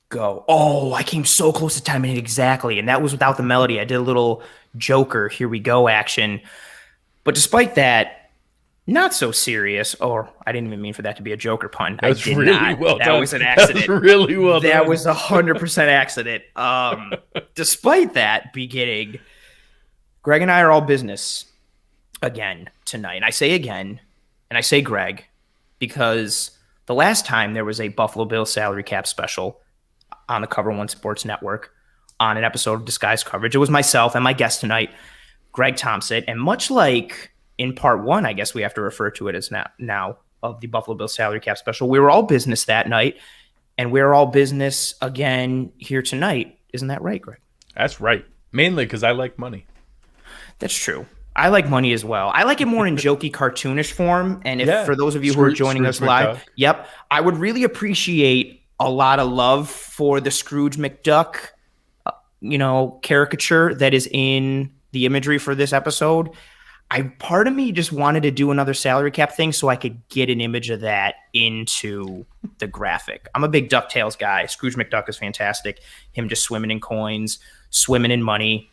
go. Oh, I came so close to timing it exactly. And that was without the melody. I did a little Joker, here we go action. But despite that, not so serious. Or I didn't even mean for that to be a Joker pun. That's I did really not. well That done. was an accident. That's really well That done. was 100% accident. Despite that beginning, Greg and I are all business again tonight. And I say again, and I say Greg, because the last time there was a Buffalo Bills salary cap special on the Cover One Sports Network on an episode of Disguised Coverage, it was myself and my guest tonight, Greg Tompsett. And much like in part one, I guess we have to refer to it as now of the Buffalo Bills salary cap special, we were all business that night, and we're all business again here tonight. Isn't that right, Greg? That's right. Mainly because I like money. That's true. I like money as well. I like it more in jokey, cartoonish form. And if for those of you who are joining us live, I would really appreciate a lot of love for the Scrooge McDuck, caricature that is in the imagery for this episode. Part of me just wanted to do another salary cap thing so I could get an image of that into the graphic. I'm a big DuckTales guy. Scrooge McDuck is fantastic. Him just swimming in coins, swimming in money,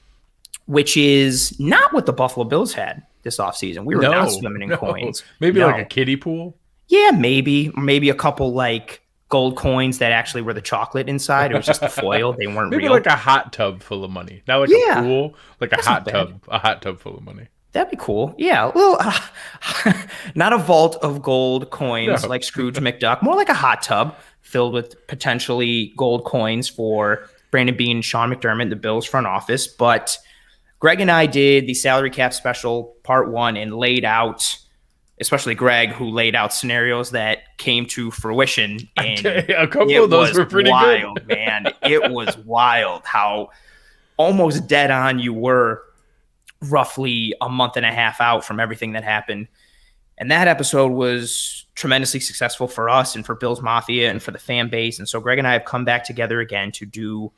which is not what the Buffalo Bills had this offseason. We were not swimming in coins. Maybe like a kiddie pool? Yeah, maybe a couple like gold coins that actually were the chocolate inside. It was just the foil. They weren't maybe real. Maybe like a hot tub full of money. Not like a pool, like a hot tub full of money. That'd be cool. Yeah. Well, not a vault of gold coins like Scrooge McDuck. More like a hot tub filled with potentially gold coins for Brandon Beane and Sean McDermott, the Bills front office. But Greg and I did the salary cap special part one and laid out, especially Greg, who laid out scenarios that came to fruition. And a couple of those were pretty wild, good. Man. It was wild how almost dead on you were roughly a month and a half out from everything that happened. And that episode was tremendously successful for us and for Bills Mafia and for the fan base. And so Greg and I have come back together again to do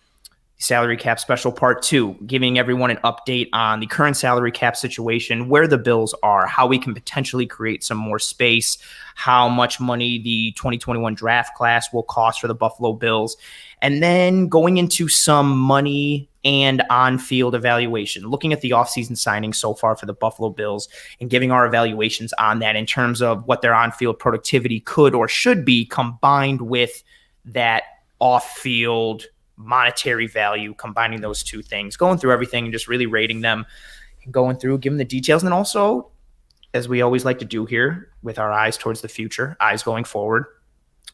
salary cap special part two, giving everyone an update on the current salary cap situation, where the Bills are, how we can potentially create some more space, how much money the 2021 draft class will cost for the Buffalo Bills, and then going into some money and on-field evaluation, looking at the offseason signings so far for the Buffalo Bills and giving our evaluations on that in terms of what their on-field productivity could or should be combined with that off-field monetary value, combining those two things, going through everything and just really rating them and going through, giving the details. And also, as we always like to do here with our eyes towards the future, eyes going forward,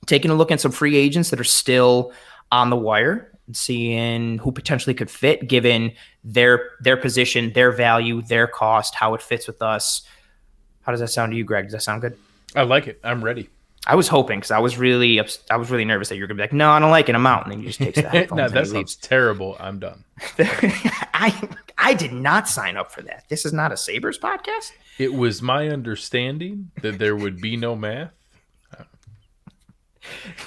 taking a look at some free agents that are still on the wire and seeing who potentially could fit given their position, their value, their cost, how it fits with us. How does that sound to you, Greg? Does that sound good? I like it. I'm ready. I was hoping, because I was really nervous that you were gonna be like, no, I don't like it, I'm out. And then you just takes the headphones. No, that sounds terrible. I'm done. I did not sign up for that. This is not a Sabres podcast. It was my understanding that there would be no math.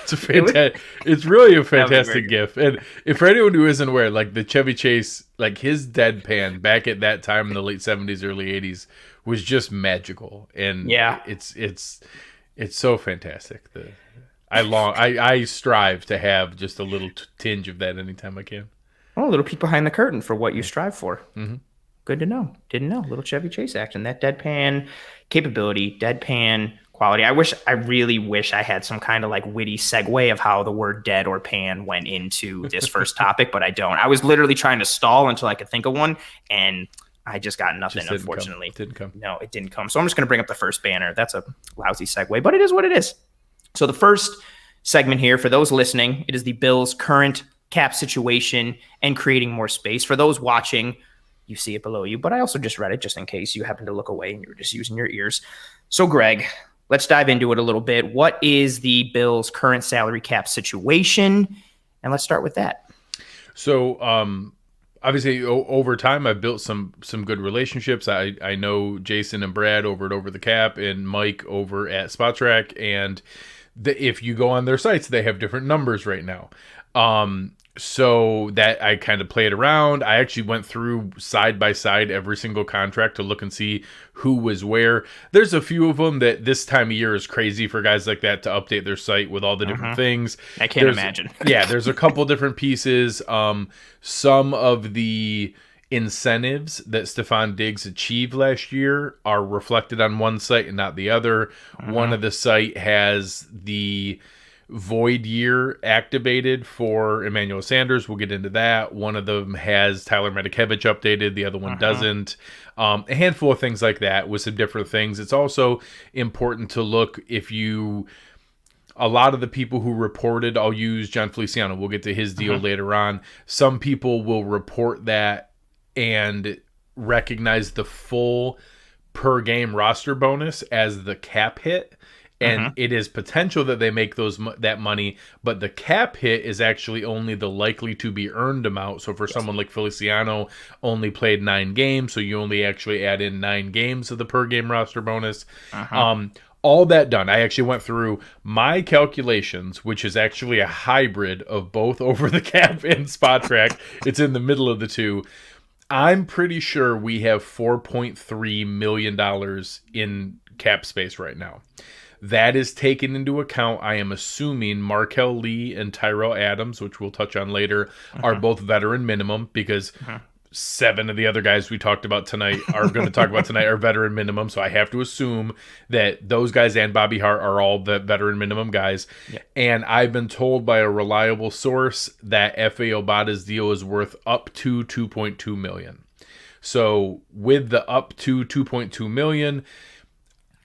It's really a fantastic gif. And if for anyone who isn't aware, like the Chevy Chase, like his deadpan back at that time in the late 70s, early 80s was just magical. And yeah, it's so fantastic. I strive to have just a little tinge of that anytime I can. Oh, a little peek behind the curtain for what you strive for. Mm-hmm. Good to know. Didn't know. Little Chevy Chase action. That deadpan capability, deadpan quality. I really wish I had some kind of like witty segue of how the word dead or pan went into this first topic, but I don't. I was literally trying to stall until I could think of one, and I just got nothing, unfortunately. It didn't come. No, it didn't come. So I'm just going to bring up the first banner. That's a lousy segue, but it is what it is. So the first segment here, for those listening, it is the Bills' current cap situation and creating more space. For those watching, you see it below you, but I also just read it just in case you happen to look away and you're just using your ears. So Greg, let's dive into it a little bit. What is the Bills' current salary cap situation? And let's start with that. So, obviously, over time, I've built some good relationships. I know Jason and Brad over at Over the Cap and Mike over at Spotrac. And if you go on their sites, they have different numbers right now. So that I kind of played around. I actually went through side by side every single contract to look and see who was where. There's a few of them that this time of year is crazy for guys like that to update their site with all the different things. I can't imagine. Yeah, there's a couple different pieces. Some of the incentives that Stephon Diggs achieved last year are reflected on one site and not the other. One of the site has the void year activated for Emmanuel Sanders. We'll get into that. One of them has Tyler Medikevich updated. The other one doesn't. A handful of things like that with some different things. It's also important to look a lot of the people who reported, I'll use John Feliciano. We'll get to his deal later on. Some people will report that and recognize the full per game roster bonus as the cap hit. And it is potential that they make that money, but the cap hit is actually only the likely to be earned amount. So for someone like Feliciano, only played 9 games, so you only actually add in 9 games of the per game roster bonus. All that done, I actually went through my calculations, which is actually a hybrid of both over the cap and spot track. It's in the middle of the two. I'm pretty sure we have $4.3 million in cap space right now. That is taken into account. I am assuming Markel Lee and Tyrell Adams, which we'll touch on later, are both veteran minimum because 7 of the other guys we talked about tonight are going to talk about tonight are veteran minimum. So I have to assume that those guys and Bobby Hart are all the veteran minimum guys. Yeah. And I've been told by a reliable source that F.A. Obata's deal is worth up to $2.2 million. So with the up to $2.2 million,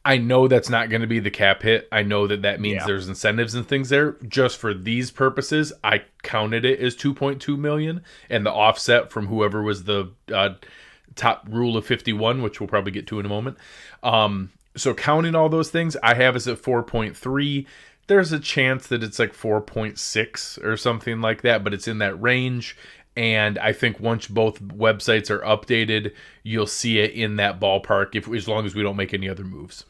I know that's not going to be the cap hit. I know that means there's incentives and things there. Just for these purposes, I counted it as $2.2 million, and the offset from whoever was the top rule of 51, which we'll probably get to in a moment. So counting all those things, I have us at 4.3. There's a chance that it's like 4.6 or something like that, but it's in that range. And I think once both websites are updated, you'll see it in that ballpark as long as we don't make any other moves.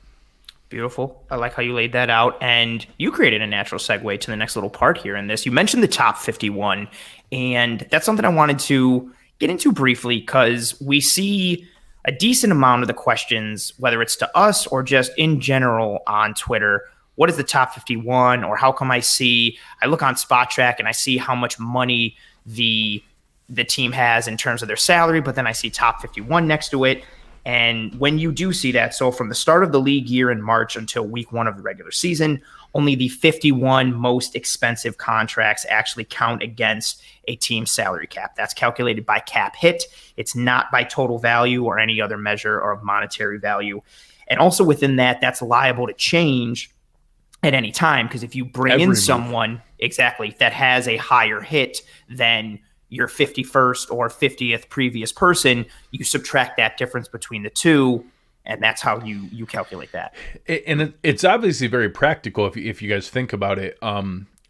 Beautiful. I like how you laid that out. And you created a natural segue to the next little part here in this. You mentioned the top 51, and that's something I wanted to get into briefly because we see a decent amount of the questions, whether it's to us or just in general on Twitter. What is the top 51? Or how come I look on Spot Track and I see how much money the team has in terms of their salary, but then I see top 51 next to it. And when you do see that, so from the start of the league year in March until week 1 of the regular season, only the 51 most expensive contracts actually count against a team's salary cap. That's calculated by cap hit. It's not by total value or any other measure of monetary value. And also within that, that's liable to change at any time, because if you bring in someone exactly that has a higher hit than your 51st or 50th previous person, you subtract that difference between the two, and that's how you calculate that. And it's obviously very practical if you guys think about it.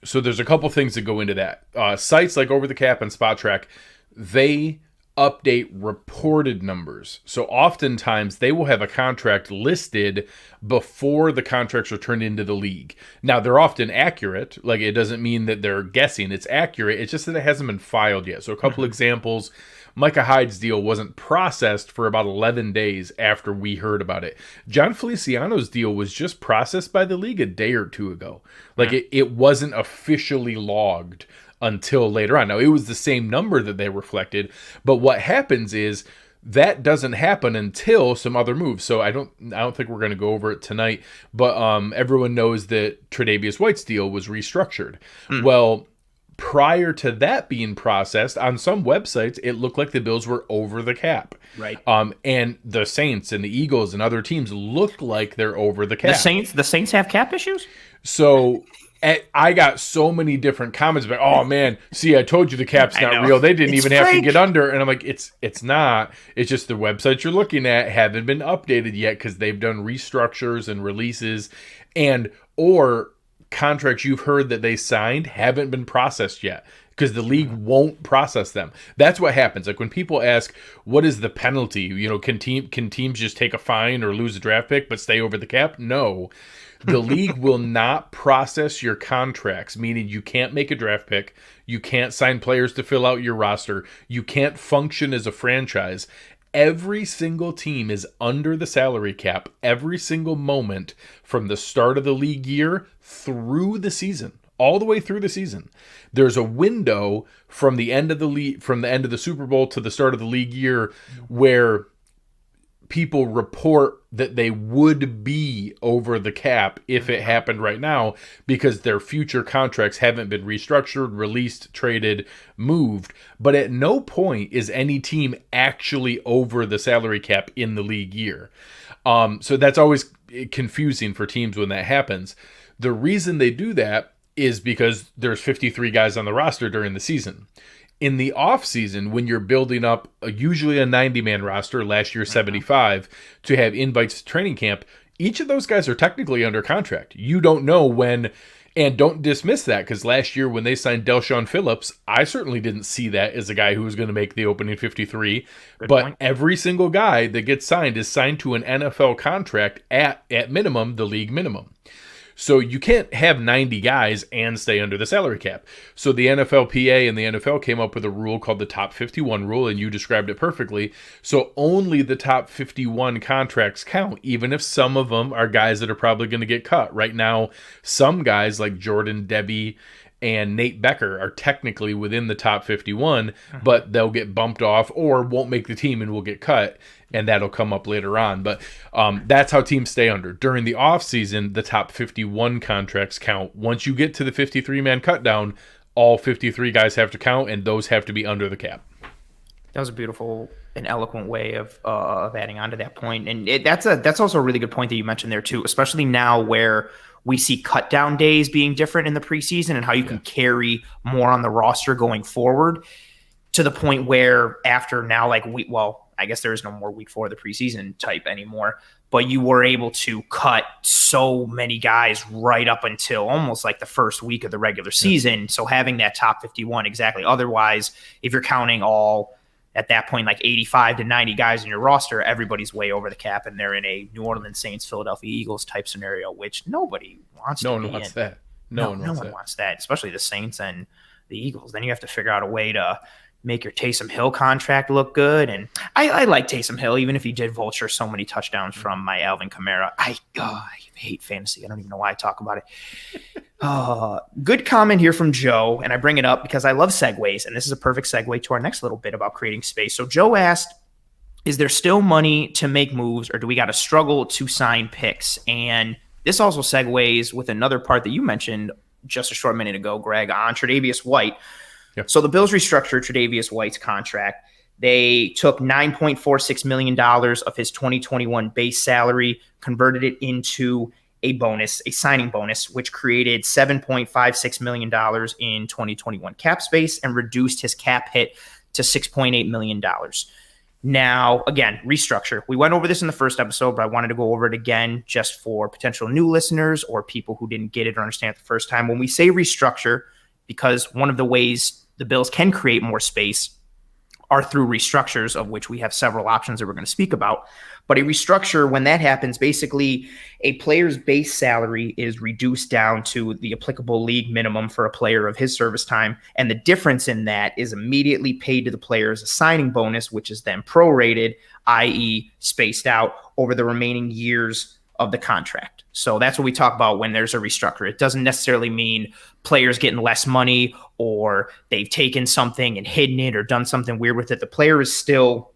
So there's a couple things that go into that. Sites like Over the Cap and Spot Track, they update reported numbers. So oftentimes they will have a contract listed before the contracts are turned into the league. Now they're often accurate. Like it doesn't mean that they're guessing. It's accurate. It's just that it hasn't been filed yet. So a couple examples. Micah Hyde's deal wasn't processed for about 11 days after we heard about it. John Feliciano's deal was just processed by the league a day or two ago. Like it wasn't officially logged until later on. Now, it was the same number that they reflected, but what happens is that doesn't happen until some other moves. So I don't think we're going to go over it tonight, but everyone knows that Tre'Davious White's deal was restructured. Well, prior to that being processed, on some websites, it looked like the Bills were over the cap. Right. And the Saints and the Eagles and other teams look like they're over the cap. The Saints have cap issues? So I got so many different comments about, oh man, see, I told you the cap's not real. They didn't even have to get under. And I'm like, it's not. It's just the websites you're looking at haven't been updated yet because they've done restructures and releases, or contracts you've heard that they signed haven't been processed yet because the league won't process them. That's what happens. Like when people ask, what is the penalty? Can teams just take a fine or lose a draft pick but stay over the cap? No. The league will not process your contracts, meaning you can't make a draft pick, you can't sign players to fill out your roster, you can't function as a franchise. Every single team is under the salary cap every single moment from the start of the league year through the season, all the way through the season. There's a window from the end of the Super Bowl to the start of the league year where people report that they would be over the cap if it happened right now because their future contracts haven't been restructured, released, traded, moved. But at no point is any team actually over the salary cap in the league year. So that's always confusing for teams when that happens. The reason they do that is because there's 53 guys on the roster during the season. In the offseason, when you're building up usually a 90-man roster, last year 75, to have invites to training camp, each of those guys are technically under contract. You don't know when, and don't dismiss that, because last year when they signed Del'Shawn Phillips, I certainly didn't see that as a guy who was going to make the opening 53. Good but point. Every single guy that gets signed is signed to an NFL contract at minimum, the league minimum. So you can't have 90 guys and stay under the salary cap. So the NFLPA and the NFL came up with a rule called the top 51 rule, and you described it perfectly. So only the top 51 contracts count, even if some of them are guys that are probably going to get cut. Right now, some guys like Jordan Debbie and Nate Becker are technically within the top 51, but they'll get bumped off or won't make the team and will get cut. And that'll come up later on. But that's how teams stay under. During the offseason, the top 51 contracts count. Once you get to the 53-man cut down, all 53 guys have to count, and those have to be under the cap. That was a beautiful and eloquent way of adding on to that point. And that's also a really good point that you mentioned there, too, especially now where we see cut down days being different in the preseason and how you can carry more on the roster going forward to the point where after now, I guess there is no more week 4 of the preseason type anymore, but you were able to cut so many guys right up until almost like the first week of the regular season. Yeah. So having that top 51 exactly. Otherwise, if you're counting all at that point, like 85 to 90 guys in your roster, everybody's way over the cap and they're in a New Orleans Saints, Philadelphia Eagles type scenario, which nobody wants to be in. No one wants that. No one wants that, especially the Saints and the Eagles. Then you have to figure out a way to make your Taysom Hill contract look good. And I like Taysom Hill, even if he did vulture so many touchdowns from my Alvin Kamara. I hate fantasy. I don't even know why I talk about it. Good comment here from Joe, and I bring it up because I love segues, and this is a perfect segue to our next little bit about creating space. So Joe asked, is there still money to make moves, or do we got to struggle to sign picks? And this also segues with another part that you mentioned just a short minute ago, Greg, on Tre'Davious White. Yep. So the Bills restructured Tre'Davious White's contract. They took $9.46 million of his 2021 base salary, converted it into a bonus, a signing bonus, which created $7.56 million in 2021 cap space and reduced his cap hit to $6.8 million. Now, again, restructure. We went over this in the first episode, but I wanted to go over it again just for potential new listeners or people who didn't get it or understand it the first time. When we say restructure, because one of the ways the Bills can create more space are through restructures, of which we have several options that we're going to speak about. But a restructure, when that happens, basically a player's base salary is reduced down to the applicable league minimum for a player of his service time. And the difference in that is immediately paid to the player as a signing bonus, which is then prorated, i.e. spaced out over the remaining years of the contract. So that's what we talk about when there's a restructure. It doesn't necessarily mean players getting less money or they've taken something and hidden it or done something weird with it. The player is still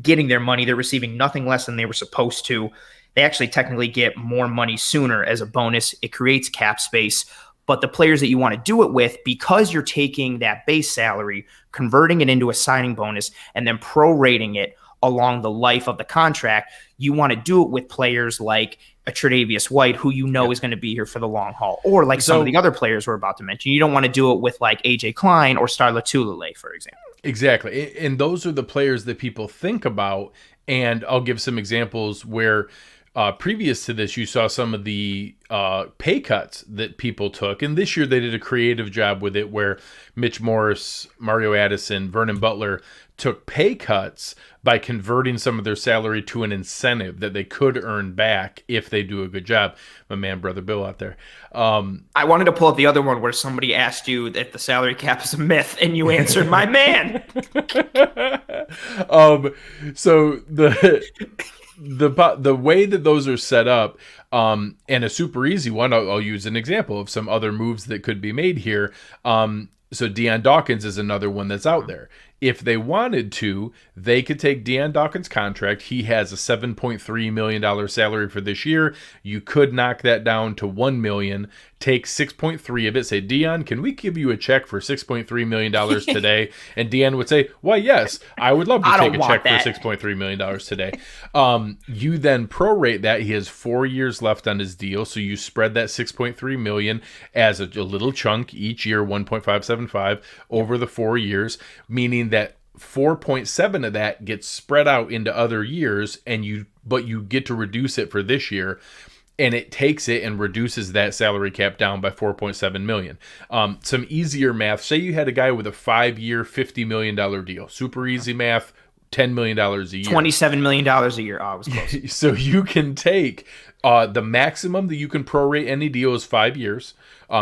getting their money. They're receiving nothing less than they were supposed to. They actually technically get more money sooner as a bonus. It creates cap space. But the players that you want to do it with, because you're taking that base salary, converting it into a signing bonus, and then prorating it along the life of the contract, you want to do it with players like a Tre'Davious White, who you know is going to be here for the long haul, or like some of the other players we're about to mention. You don't want to do it with like AJ Klein or Starla Tulele, for example. Exactly. And those are the players that people think about. And I'll give some examples where previous to this, you saw some of the pay cuts that people took. And this year they did a creative job with it where Mitch Morris, Mario Addison, Vernon Butler took pay cuts by converting some of their salary to an incentive that they could earn back if they do a good job. My man, Brother Bill out there. I wanted to pull up the other one where somebody asked you if the salary cap is a myth, and you answered, my man. So the way that those are set up, and a super easy one, I'll use an example of some other moves that could be made here. So Dion Dawkins is another one that's out there. If they wanted to, they could take Dion Dawkins' contract. He has a $7.3 million salary for this year. You could knock that down to $1 million, take 6.3 of it, say, Dion, can we give you a check for $6.3 million today? And Dion would say, why, yes, I would love to take a check for $6.3 million today. You then prorate that. He has 4 years left on his deal. So you spread that $6.3 million as a little chunk each year, 1.575 over the 4 years, meaning that 4.7 of that gets spread out into other years, but you get to reduce it for this year, and it takes it and reduces that salary cap down by 4.7 million. Some easier math. Say you had a guy with a 5-year, $50 million deal. Super easy math. $10 million a year. $27 million a year. Oh, I was close. So you can take the maximum that you can prorate any deal is 5 years.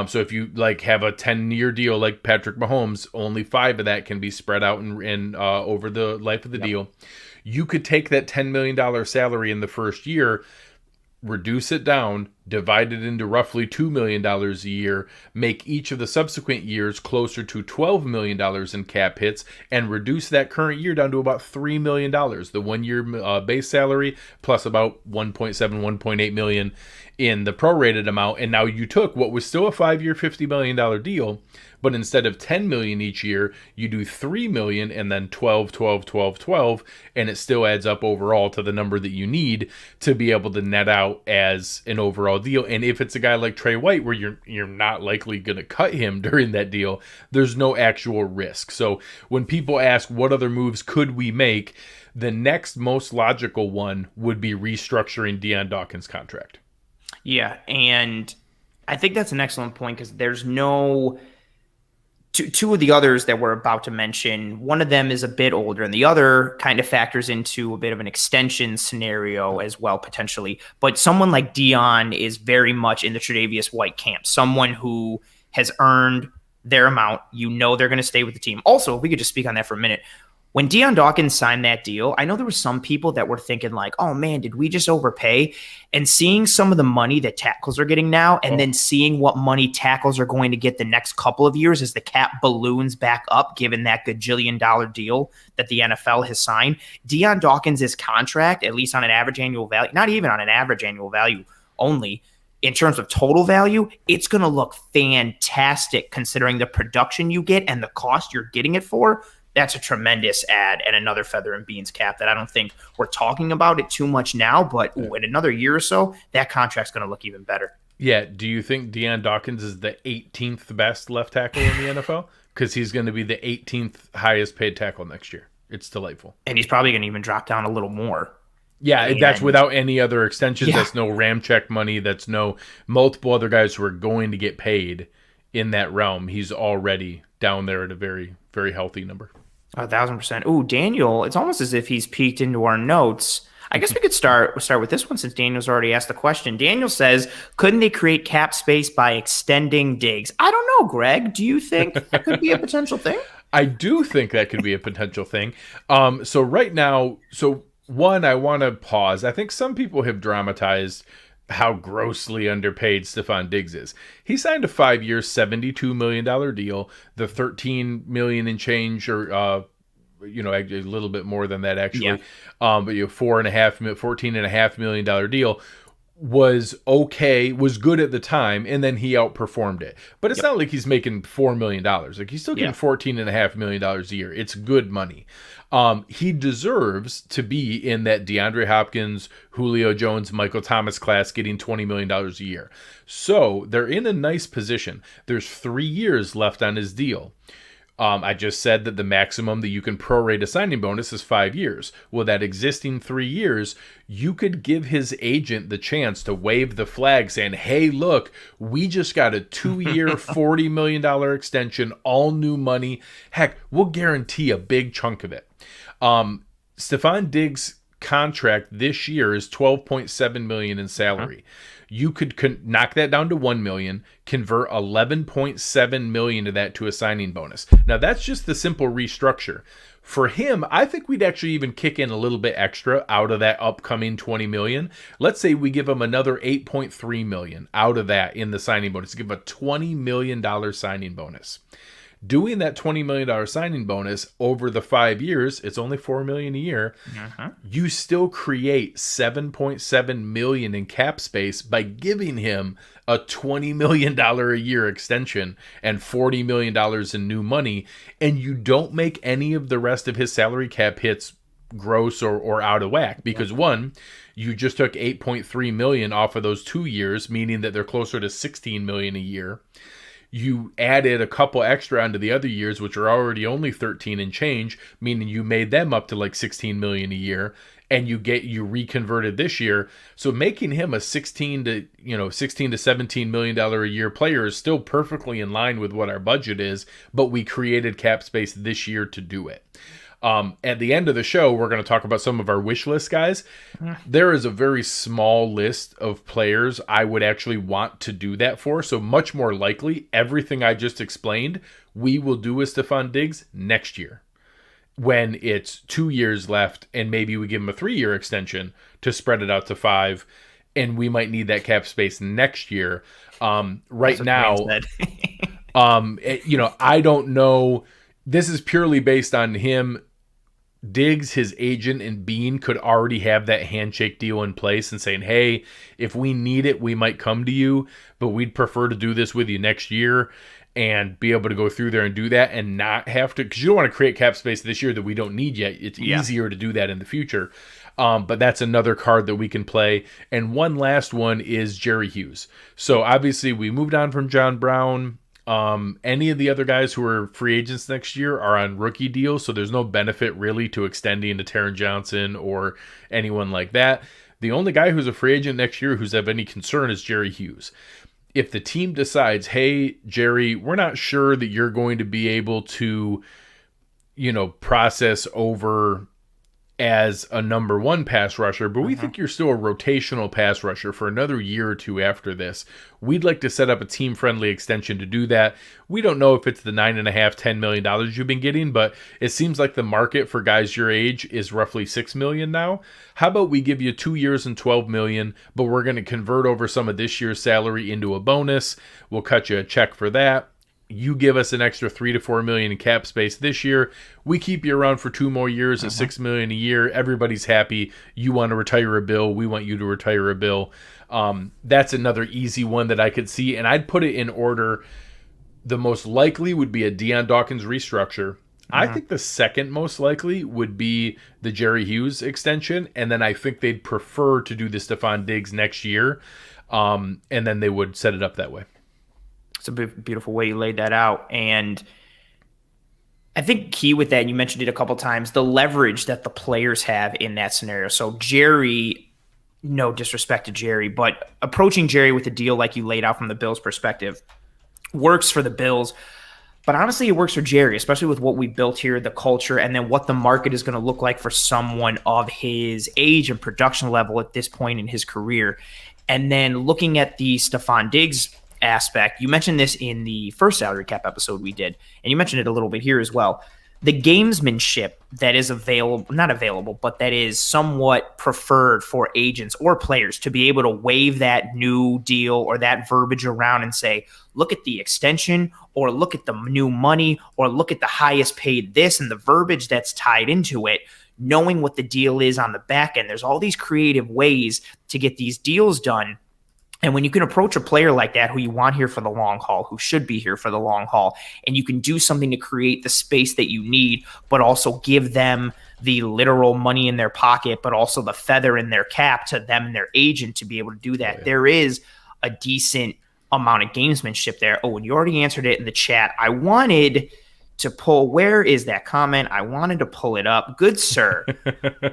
So if you have a 10-year deal like Patrick Mahomes, only 5 of that can be spread out and over the life of the deal. You could take that $10 million salary in the first year, reduce it down, divide it into roughly $2 million a year, make each of the subsequent years closer to $12 million in cap hits, and reduce that current year down to about $3 million. The 1 year base salary plus about 1.7, 1.8 million in the prorated amount. And now you took what was still a 5-year, $50 million deal, but instead of 10 million each year, you do 3 million and then 12, 12, 12, 12, and it still adds up overall to the number that you need to be able to net out as an overall deal. And if it's a guy like Trey White, where you're not likely going to cut him during that deal, there's no actual risk. So when people ask what other moves could we make, the next most logical one would be restructuring Dion Dawkins' contract. Yeah, and I think that's an excellent point because there's no... Two of the others that we're about to mention, one of them is a bit older, and the other kind of factors into a bit of an extension scenario as well, potentially. But someone like Dion is very much in the Tre'Davious White camp, someone who has earned their amount. You know they're going to stay with the team. Also, if we could just speak on that for a minute, when Dion Dawkins signed that deal, I know there were some people that were thinking like, oh man, did we just overpay? And seeing some of the money that tackles are getting now, and then seeing what money tackles are going to get the next couple of years as the cap balloons back up, given that gajillion-dollar deal that the NFL has signed, Dion Dawkins' contract, at least on an average annual value, not even on an average annual value only, in terms of total value, it's going to look fantastic considering the production you get and the cost you're getting it for. That's a tremendous add and another feather in Bean's cap that I don't think we're talking about it too much now, but in another year or so, that contract's going to look even better. Yeah. Do you think Dion Dawkins is the 18th best left tackle in the NFL? Because he's going to be the 18th highest paid tackle next year. It's delightful. And he's probably going to even drop down a little more. Yeah, that's without any other extensions. Yeah. That's no RAM check money. That's no multiple other guys who are going to get paid in that realm. He's already down there at a very, very healthy number. 1,000%. Ooh, Daniel, it's almost as if he's peeked into our notes. I guess we could start with this one since Daniel's already asked the question. Daniel says, couldn't they create cap space by extending Diggs? I don't know, Greg. Do you think that could be a potential thing? I do think that could be a potential thing. So right now, one, I want to pause. I think some people have dramatized how grossly underpaid Stephon Diggs is. He signed a 5-year, $72 million deal. The $13 million in change, or a little bit more than that actually. Yeah. But $14.5 million deal was okay, was good at the time, and then he outperformed it. But it's not like he's making $4 million. Like he's still getting $14.5 million a year. It's good money. He deserves to be in that DeAndre Hopkins, Julio Jones, Michael Thomas class, getting $20 million a year. So they're in a nice position. There's 3 years left on his deal. I just said that the maximum that you can prorate a signing bonus is 5 years. Well, that existing 3 years, you could give his agent the chance to wave the flag saying, hey, look, we just got a 2-year, $40 million extension, all new money. Heck, we'll guarantee a big chunk of it. Stephon Diggs' contract this year is $12.7 million in salary. You could knock that down to $1 million, convert $11.7 million of that to a signing bonus. Now, that's just the simple restructure. For him, I think we'd actually even kick in a little bit extra out of that upcoming $20 million. Let's say we give him another $8.3 million out of that in the signing bonus. Give him a $20 million signing bonus. Doing that $20 million signing bonus over the 5 years, it's only $4 million a year. You still create $7.7 million in cap space by giving him a $20 million a year extension and $40 million in new money, and you don't make any of the rest of his salary cap hits gross or out of whack, because one, you just took $8.3 million off of those 2 years, meaning that they're closer to $16 million a year. You added a couple extra onto the other years, which are already only 13 and change, meaning you made them up to like 16 million a year, and you reconverted this year. So making him a 16 to 17 million dollar a year player is still perfectly in line with what our budget is, but we created cap space this year to do it. At the end of the show, we're going to talk about some of our wish list guys. There is a very small list of players I would actually want to do that for. So much more likely, everything I just explained, we will do with Stephon Diggs next year, when it's 2 years left and maybe we give him a 3-year extension to spread it out to 5. And we might need that cap space next year. Right now, I don't know. This is purely based on him. Diggs, his agent, and Bean could already have that handshake deal in place and saying, hey, if we need it, we might come to you, but we'd prefer to do this with you next year and be able to go through there and do that and not have to, because you don't want to create cap space this year that we don't need yet. It's easier to do that in the future. But that's another card that we can play. And one last one is Jerry Hughes. So obviously we moved on from John Brown. Any of the other guys who are free agents next year are on rookie deals, so there's no benefit really to extending to Taron Johnson or anyone like that. The only guy who's a free agent next year who's of any concern is Jerry Hughes. If the team decides, hey, Jerry, we're not sure that you're going to be able to, process over as a number one pass rusher, but we think you're still a rotational pass rusher for another year or two after this. We'd like to set up a team-friendly extension to do that. We don't know if it's the $9.5, $10 million you've been getting, but it seems like the market for guys your age is roughly $6 million now. How about we give you 2 years and $12 million, but we're going to convert over some of this year's salary into a bonus. We'll cut you a check for that. You give us an extra $3 to $4 million in cap space this year. We keep you around for 2 more years at $6 million a year. Everybody's happy. You want to retire a bill. We want you to retire a bill. That's another easy one that I could see. And I'd put it in order. The most likely would be a Dion Dawkins restructure. I think the second most likely would be the Jerry Hughes extension. And then I think they'd prefer to do the Stephon Diggs next year. And then they would set it up that way. It's a beautiful way you laid that out. And I think key with that, and you mentioned it a couple times, the leverage that the players have in that scenario. So Jerry, no disrespect to Jerry, but approaching Jerry with a deal like you laid out from the Bills' perspective works for the Bills. But honestly, it works for Jerry, especially with what we built here, the culture, and then what the market is going to look like for someone of his age and production level at this point in his career. And then looking at the Stephon Diggs aspect, you mentioned this in the first salary cap episode we did, and you mentioned it a little bit here as well. The gamesmanship that is not available, but that is somewhat preferred for agents or players to be able to wave that new deal or that verbiage around and say, look at the extension, or look at the new money, or look at the highest paid this, and the verbiage that's tied into it, knowing what the deal is on the back end. There's all these creative ways to get these deals done. And when you can approach a player like that who you want here for the long haul, who should be here for the long haul, and you can do something to create the space that you need, but also give them the literal money in their pocket, but also the feather in their cap to them and their agent to be able to do that. Oh, yeah. There is a decent amount of gamesmanship there. Oh, and you already answered it in the chat. I wanted to pull. Where is that comment? I wanted to pull it up. Good sir.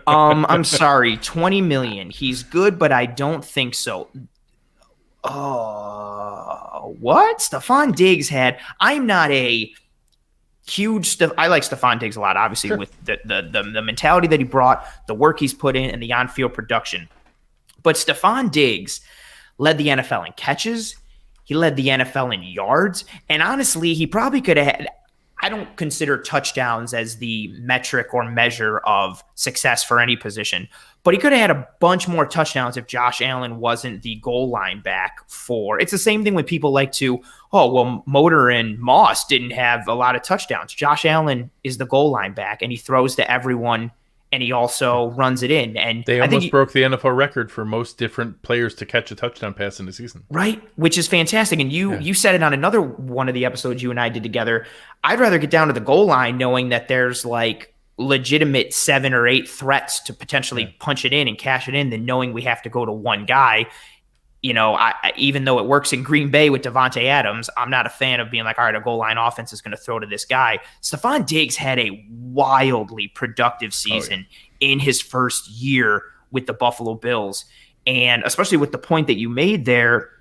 I'm sorry. 20 million. He's good, but I don't think so. What? Stephon Diggs had. I'm not a huge stuff. I like Stephon Diggs a lot, obviously, with the mentality that he brought, the work he's put in, and the on-field production. But Stephon Diggs led the NFL in catches. He led the NFL in yards. And honestly, he probably could have had, I don't consider touchdowns as the metric or measure of success for any position, but he could have had a bunch more touchdowns if Josh Allen wasn't the goal line back for. It's the same thing when people like to, Motor and Moss didn't have a lot of touchdowns. Josh Allen is the goal line back, and he throws to everyone, and he also runs it in. And they almost broke the NFL record for most different players to catch a touchdown pass in a season. Right, which is fantastic. And you said it on another one of the episodes you and I did together. I'd rather get down to the goal line knowing that there's like legitimate 7 or 8 threats to potentially punch it in and cash it in than knowing we have to go to one guy. You know, even though it works in Green Bay with Devontae Adams, I'm not a fan of being like, all right, a goal line offense is going to throw to this guy. Stephon Diggs had a wildly productive season in his first year with the Buffalo Bills. And especially with the point that you made there,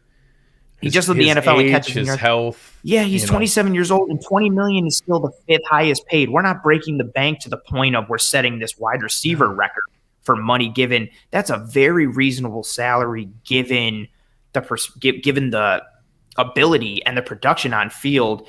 he just led the NFL in catches. His health. Yeah, he's 27 years old, and $20 million is still the 5th highest paid. We're not breaking the bank to the point of we're setting this wide receiver record for money given. That's a very reasonable salary given the ability and the production on field.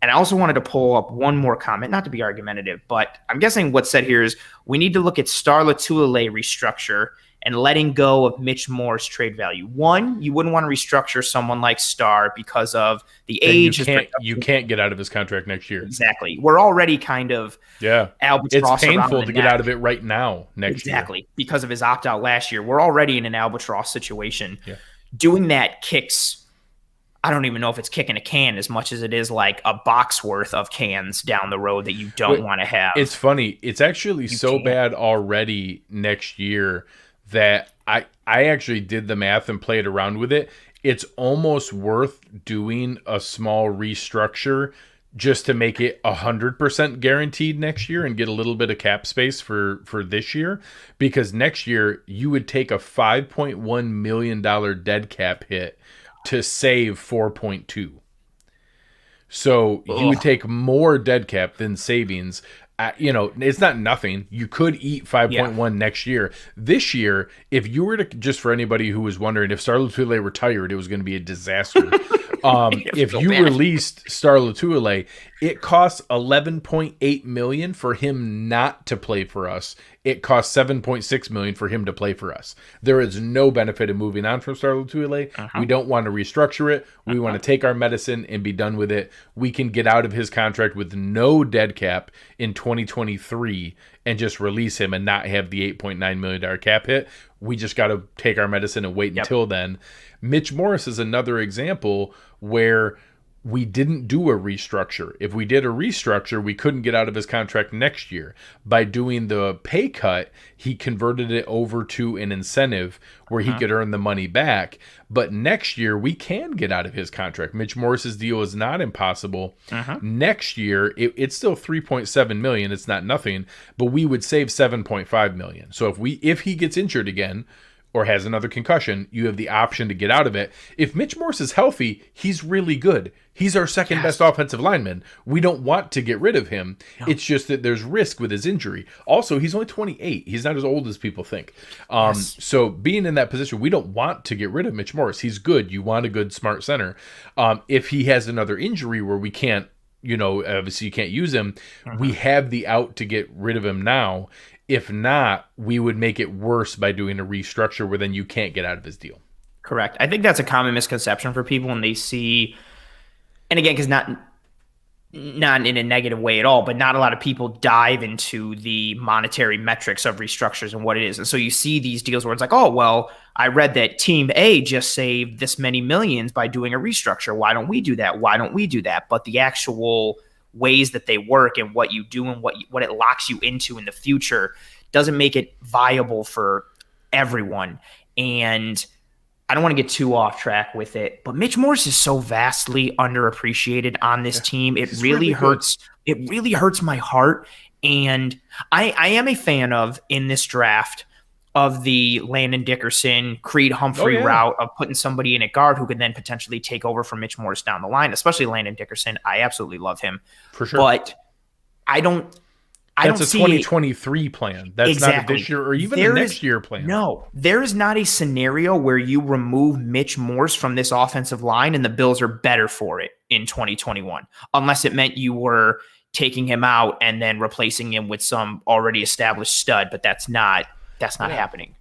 And I also wanted to pull up one more comment, not to be argumentative, but I'm guessing what's said here is we need to look at Star Latulilae restructure and letting go of Mitch Morris trade value. One, you wouldn't want to restructure someone like Star because of the age. You can't get out of his contract next year. Exactly. We're already kind of albatross. It's painful to get out of it right now next year. Exactly. Because of his opt-out last year. We're already in an albatross situation. Yeah. Doing that kicks, I don't even know if it's kicking a can as much as it is like a box worth of cans down the road that you don't want to have. It's funny. It's actually bad already next year that I actually did the math and played around with it. It's almost worth doing a small restructure just to make it 100% guaranteed next year and get a little bit of cap space for this year. Because next year you would take a $5.1 million dead cap hit to save 4.2. So you would take more dead cap than savings. It's not nothing. You could eat 5.1 next year. This year, if you were to, just for anybody who was wondering, if Star Latulilae retired, it was going to be a disaster. If you released Star Latulilae, it costs $11.8 million for him not to play for us. It costs $7.6 million for him to play for us. There is no benefit in moving on from Star Latulilae. We don't want to restructure it. We want to take our medicine and be done with it. We can get out of his contract with no dead cap in 2023 and just release him and not have the $8.9 million cap hit. We just got to take our medicine and wait until then. Mitch Morris is another example where we didn't do a restructure. If we did a restructure, we couldn't get out of his contract next year. By doing the pay cut, he converted it over to an incentive where he could earn the money back. But next year, we can get out of his contract. Mitch Morris's deal is not impossible. Next year, it's still $3.7 million. It's not nothing, but we would save $7.5 million. So if he gets injured again, or has another concussion, you have the option to get out of it. If Mitch Morris is healthy, he's really good. He's our second best offensive lineman. We don't want to get rid of him. No. It's just that there's risk with his injury. Also, he's only 28. He's not as old as people think. So being in that position, we don't want to get rid of Mitch Morris. He's good. You want a good, smart center. If he has another injury where we can't, obviously you can't use him, we have the out to get rid of him now. If not, we would make it worse by doing a restructure where then you can't get out of his deal. Correct. I think that's a common misconception for people when they see, and again, because not in a negative way at all, but not a lot of people dive into the monetary metrics of restructures and what it is. And so you see these deals where it's like, oh, well, I read that Team A just saved this many millions by doing a restructure. Why don't we do that? Why don't we do that? But the actual ways that they work and what you do and what it locks you into in the future doesn't make it viable for everyone. And I don't want to get too off track with it, but Mitch Morris is so vastly underappreciated on this team. It really hurts. It really hurts my heart. And I am a fan of, in this draft, of the Landon Dickerson, Creed Humphrey route of putting somebody in at guard who could then potentially take over from Mitch Morris down the line, especially Landon Dickerson. I absolutely love him. For sure. But I don't That's a 2023 plan. That's exactly. not a this year or even a next year plan. No, there is not a scenario where you remove Mitch Morris from this offensive line and the Bills are better for it in 2021, unless it meant you were taking him out and then replacing him with some already established stud. But that's not happening.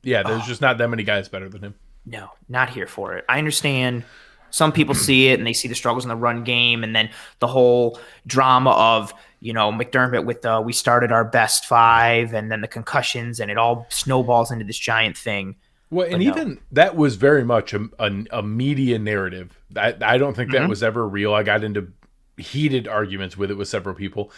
Yeah, there's just not that many guys better than him. No, not here for it. I understand. Some people see it and they see the struggles in the run game and then the whole drama of, McDermott with we started our best five and then the concussions and it all snowballs into this giant thing. Well, and even that was very much a media narrative. I don't think that was ever real. I got into heated arguments with it with several people.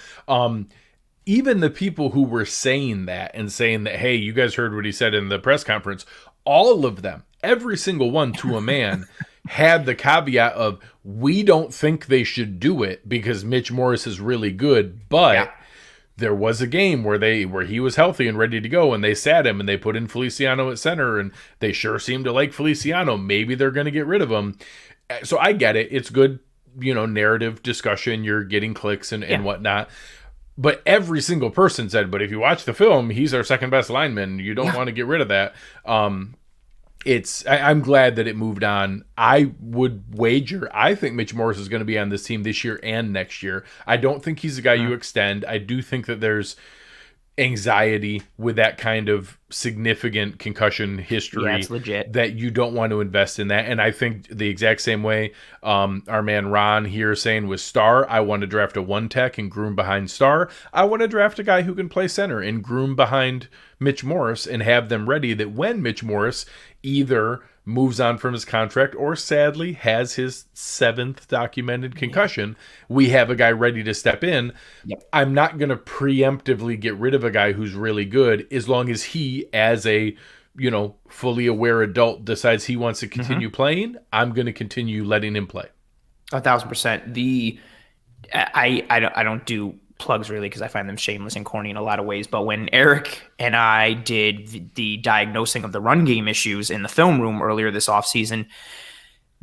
Even the people who were saying that and saying that, hey, you guys heard what he said in the press conference, all of them, every single one to a man, had the caveat of, we don't think they should do it because Mitch Morris is really good, but there was a game where he was healthy and ready to go, and they sat him and they put in Feliciano at center, and they sure seemed to like Feliciano. Maybe they're going to get rid of him. So I get it. It's good, narrative discussion. You're getting clicks and whatnot. But every single person said, but if you watch the film, he's our second best lineman. You don't want to get rid of that. I'm glad that it moved on. I would wager, I think Mitch Morris is going to be on this team this year and next year. I don't think he's a guy you extend. I do think that there's anxiety with that kind of significant concussion history. It's legit. That you don't want to invest in that. And I think the exact same way our man Ron here saying with Starr, I want to draft a one tech and groom behind Starr. I want to draft a guy who can play center and groom behind Mitch Morris and have them ready that when Mitch Morris either moves on from his contract or sadly has his 7th documented concussion, we have a guy ready to step in. I'm not going to preemptively get rid of a guy who's really good as long as he, as a fully aware adult, decides he wants to continue playing. I'm going to continue letting him play. 1,000%. I don't do plugs really because I find them shameless and corny in a lot of ways. But when Eric and I did the diagnosing of the run game issues in the film room earlier this offseason,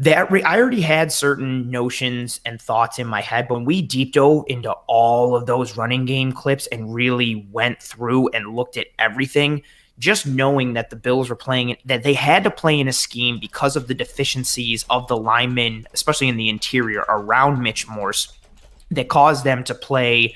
I already had certain notions and thoughts in my head. But when we deep dove into all of those running game clips and really went through and looked at everything, just knowing that the Bills were playing, that they had to play in a scheme because of the deficiencies of the linemen, especially in the interior around Mitch Morris, that caused them to play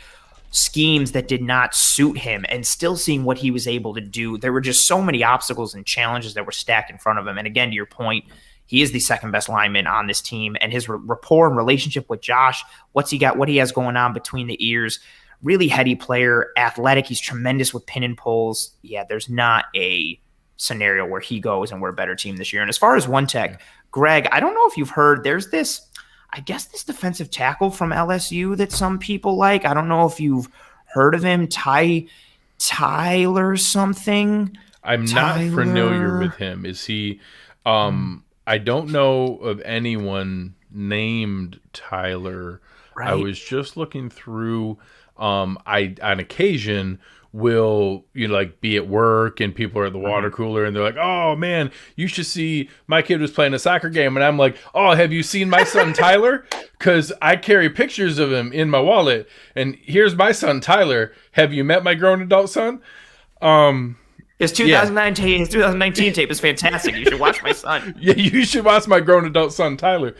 schemes that did not suit him, and still seeing what he was able to do. There were just so many obstacles and challenges that were stacked in front of him. And again, to your point, he is the second best lineman on this team, and his rapport and relationship with Josh, what he has going on between the ears, really heady player, athletic. He's tremendous with pin and pulls. Yeah, there's not a scenario where he goes and we're a better team this year. And as far as one tech, Greg, I don't know if you've heard, there's this defensive tackle from LSU that some people like. I don't know if you've heard of him, Tyler something. I'm not familiar with him. Is he I don't know of anyone named Tyler. Right. I was just looking through I on occasion will be at work and people are at the water cooler and they're like, oh man, you should see my kid was playing a soccer game, and I'm like, oh, have you seen my son Tyler? Because I carry pictures of him in my wallet, and here's my son Tyler. Have you met my grown adult son? His 2019 tape is fantastic. You should watch my son. Yeah, you should watch my grown adult son Tyler.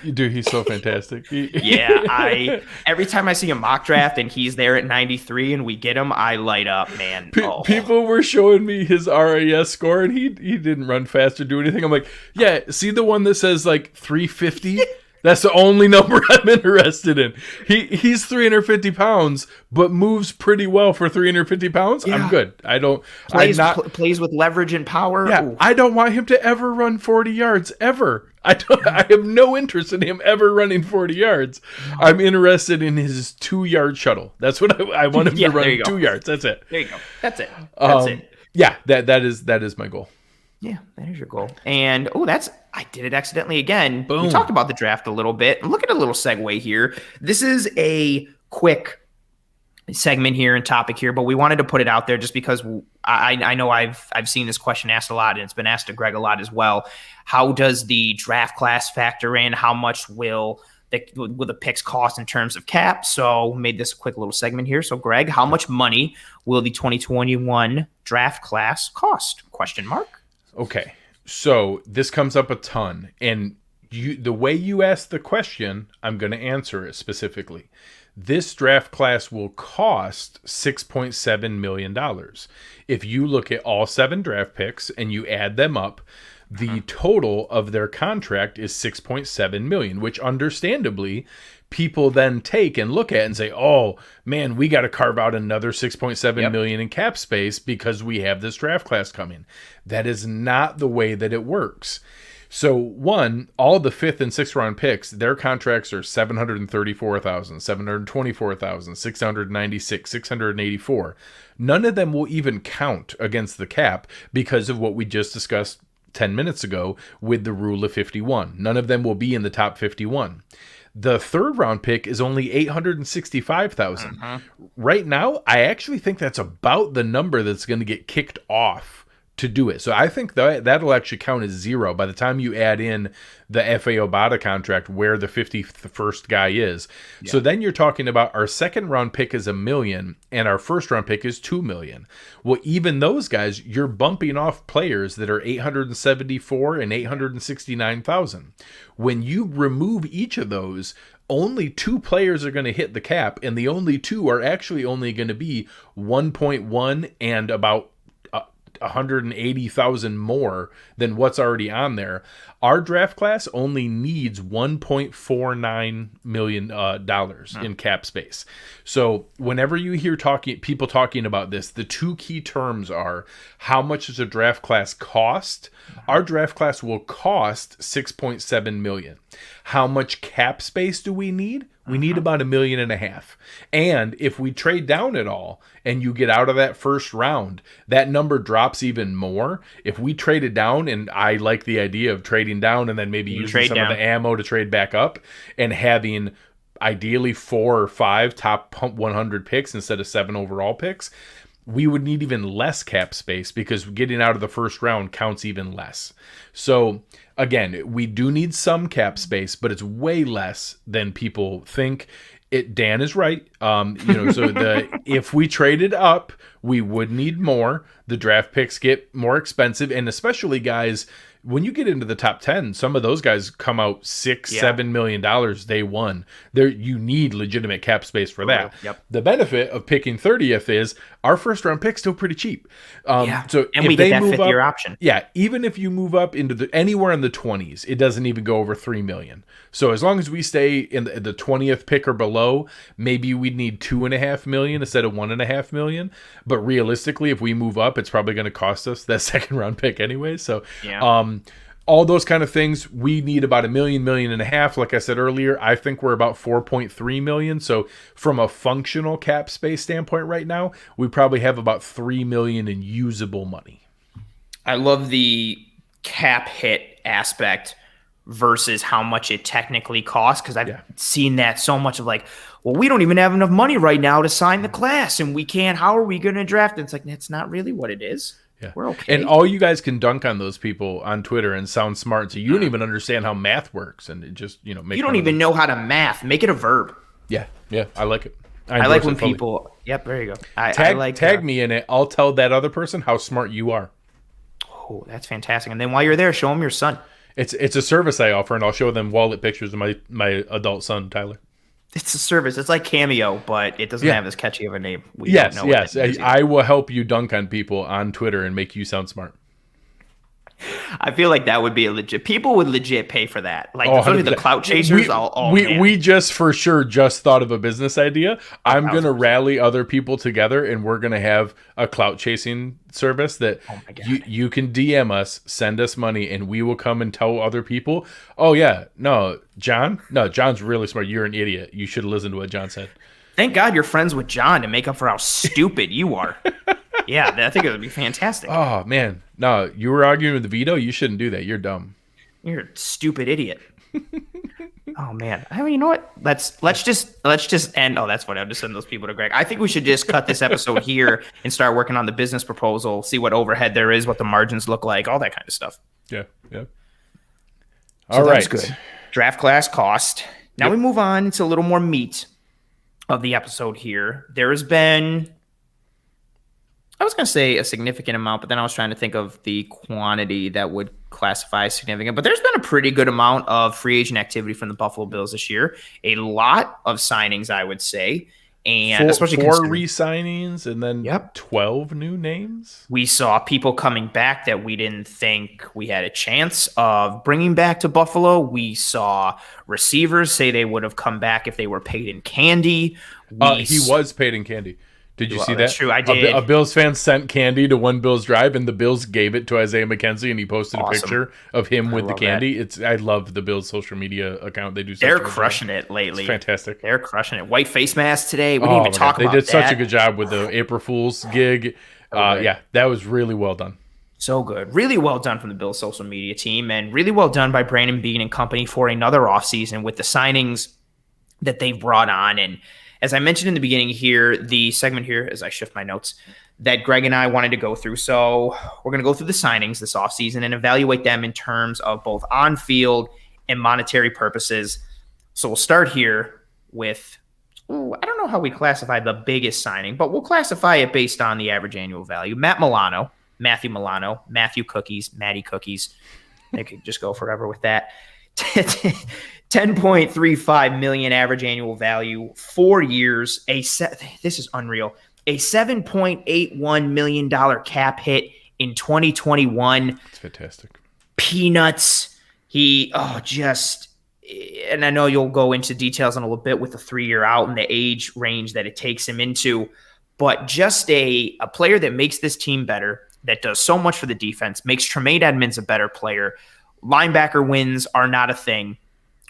Dude, he's so fantastic. Yeah, every time I see a mock draft and he's there at 93 and we get him, I light up, man. People were showing me his RAS score and he didn't run fast or do anything. I'm like, yeah, see the one that says like 350? That's the only number I'm interested in. He's 350 pounds, but moves pretty well for 350 pounds. Yeah. I'm good. Plays with leverage and power. Yeah, I don't want him to ever run 40 yards ever. I have no interest in him ever running 40 yards. I'm interested in his 2-yard shuttle. That's what I want him to run 2 yards. That's it. There you go. That's it. That's it. Yeah, that is my goal. Yeah, that is your goal. And I did it accidentally again. Boom. We talked about the draft a little bit. Look at a little segue here. This is a quick segment here and topic here, but we wanted to put it out there just because I know I've seen this question asked a lot, and it's been asked to Greg a lot as well. How does the draft class factor in? How much will the picks cost in terms of cap? So made this a quick little segment here. So Greg, how much money will the 2021 draft class cost? ? Okay, so this comes up a ton, and the way you ask the question, I'm going to answer it specifically. This draft class will cost $6.7 million. If you look at all 7 draft picks and you add them up, the total of their contract is $6.7 million, which understandably people then take and look at and say, oh man, we got to carve out another $6.7 million in cap space because we have this draft class coming. That is not the way that it works. So one, all the 5th and 6th round picks, their contracts are $734,000, $724,000, $696, $684. None of them will even count against the cap because of what we just discussed 10 minutes ago with the rule of 51. None of them will be in the top 51. The 3rd round pick is only $865,000. Right now, I actually think that's about the number that's going to get kicked off to do it. So I think that'll actually count as 0 by the time you add in the F.A. Obata contract where the 51st guy is. Yeah. So then you're talking about our 2nd round pick is $1 million and our 1st round pick is $2 million. Well, even those guys, you're bumping off players that are $874,000 and $869,000. When you remove each of those, only 2 players are going to hit the cap, and the only 2 are actually only going to be 1.1 and about 180,000 more than what's already on there. Our draft class only needs $1.49 million in cap space. So whenever you hear people talking about this, the 2 key terms are how much does a draft class cost? Our draft class will cost $6.7 million. How much cap space do we need? We need about $1.5 million. And if we trade down at all and you get out of that first round, that number drops even more. If we traded down, and I like the idea of trading down and then maybe using some of the ammo to trade back up and having ideally 4 or 5 top 100 picks instead of 7 overall picks, we would need even less cap space because getting out of the first round counts even less. So again, we do need some cap space, but it's way less than people think. Dan is right. So if we traded up, we would need more. The draft picks get more expensive, and especially guys, when you get into the top 10, some of those guys come out $6-7 million day one. You need legitimate cap space for that. Yep. The benefit of picking 30th is our first round pick's still pretty cheap. So and we get that 5th-year option. Yeah, even if you move up into anywhere in the 20s, it doesn't even go over $3 million. So as long as we stay in the 20th pick or below, maybe we'd need $2.5 million instead of $1.5 million. But realistically, if we move up, it's probably going to cost us that 2nd round pick anyway. So all those kind of things, we need about $1.5 million. Like I said earlier, I think we're about $4.3 million. So from a functional cap space standpoint right now, we probably have about $3 million in usable money. I love the cap hit aspect versus how much it technically costs, because I've seen that so much of like, well, we don't even have enough money right now to sign the class, and we can't. How are we going to draft it? It's like, that's not really what it is. Yeah. We're okay. And all you guys can dunk on those people on Twitter and sound smart, so you don't even understand how math works, and it just make you don't even know how to math. Make it a verb. Yeah, I like it. I like when people. Yep, there you go. Tag me in it. I'll tell that other person how smart you are. Oh, that's fantastic! And then while you're there, show them your son. It's a service I offer, and I'll show them wallet pictures of my adult son, Tyler. It's a service. It's like Cameo, but it doesn't have as catchy of a name. Yes. I will help you dunk on people on Twitter and make you sound smart. I feel like that would be a legit. People would legit pay for that. Like especially the clout chasers. We just for sure just thought of a business idea. I'm gonna rally other people together, and we're gonna have a clout chasing service that you can DM us, send us money, and we will come and tell other people. Oh yeah, John's really smart. You're an idiot. You should listen to what John said. Thank God you're friends with John to make up for how stupid you are. Yeah, I think it would be fantastic. Oh man, no, you were arguing with the veto. You shouldn't do that. You're dumb. You're a stupid idiot. Oh man. I mean, you know what? Let's just end. Oh, that's funny. I'll just send those people to Greg. I think we should just cut this episode here and start working on the business proposal, see what overhead there is, what the margins look like, all that kind of stuff. Yeah. So that's good. Draft class cost. Now we move on to a little more meat of the episode here. There has been, I was going to say a significant amount, but then I was trying to think of the quantity that would classify as significant. But there's been a pretty good amount of free agent activity from the Buffalo Bills this year. A lot of signings, I would say. And especially four re-signings and then 12 new names. We saw people coming back that we didn't think we had a chance of bringing back to Buffalo. We saw receivers say they would have come back if they were paid in candy. He was paid in candy. Did you see that? That's true. I did. A Bills fan sent candy to one Bills drive, and the Bills gave it to Isaiah McKenzie, and he posted a picture of him with the candy. I love the Bills social media account. They're crushing it lately. It's fantastic. They're crushing it. White face mask today. We didn't even talk about that. They did such a good job with the April Fool's gig. Yeah, that was really well done. So good. Really well done from the Bills social media team, and really well done by Brandon Beane and company for another offseason with the signings that they've brought on. And as I mentioned in the beginning here, the segment here, as I shift my notes, that Greg and I wanted to go through. So we're going to go through the signings this offseason and evaluate them in terms of both on-field and monetary purposes. So we'll start here with, I don't know how we classify the biggest signing, but we'll classify it based on the average annual value. Matthew Milano, Matthew Cookies, Matty Cookies. They could just go forever with that. 10.35 million average annual value, 4 years. This is unreal. A $7.81 million cap hit in 2021. It's fantastic. Peanuts. And I know you'll go into details in a little bit with the 3-year out and the age range that it takes him into, but just a player that makes this team better, that does so much for the defense, makes Tremaine Edmonds a better player. Linebacker wins are not a thing.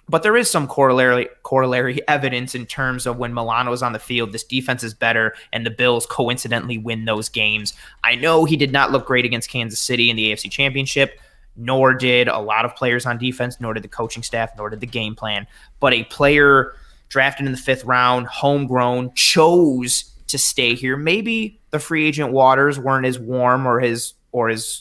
But there is some corollary evidence in terms of when Milano is on the field, this defense is better, and the Bills coincidentally win those games. I know he did not look great against Kansas City in the AFC Championship, nor did a lot of players on defense, nor did the coaching staff, nor did the game plan. But a player drafted in the 5th round, homegrown, chose to stay here. Maybe the free agent waters weren't as warm or as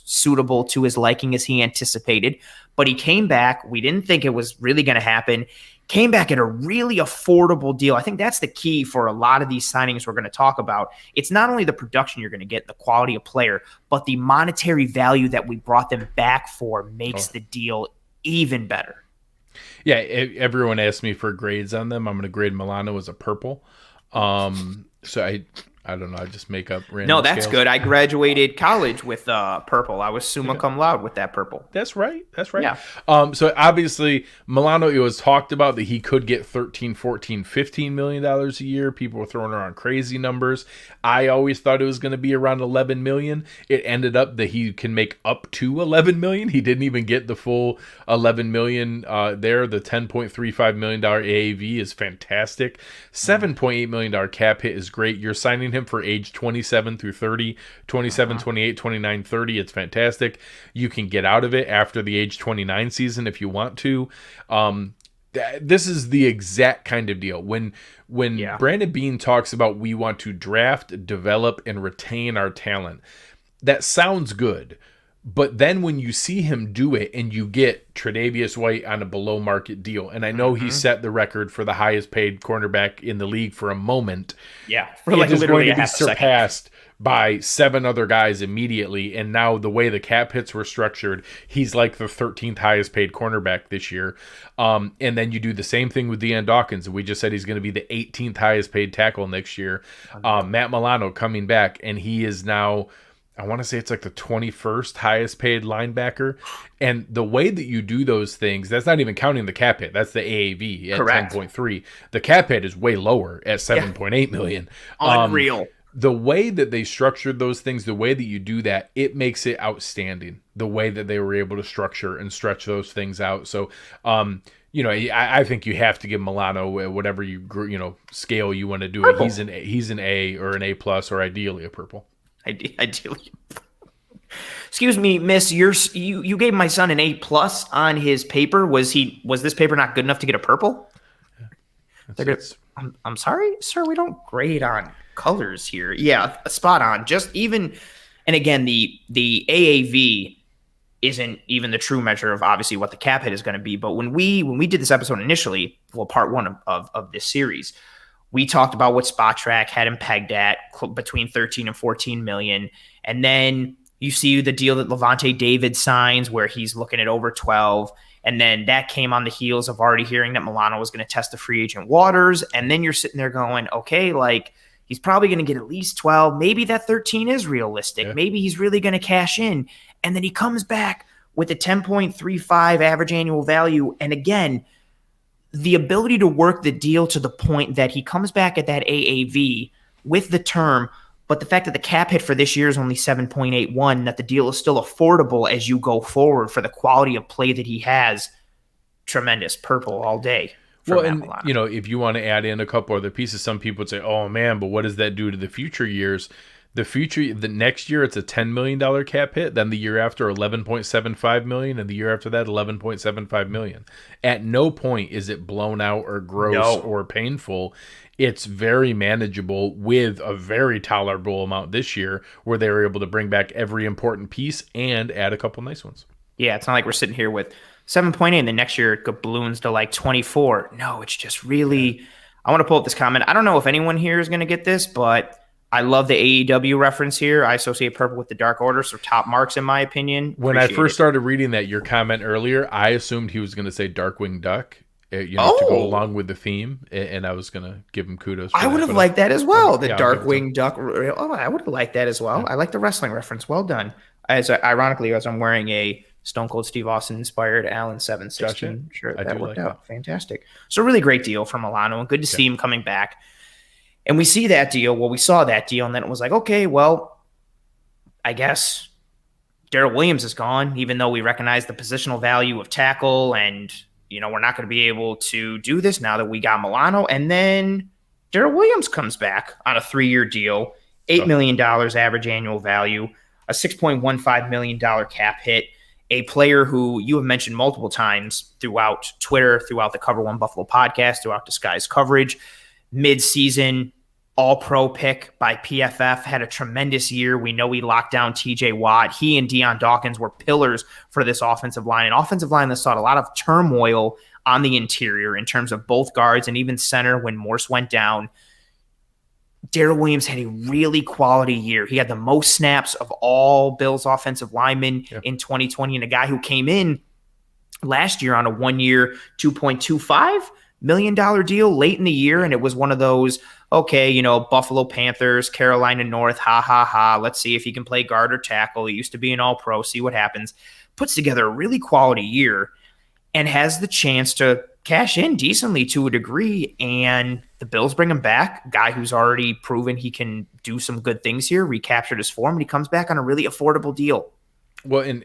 suitable to his liking as he anticipated. But he came back. We didn't think it was really going to happen. Came back at a really affordable deal. I think that's the key for a lot of these signings we're going to talk about. It's not only the production you're going to get, the quality of player, but the monetary value that we brought them back for makes the deal even better. Yeah, everyone asked me for grades on them. I'm going to grade Milano as a purple. So I don't know. I just make up random No, that's scales. Good. I graduated college with purple. I was summa cum laude with that purple. That's right. Yeah. So obviously Milano, it was talked about that he could get $13, $14, $15 million a year. People were throwing around crazy numbers. I always thought it was going to be around 11 million. It ended up that he can make up to 11 million. He didn't even get the full 11 million there. The $10.35 million AAV is fantastic. $7.8 million cap hit is great. You're signing him for age 27 through 30, 27, 28, 29, 30. It's fantastic. You can get out of it after the age 29 season if you want to. This is the exact kind of deal. When Brandon Beane talks about we want to draft, develop, and retain our talent, that sounds good. But then when you see him do it and you get Tre'Davious White on a below market deal, and I know he set the record for the highest paid cornerback in the league for a moment. Yeah. It is going to be surpassed by 7 other guys immediately. And now the way the cap hits were structured, he's like the 13th highest paid cornerback this year. And then you do the same thing with Deanna Dawkins. We just said he's going to be the 18th highest paid tackle next year. Matt Milano coming back, and he is now, I want to say it's like the 21st highest paid linebacker. And the way that you do those things, that's not even counting the cap hit. That's the AAV at 10.3. The cap hit is way lower at 7.8 million. Unreal. The way that they structured those things, the way that you do that, it makes it outstanding. The way that they were able to structure and stretch those things out. So, I think you have to give Milano whatever scale you want to do it. He's an A or an A plus or ideally a purple. Ideally. Excuse me, miss, you gave my son an A+ on his paper. Was this paper not good enough to get a purple? I'm sorry, sir, we don't grade on colors here. Yeah, spot on. Just even, and again, the AAV isn't even the true measure of obviously what the cap hit is going to be. But when we did this episode initially, well, part one of this series, we talked about what Spot Track had him pegged at between 13 and 14 million. And then you see the deal that Levante David signs where he's looking at over 12. And then that came on the heels of already hearing that Milano was going to test the free agent waters. And then you're sitting there going, okay, like he's probably going to get at least 12. Maybe that 13 is realistic. Yeah. Maybe he's really going to cash in. And then he comes back with a 10.35 average annual value. And again, the ability to work the deal to the point that he comes back at that AAV with the term, but the fact that the cap hit for this year is only 7.81, that the deal is still affordable as you go forward for the quality of play that he has, tremendous. Purple all day. Well, and Milano. If you want to add in a couple other pieces, some people would say, oh man, but what does that do to the future years? The next year, it's a $10 million cap hit. Then the year after, $11.75 million. And the year after that, $11.75 million. At no point is it blown out or gross or painful. It's very manageable with a very tolerable amount this year where they were able to bring back every important piece and add a couple nice ones. Yeah, it's not like we're sitting here with 7.8 and the next year it balloons to like 24. No, it's just really – I want to pull up this comment. I don't know if anyone here is going to get this, but – I love the AEW reference here. I associate purple with the Dark Order, so top marks in my opinion. When I first started reading your comment earlier, I assumed he was going to say Darkwing Duck, to go along with the theme, and I was going to give him kudos. I would have liked that as well. The Darkwing Duck. Oh, I would have liked that as well. Yeah. I like the wrestling reference. Well done. Ironically, as I'm wearing a Stone Cold Steve Austin inspired Allen 716 shirt, that worked out. That. Fantastic. So really great deal from Milano, and good to see him coming back. And we see that deal. Well, we saw that deal, and then it was like, okay, well, I guess Darrell Williams is gone, even though we recognize the positional value of tackle, and we're not going to be able to do this now that we got Milano. And then Darrell Williams comes back on a 3-year deal, $8 million average annual value, a $6.15 million cap hit, a player who you have mentioned multiple times throughout Twitter, throughout the Cover One Buffalo podcast, throughout Disguise coverage. Mid-season all-pro pick by PFF, had a tremendous year. We know he locked down TJ Watt. He and Dion Dawkins were pillars for this offensive line. An offensive line that saw a lot of turmoil on the interior in terms of both guards and even center when Morse went down. Darrell Williams had a really quality year. He had the most snaps of all Bills offensive linemen in 2020, and a guy who came in last year on a 1-year, $2.25 million deal late in the year, and it was one of those, okay, Buffalo Panthers, Carolina North, let's see if he can play guard or tackle. He used to be an all-pro, see what happens. Puts together a really quality year and has the chance to cash in decently to a degree, and the Bills bring him back, a guy who's already proven he can do some good things here, recaptured his form, and he comes back on a really affordable deal. Well, and,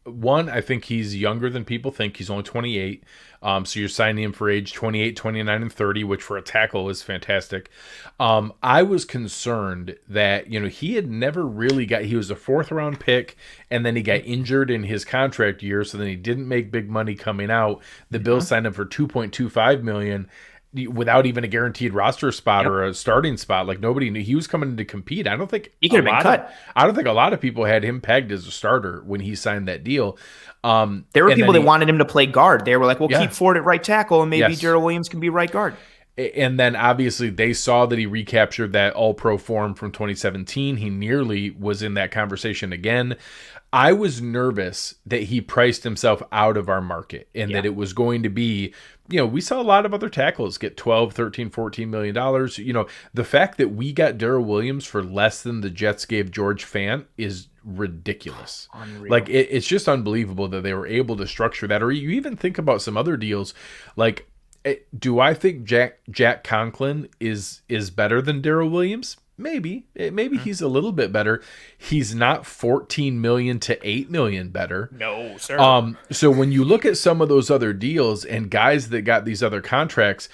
one, I think he's younger than people think. He's only 28. So you're signing him for age 28, 29, and 30, which for a tackle is fantastic. I was concerned that, he had never really he was a 4th-round pick, and then he got injured in his contract year, so then he didn't make big money coming out. The Bills signed him for $2.25 million without even a guaranteed roster spot or a starting spot. Like, nobody knew he was coming in to compete. I don't think he could have been cut. I don't think a lot of people had him pegged as a starter when he signed that deal. There were people that wanted him to play guard. They were like, keep Ford at right tackle, and maybe Darrell Williams can be right guard. And then obviously they saw that he recaptured that all-pro form from 2017. He nearly was in that conversation again. I was nervous that he priced himself out of our market and that it was going to be, we saw a lot of other tackles get $12, $13, $14 million. The fact that we got Darrell Williams for less than the Jets gave George Fant is ridiculous. Unreal. Like, it's just unbelievable that they were able to structure that. Or you even think about some other deals. Like, do I think Jack Conklin is better than Darrell Williams? Maybe he's a little bit better. He's not $14 million to $8 million better. No, sir. So when you look at some of those other deals and guys that got these other contracts,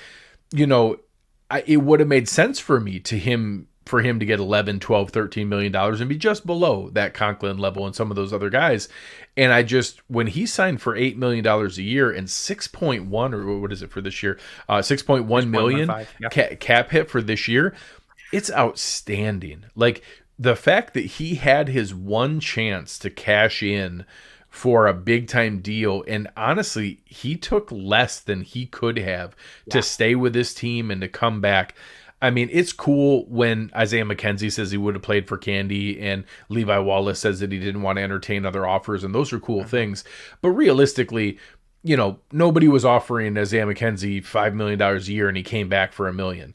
it would have made sense for me to him for him to get 11, 12, $13 million and be just below that Conklin level and some of those other guys. And when he signed for $8 million a year and 6.1, or what is it for this year? 6.1 million cap hit for this year. It's outstanding. Like, the fact that he had his one chance to cash in for a big time deal, and honestly, he took less than he could have to stay with this team and to come back. I mean, it's cool when Isaiah McKenzie says he would have played for Candy and Levi Wallace says that he didn't want to entertain other offers, and those are cool things. But realistically, nobody was offering Isaiah McKenzie $5 million a year and he came back for $1 million.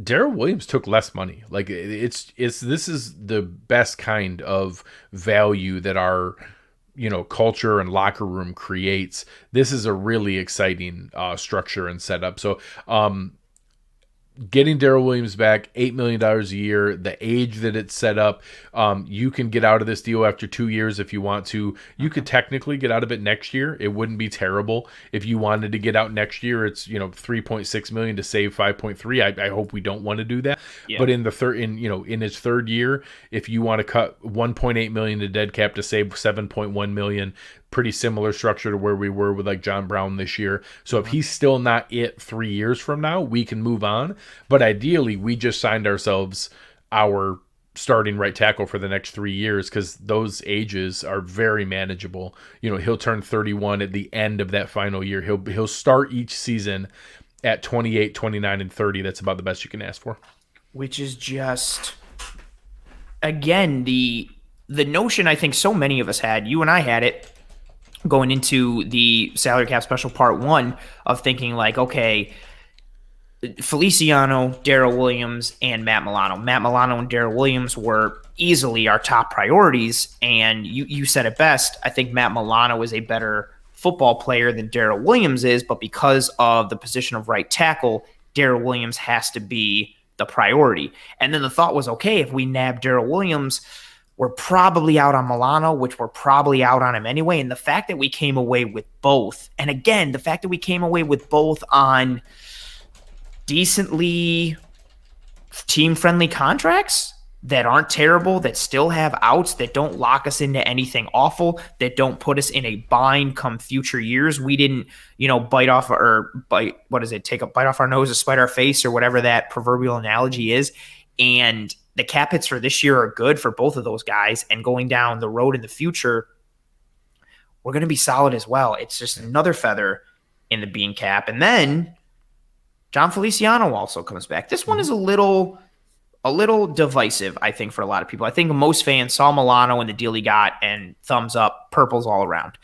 Darrell Williams took less money. Like, this is the best kind of value that our culture and locker room creates. This is a really exciting structure and setup. So getting Darrell Williams back, $8 million a year, the age that it's set up, you can get out of this deal after 2 years if you want to. You could technically get out of it next year. It wouldn't be terrible. If you wanted to get out next year, it's $3.6 million to save 5.3. I hope we don't want to do that. Yeah. But in the in his third year, if you want to cut $1.8 million to dead cap to save $7.1 million, pretty similar structure to where we were with like John Brown this year. So if he's still not 3 years from now, we can move on. But ideally, we just signed ourselves our starting right tackle for the next 3 years because those ages are very manageable. He'll turn 31 at the end of that final year. He'll start each season at 28, 29, and 30. That's about the best you can ask for. Which is just, again, the notion I think so many of us had, you and I had it, going into the salary cap special part 1 of thinking like, okay, Feliciano, Darrell Williams, and Matt Milano. Matt Milano and Darrell Williams were easily our top priorities, and you said it best. I think Matt Milano is a better football player than Darrell Williams is, but because of the position of right tackle, Darrell Williams has to be the priority. And then the thought was, okay, if we nab Darrell Williams, we're probably out on Milano, which we're probably out on him anyway. And the fact that we came away with both, and again, the fact that we came away with both on decently team-friendly contracts that aren't terrible, that still have outs, that don't lock us into anything awful, that don't put us in a bind come future years. We didn't, bite off our nose to spite our face or whatever that proverbial analogy is. And the cap hits for this year are good for both of those guys, and going down the road in the future, we're going to be solid as well. It's just another feather in the bean cap. And then John Feliciano also comes back. This one is a little divisive, I think, for a lot of people. I think most fans saw Milano and the deal he got and thumbs up, purples all around.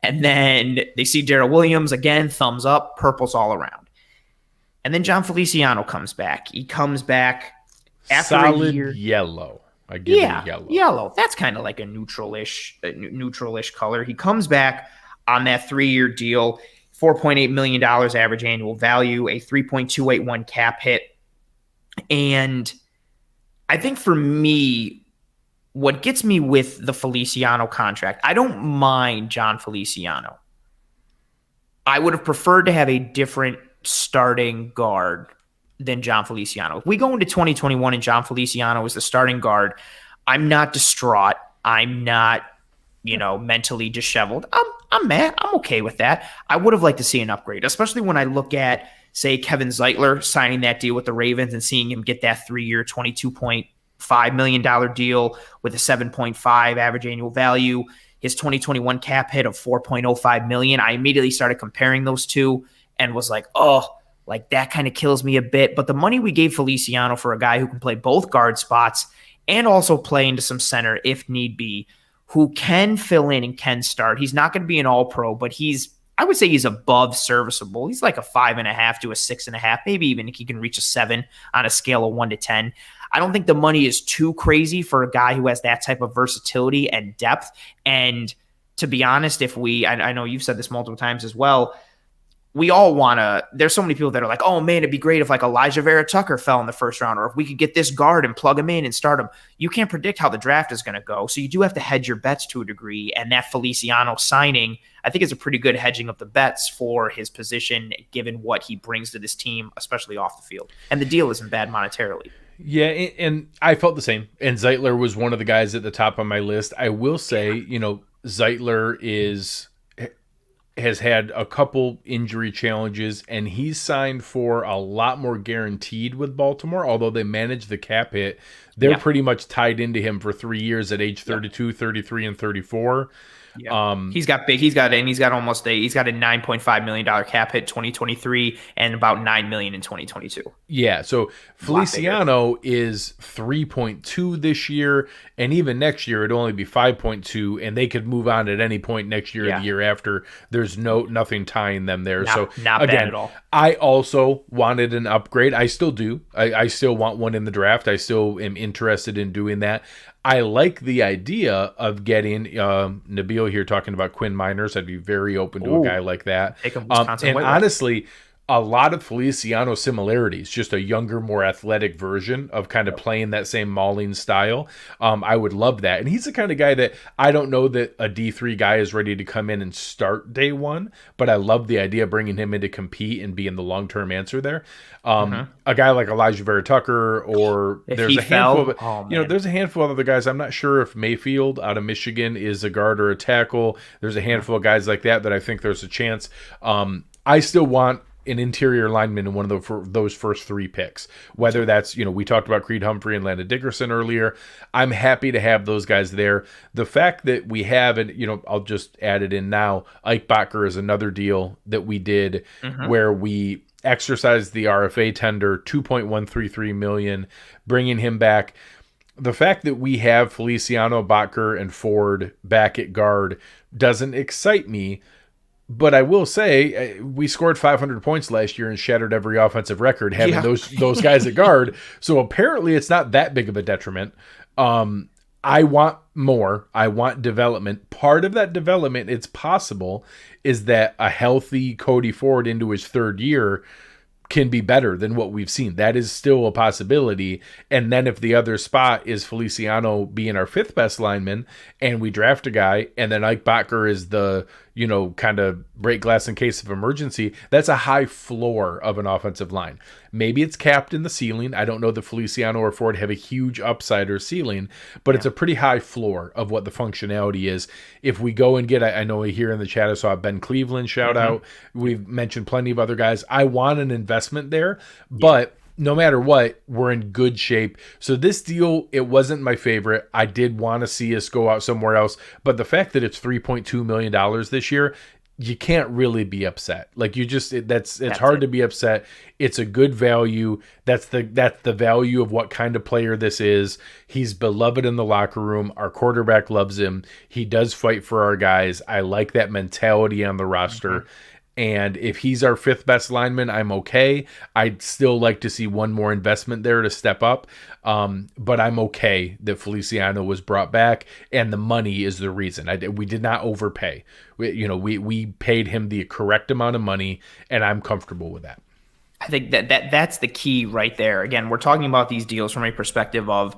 And then they see Darrell Williams again, thumbs up, purples all around. And then John Feliciano comes back. He comes back after solid a year. Yellow. I give you yellow. That's kind of like a neutralish color. He comes back on that 3-year deal, $4.8 million average annual value, a 3.281 cap hit. And I think for me, what gets me with the Feliciano contract, I don't mind John Feliciano. I would have preferred to have a different starting guard than John Feliciano. If we go into 2021 and John Feliciano is the starting guard, I'm not distraught. I'm not, mentally disheveled. I'm mad. I'm okay with that. I would have liked to see an upgrade, especially when I look at, say, Kevin Zeitler signing that deal with the Ravens and seeing him get that 3-year, $22.5 million deal with a 7.5 average annual value. His 2021 cap hit of $4.05 million. I immediately started comparing those two and was like, like that kind of kills me a bit. But the money we gave Feliciano for a guy who can play both guard spots and also play into some center if need be, who can fill in and can start. He's not going to be an all-pro, but I would say he's above serviceable. He's like a 5.5 to a 6.5, maybe even he can reach a 7 on a scale of 1 to 10. I don't think the money is too crazy for a guy who has that type of versatility and depth. And to be honest, I know you've said this multiple times as well, we all want to, there's so many people that are like, oh man, it'd be great if like Elijah Vera Tucker fell in the first round, or if we could get this guard and plug him in and start him. You can't predict how the draft is going to go. So you do have to hedge your bets to a degree. And that Feliciano signing, I think, is a pretty good hedging of the bets for his position, given what he brings to this team, especially off the field. And the deal isn't bad monetarily. Yeah, and I felt the same. And Zeitler was one of the guys at the top of my list. I will say, Zeitler has had a couple injury challenges, and he's signed for a lot more guaranteed with Baltimore. Although they manage the cap hit, they're pretty much tied into him for 3 years at age 32, 33, and 34. Yeah. He's got a $9.5 million cap hit 2023 and about $9 million in 2022. Yeah, so Feliciano is 3.2 this year, and even next year it'd only be 5.2, and they could move on at any point next year or the year after. There's nothing tying them there. Not bad at all. I also wanted an upgrade. I still do. I still want one in the draft. I still am interested in doing that. I like the idea of getting Nabil here talking about Quinn Miners. I'd be very open to a guy like that. And honestly, a lot of Feliciano similarities, just a younger, more athletic version of kind of playing that same mauling style. I would love that. And he's the kind of guy that I don't know that a D3 guy is ready to come in and start day one, but I love the idea of bringing him in to compete and being the long-term answer there. A guy like Elijah Vera Tucker, or there's a handful of other guys. I'm not sure if Mayfield out of Michigan is a guard or a tackle. There's a handful of guys like that I think there's a chance. I still want an interior lineman in one of those first 3 picks, whether that's, we talked about Creed Humphrey and Landon Dickerson earlier. I'm happy to have those guys there. The fact that we have, and I'll just add it in now, Ike Backer is another deal that we did where we exercised the RFA tender, $2.133 million, bringing him back. The fact that we have Feliciano, Bakker, and Ford back at guard doesn't excite me. But I will say, we scored 500 points last year and shattered every offensive record having those guys at guard. So apparently it's not that big of a detriment. I want more. I want development. Part of that development, it's possible, is that a healthy Cody Ford into his 3rd year can be better than what we've seen. That is still a possibility. And then if the other spot is Feliciano being our 5th best lineman and we draft a guy, and then Ike Bakker is the, kind of break glass in case of emergency, that's a high floor of an offensive line. Maybe it's capped in the ceiling. I don't know that Feliciano or Ford have a huge upside or ceiling, but it's a pretty high floor of what the functionality is. If we go and get, I know here in the chat I saw Ben Cleveland shout out. We've mentioned plenty of other guys. I want an investment there, but no matter what, we're in good shape. So this deal, it wasn't my favorite. I did want to see us go out somewhere else, but the fact that it's $3.2 million this year, you can't really be upset. Like it's hard to be upset. It's a good value. That's the value of what kind of player this is. He's beloved in the locker room. Our quarterback loves him. He does fight for our guys. I like that mentality on the roster. And if he's our 5th best lineman, I'm okay. I'd still like to see one more investment there to step up. But I'm okay that Feliciano was brought back, and the money is the reason. We did not overpay. We paid him the correct amount of money, and I'm comfortable with that. I think that's the key right there. Again, we're talking about these deals from a perspective of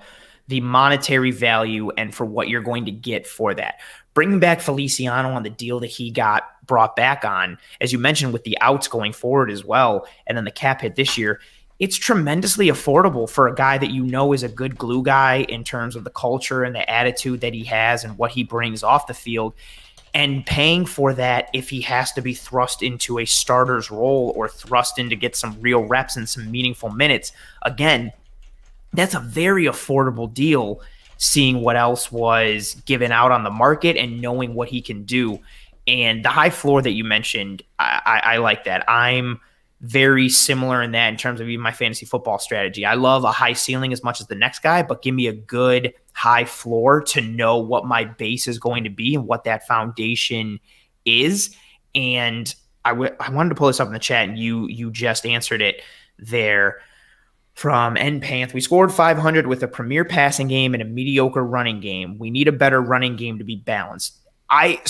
the monetary value and for what you're going to get for that. Bringing back Feliciano on the deal that he got brought back on, as you mentioned, with the outs going forward as well, and then the cap hit this year, it's tremendously affordable for a guy that is a good glue guy in terms of the culture and the attitude that he has and what he brings off the field. And paying for that if he has to be thrust into a starter's role or thrust in to get some real reps and some meaningful minutes, again, that's a very affordable deal, seeing what else was given out on the market and knowing what he can do. And the high floor that you mentioned, I like that. I'm very similar in that in terms of even my fantasy football strategy. I love a high ceiling as much as the next guy, but give me a good high floor to know what my base is going to be and what that foundation is. And I wanted to pull this up in the chat, and you just answered it there. From NPanth, we scored 500 with a premier passing game and a mediocre running game. We need a better running game to be balanced. I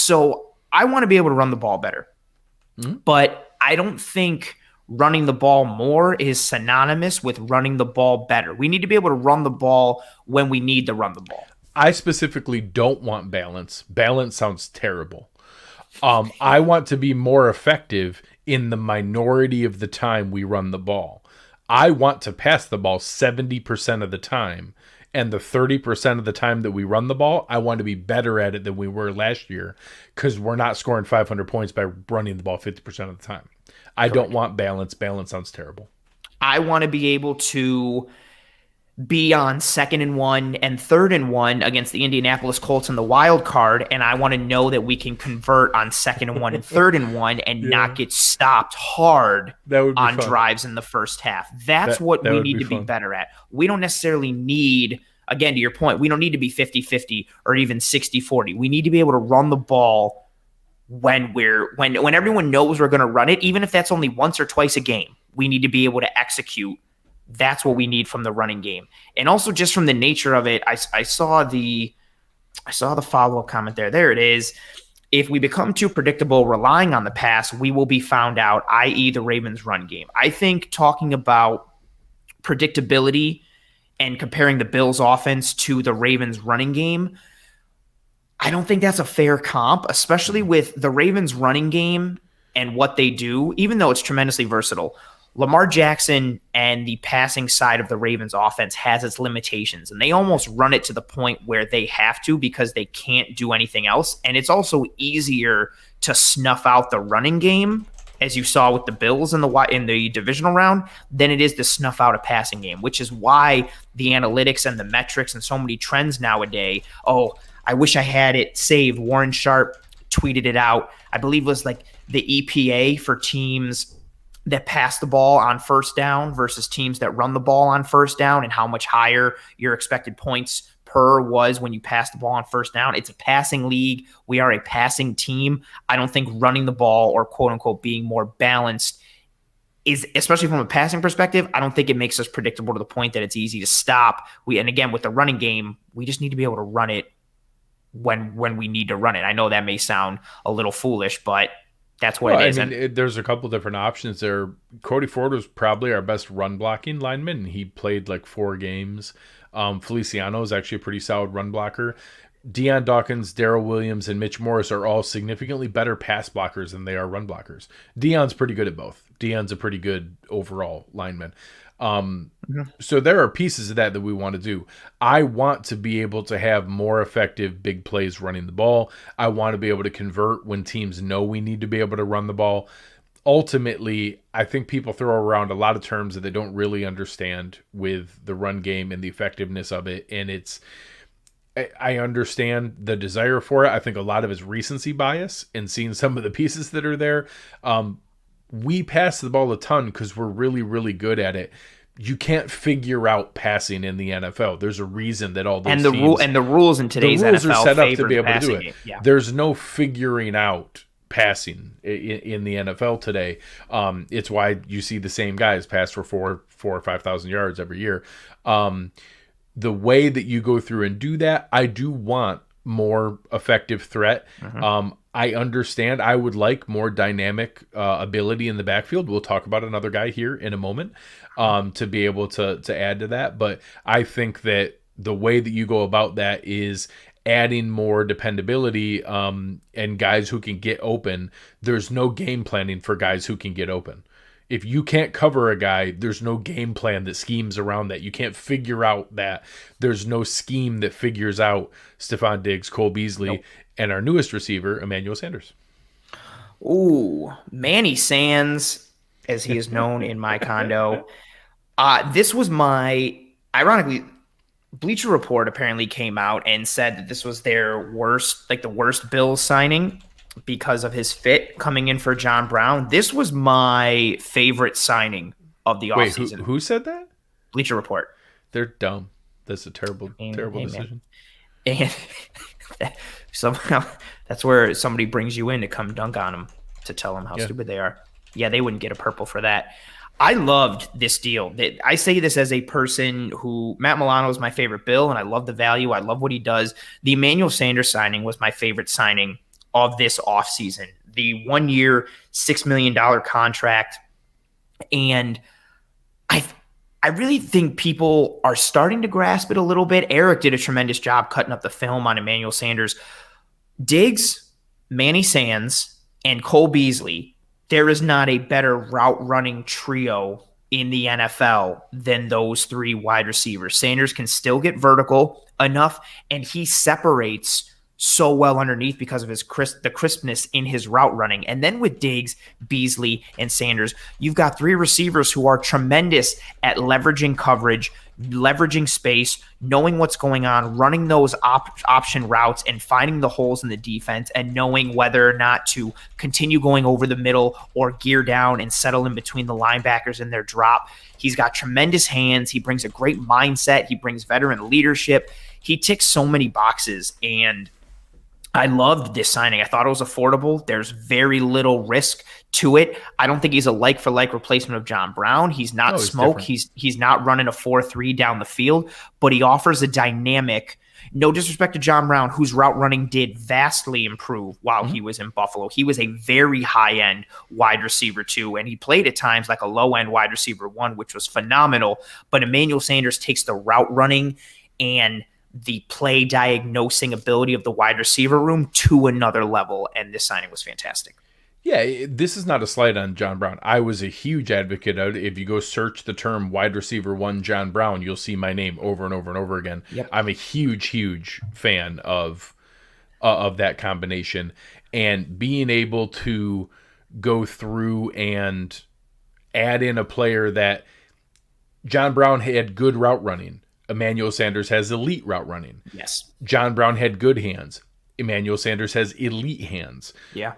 want to be able to run the ball better, but I don't think running the ball more is synonymous with running the ball better. We need to be able to run the ball when we need to run the ball. I specifically don't want balance. Balance sounds terrible. I want to be more effective in the minority of the time we run the ball. I want to pass the ball 70% of the time. And the 30% of the time that we run the ball, I want to be better at it than we were last year because we're not scoring 500 points by running the ball 50% of the time. I don't want balance. Balance sounds terrible. I want to be able to be on 2nd and 1 and 3rd and 1 against the Indianapolis Colts in the wild card, and I want to know that we can convert on 2nd and 1 and 3rd and 1 and not get stopped hard on drives in the first half. That's what we need to be better at. We don't necessarily need, again, to your point, we don't need to be 50-50 or even 60-40. We need to be able to run the ball when everyone knows we're going to run it, even if that's only once or twice a game. We need to be able to execute. That's what we need from the running game. And also just from the nature of it, I saw the follow-up comment there. There it is. If we become too predictable relying on the pass, we will be found out, i.e. the Ravens run game. I think talking about predictability and comparing the Bills offense to the Ravens running game, I don't think that's a fair comp, especially with the Ravens running game and what they do, even though it's tremendously versatile. Lamar Jackson and the passing side of the Ravens offense has its limitations, and they almost run it to the point where they have to because they can't do anything else. And it's also easier to snuff out the running game, as you saw with the Bills in the divisional round, than it is to snuff out a passing game, which is why the analytics and the metrics and so many trends nowadays. Oh, I wish I had it saved. Warren Sharp tweeted it out. I believe it was like the EPA for teams that pass the ball on first down versus teams that run the ball on first down, and how much higher your expected points per was when you pass the ball on first down. It's a passing league. We are a passing team. I don't think running the ball, or quote unquote being more balanced, is, especially from a passing perspective, I don't think it makes us predictable to the point that it's easy to stop. And again, with the running game, we just need to be able to run it when we need to run it. I know that may sound a little foolish, but that's what it is. I mean, there's a couple different options there. Cody Ford was probably our best run blocking lineman. He played like 4 games. Feliciano is actually a pretty solid run blocker. Dion Dawkins, Darrell Williams, and Mitch Morris are all significantly better pass blockers than they are run blockers. Dion's pretty good at both. Dion's a pretty good overall lineman. So there are pieces of that we want to do. I want to be able to have more effective big plays running the ball. I want to be able to convert when teams know we need to be able to run the ball. Ultimately, I think people throw around a lot of terms that they don't really understand with the run game and the effectiveness of it. And I understand the desire for it. I think a lot of it's recency bias and seeing some of the pieces that are there. We pass the ball a ton because we're really, really good at it. You can't figure out passing in the NFL. There's a reason that all those teams, the rules in today's NFL are set up to be able to do it. Yeah. There's no figuring out passing in the NFL today. It's why you see the same guys pass for 4,000 or 5,000 yards every year. The way that you go through and do that, I do want more effective threat. I understand. I would like more dynamic ability in the backfield. We'll talk about another guy here in a moment to be able to add to that. But I think that the way that you go about that is adding more dependability and guys who can get open. There's no game planning for guys who can get open. If you can't cover a guy, there's no game plan that schemes around that. You can't figure out that. There's no scheme that figures out Stephon Diggs, Cole Beasley, and our newest receiver, Emmanuel Sanders. Ooh, Manny Sands, as he is known in my condo. This was ironically, Bleacher Report apparently came out and said that this was their worst, like the worst Bills signing because of his fit coming in for John Brown. This was my favorite signing of the offseason. Who said that? Bleacher Report. They're dumb. That's a terrible decision. And somehow that's where somebody brings you in to come dunk on them to tell them how stupid they are. Yeah, they wouldn't get a purple for that. I loved this deal. I say this as a person who Matt Milano is my favorite Bill, and I love the value. I love what he does. The Emmanuel Sanders signing was my favorite signing of this offseason. The 1-year, $6 million contract. And I really think people are starting to grasp it a little bit. Eric did a tremendous job cutting up the film on Emmanuel Sanders. Diggs, Manny Sands, and Cole Beasley, there is not a better route running trio in the NFL than those three wide receivers. Sanders can still get vertical enough, and he separates so well underneath because of the crispness in his route running. And then with Diggs, Beasley, and Sanders, you've got three receivers who are tremendous at leveraging coverage, leveraging space, knowing what's going on, running those option routes and finding the holes in the defense and knowing whether or not to continue going over the middle or gear down and settle in between the linebackers in their drop. He's got tremendous hands. He brings a great mindset. He brings veteran leadership. He ticks so many boxes, and I loved this signing. I thought it was affordable. There's very little risk to it. I don't think he's a like-for-like replacement of John Brown. He's not smoke. He's not running a 4-3 down the field, but he offers a dynamic. No disrespect to John Brown, whose route running did vastly improve while he was in Buffalo. He was a very high-end wide receiver, too, and he played at times like a low-end wide receiver 1, which was phenomenal. But Emmanuel Sanders takes the route running and the play diagnosing ability of the wide receiver room to another level, and this signing was fantastic. Yeah, this is not a slight on John Brown. I was a huge advocate of it. If you go search the term wide receiver 1 John Brown, you'll see my name over and over and over again. Yep. I'm a huge fan of that combination, and being able to go through and add in a player that John Brown had good route running. Emmanuel Sanders has elite route running. Yes. John Brown had good hands. Emmanuel Sanders has elite hands. Yeah.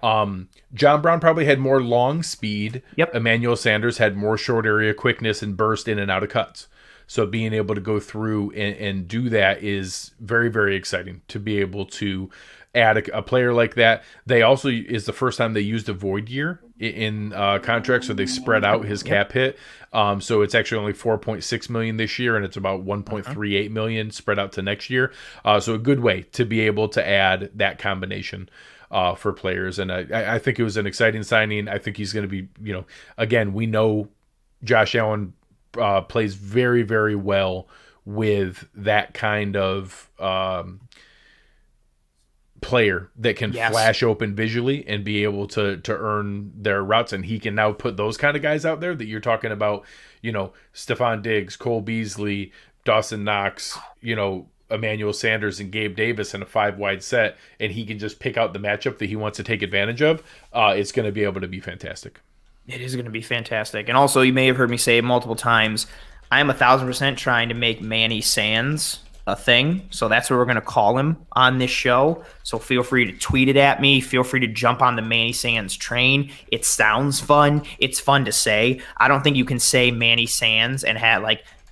John Brown probably had more long speed. Yep. Emmanuel Sanders had more short area quickness and burst in and out of cuts. So being able to go through and do that is very, very exciting to be able to add a player like that. They also is the first time they used a void year in contract, so they spread out his cap hit. So it's actually only $4.6 million this year, and it's about $1.38 million spread out to next year. So a good way to be able to add that combination for players. And I think it was an exciting signing. I think he's going to be, again, we know Josh Allen plays very, very well with that kind of player that can flash open visually and be able to earn their routes, and he can now put those kind of guys out there that you're talking about, Stephon Diggs, Cole Beasley, Dawson Knox, Emmanuel Sanders and Gabe Davis in a 5-wide set, and he can just pick out the matchup that he wants to take advantage of. It's going to be able to be fantastic. It is going to be fantastic. And also, you may have heard me say multiple times, I am 1,000% trying to make Manny Sands a thing. So that's what we're going to call him on this show. So feel free to tweet it at me. Feel free to jump on the Manny Sands train. It sounds fun. It's fun to say. I don't think you can say Manny Sands and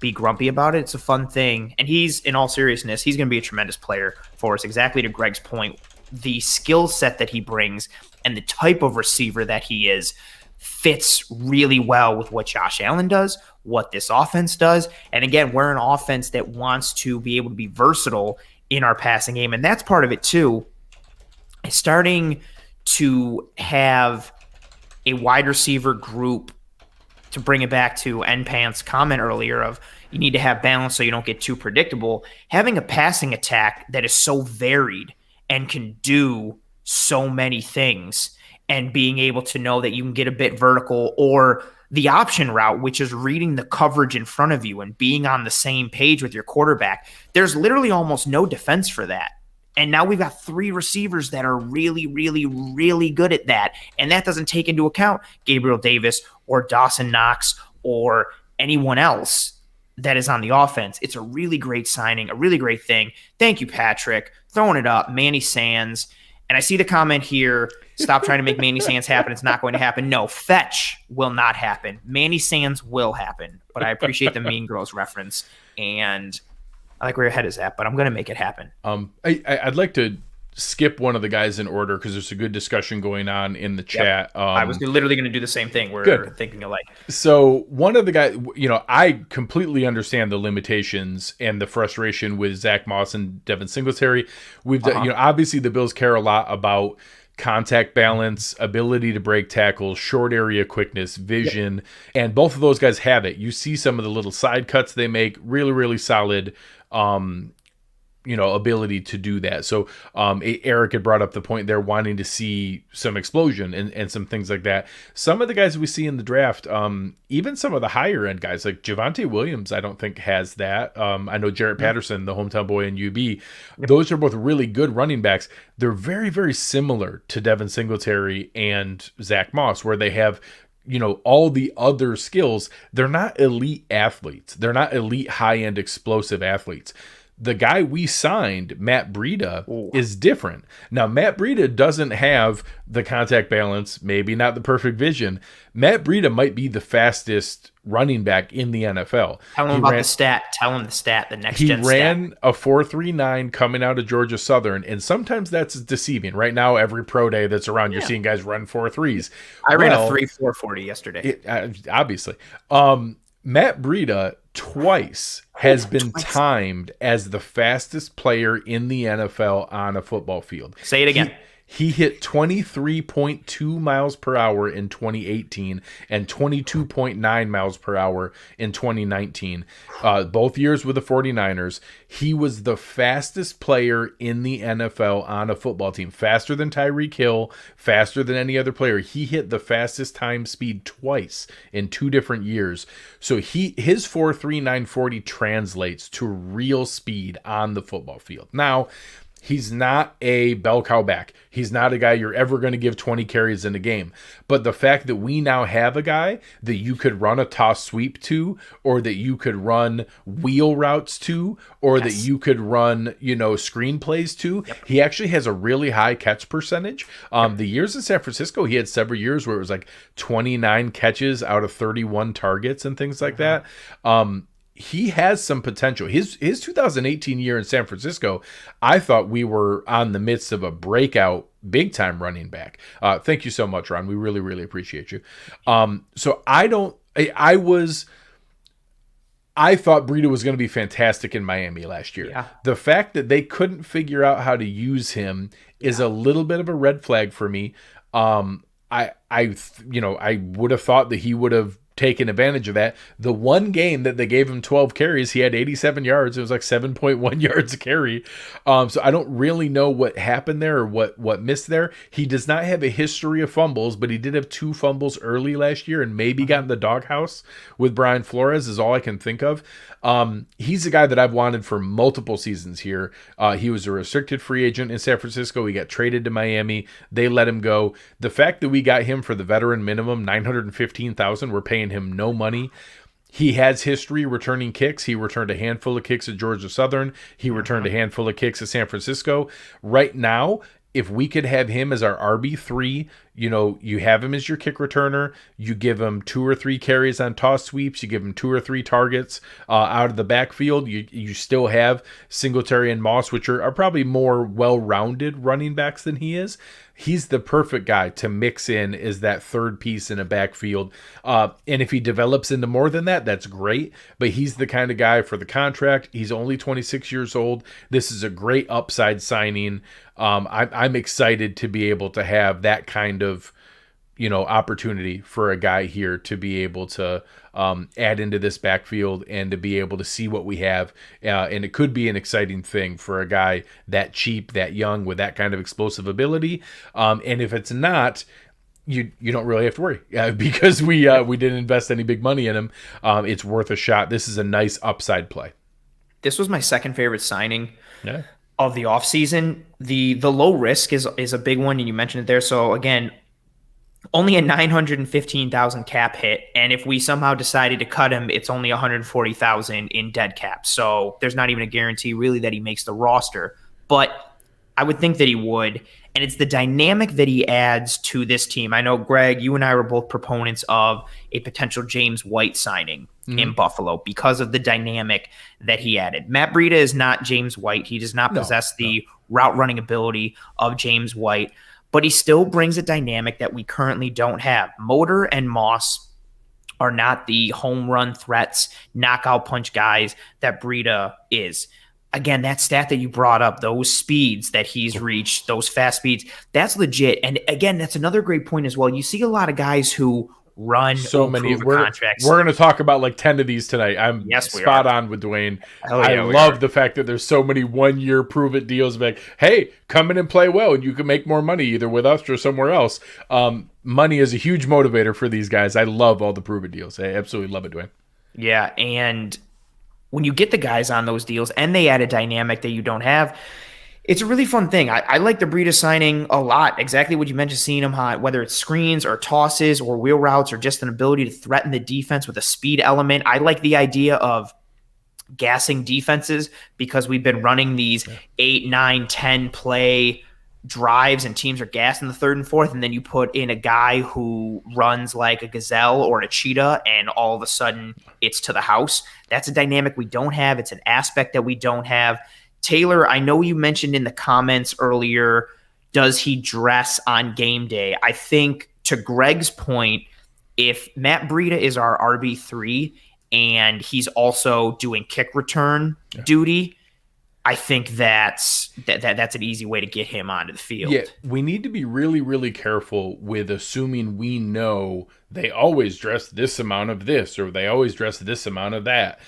be grumpy about it. It's a fun thing. And he's, in all seriousness, he's going to be a tremendous player for us. Exactly to Greg's point, the skill set that he brings and the type of receiver that he is fits really well with what Josh Allen does, what this offense does. And again, we're an offense that wants to be able to be versatile in our passing game. And that's part of it too. Starting to have a wide receiver group, to bring it back to NPAN's comment earlier of you need to have balance so you don't get too predictable. Having a passing attack that is so varied and can do so many things, and being able to know that you can get a bit vertical, or the option route, which is reading the coverage in front of you and being on the same page with your quarterback. There's literally almost no defense for that. And now we've got three receivers that are really, really, really good at that. And that doesn't take into account Gabriel Davis or Dawson Knox or anyone else that is on the offense. It's a really great signing, a really great thing. Thank you, Patrick. Throwing it up, Manny Sands. And I see the comment here, stop trying to make Manny Sands happen. It's not going to happen. No, fetch will not happen. Manny Sands will happen. But I appreciate the Mean Girls reference. And I like where your head is at, but I'm going to make it happen. I'd like to skip one of the guys in order because there's a good discussion going on in the chat. Yep. I was literally going to do the same thing. We're thinking alike. So one of the guys, I completely understand the limitations and the frustration with Zach Moss and Devin Singletary. We've done, obviously the Bills care a lot about contact balance, ability to break tackles, short area quickness, vision, and both of those guys have it. You see some of the little side cuts they make, really, really solid ability to do that. So Eric had brought up the point there, wanting to see some explosion and some things like that. Some of the guys we see in the draft, even some of the higher end guys like Javonte Williams, I don't think has that. I know Jarrett Patterson, the hometown boy in UB, those are both really good running backs. They're very, very similar to Devin Singletary and Zach Moss, where they have all the other skills. They're not elite athletes. They're not elite high-end explosive athletes. The guy we signed, Matt Breida, is different. Now, Matt Breida doesn't have the contact balance, maybe not the perfect vision. Matt Breida might be the fastest running back in the NFL. Tell him the stat. Tell him the stat, the next gen stat. He ran a 4.39 coming out of Georgia Southern, and sometimes that's deceiving. Right now, every pro day that's around, you're seeing guys run 4.3s. I ran a 3.440 yesterday. Obviously. Matt Breida twice has been timed as the fastest player in the NFL on a football field. Say it again. He hit 23.2 miles per hour in 2018 and 22.9 miles per hour in 2019. Both years with the 49ers. He was the fastest player in the NFL on a football team. Faster than Tyreek Hill, faster than any other player. He hit the fastest time speed twice in 2 different years. So his 4.3940 translates to real speed on the football field. Now, he's not a bell cow back. He's not a guy you're ever going to give 20 carries in a game. But the fact that we now have a guy that you could run a toss sweep to, or that you could run wheel routes to, or that you could run, screen plays to, he actually has a really high catch percentage. The years in San Francisco, he had several years where it was like 29 catches out of 31 targets and things like that. He has some potential. His 2018 year in San Francisco, I thought we were on the midst of a breakout big time running back. Thank you so much, Ron. We really, really appreciate you. So I thought Breida was going to be fantastic in Miami last year. Yeah. The fact that they couldn't figure out how to use him is a little bit of a red flag for me. I would have thought that he would have taken advantage of that. The one game that they gave him 12 carries, he had 87 yards. It was like 7.1 yards a carry. So I don't really know what happened there or what missed there. He does not have a history of fumbles, but he did have 2 fumbles early last year and maybe got in the doghouse with Brian Flores is all I can think of. He's a guy that I've wanted for multiple seasons here. He was a restricted free agent in San Francisco. He got traded to Miami. They let him go. The fact that we got him for the veteran minimum, $915,000, we're paying him no money. He has history returning kicks. He returned a handful of kicks at Georgia Southern. He returned a handful of kicks at San Francisco. Right now, if we could have him as our RB3, you have him as your kick returner. You give him 2 or 3 carries on toss sweeps. You give him 2 or 3 targets out of the backfield. You still have Singletary and Moss, which are probably more well-rounded running backs than he is. He's the perfect guy to mix in as that third piece in a backfield. And if he develops into more than that, that's great. But he's the kind of guy for the contract. He's only 26 years old. This is a great upside signing. I'm excited to be able to have that kind of opportunity for a guy here to be able to add into this backfield and to be able to see what we have. And it could be an exciting thing for a guy that cheap, that young, with that kind of explosive ability. And if it's not, you don't really have to worry because we didn't invest any big money in him. It's worth a shot. This is a nice upside play. This was my second favorite signing of the offseason. The low risk is a big one, and you mentioned it there. So again, only a $915,000 cap hit, and if we somehow decided to cut him, it's only $140,000 in dead cap. So there's not even a guarantee really that he makes the roster, but I would think that he would. And it's the dynamic that he adds to this team. I know, Greg, you and I were both proponents of a potential James White signing in Buffalo because of the dynamic that he added. Matt Breida is not James White. He does not possess the route running ability of James White, but he still brings a dynamic that we currently don't have. Motor and Moss are not the home run threats, knockout punch guys that Breida is. Again, that stat that you brought up, those speeds that he's reached, those fast speeds, that's legit. And again, that's another great point as well. You see a lot of guys who run so or many. prove We're contracts. going to talk about like 10 of these tonight. I'm spot on with Dwayne. I love the fact that there's so many 1 year prove it deals. Like, hey, come in and play well, and you can make more money either with us or somewhere else. Money is a huge motivator for these guys. I love all the prove it deals. I absolutely love it, Dwayne. Yeah, and when you get the guys on those deals and they add a dynamic that you don't have, it's a really fun thing. I like the Breida signing a lot. Exactly what you mentioned, seeing him hot, whether it's screens or tosses or wheel routes or just an ability to threaten the defense with a speed element. I like the idea of gassing defenses because we've been running these 8, 9, 10 play drives and teams are gassed in the third and fourth, and then you put in a guy who runs like a gazelle or a cheetah and all of a sudden it's to the house. That's a dynamic we don't have. It's an aspect that we don't have. Taylor, I know you mentioned in the comments earlier, does he dress on game day? I think to Greg's point, if Matt Breida is our RB3 and he's also doing kick return duty, I think that's an easy way to get him onto the field. Yeah, we need to be really, really careful with assuming we know they always dress this amount of this or they always dress this amount of that.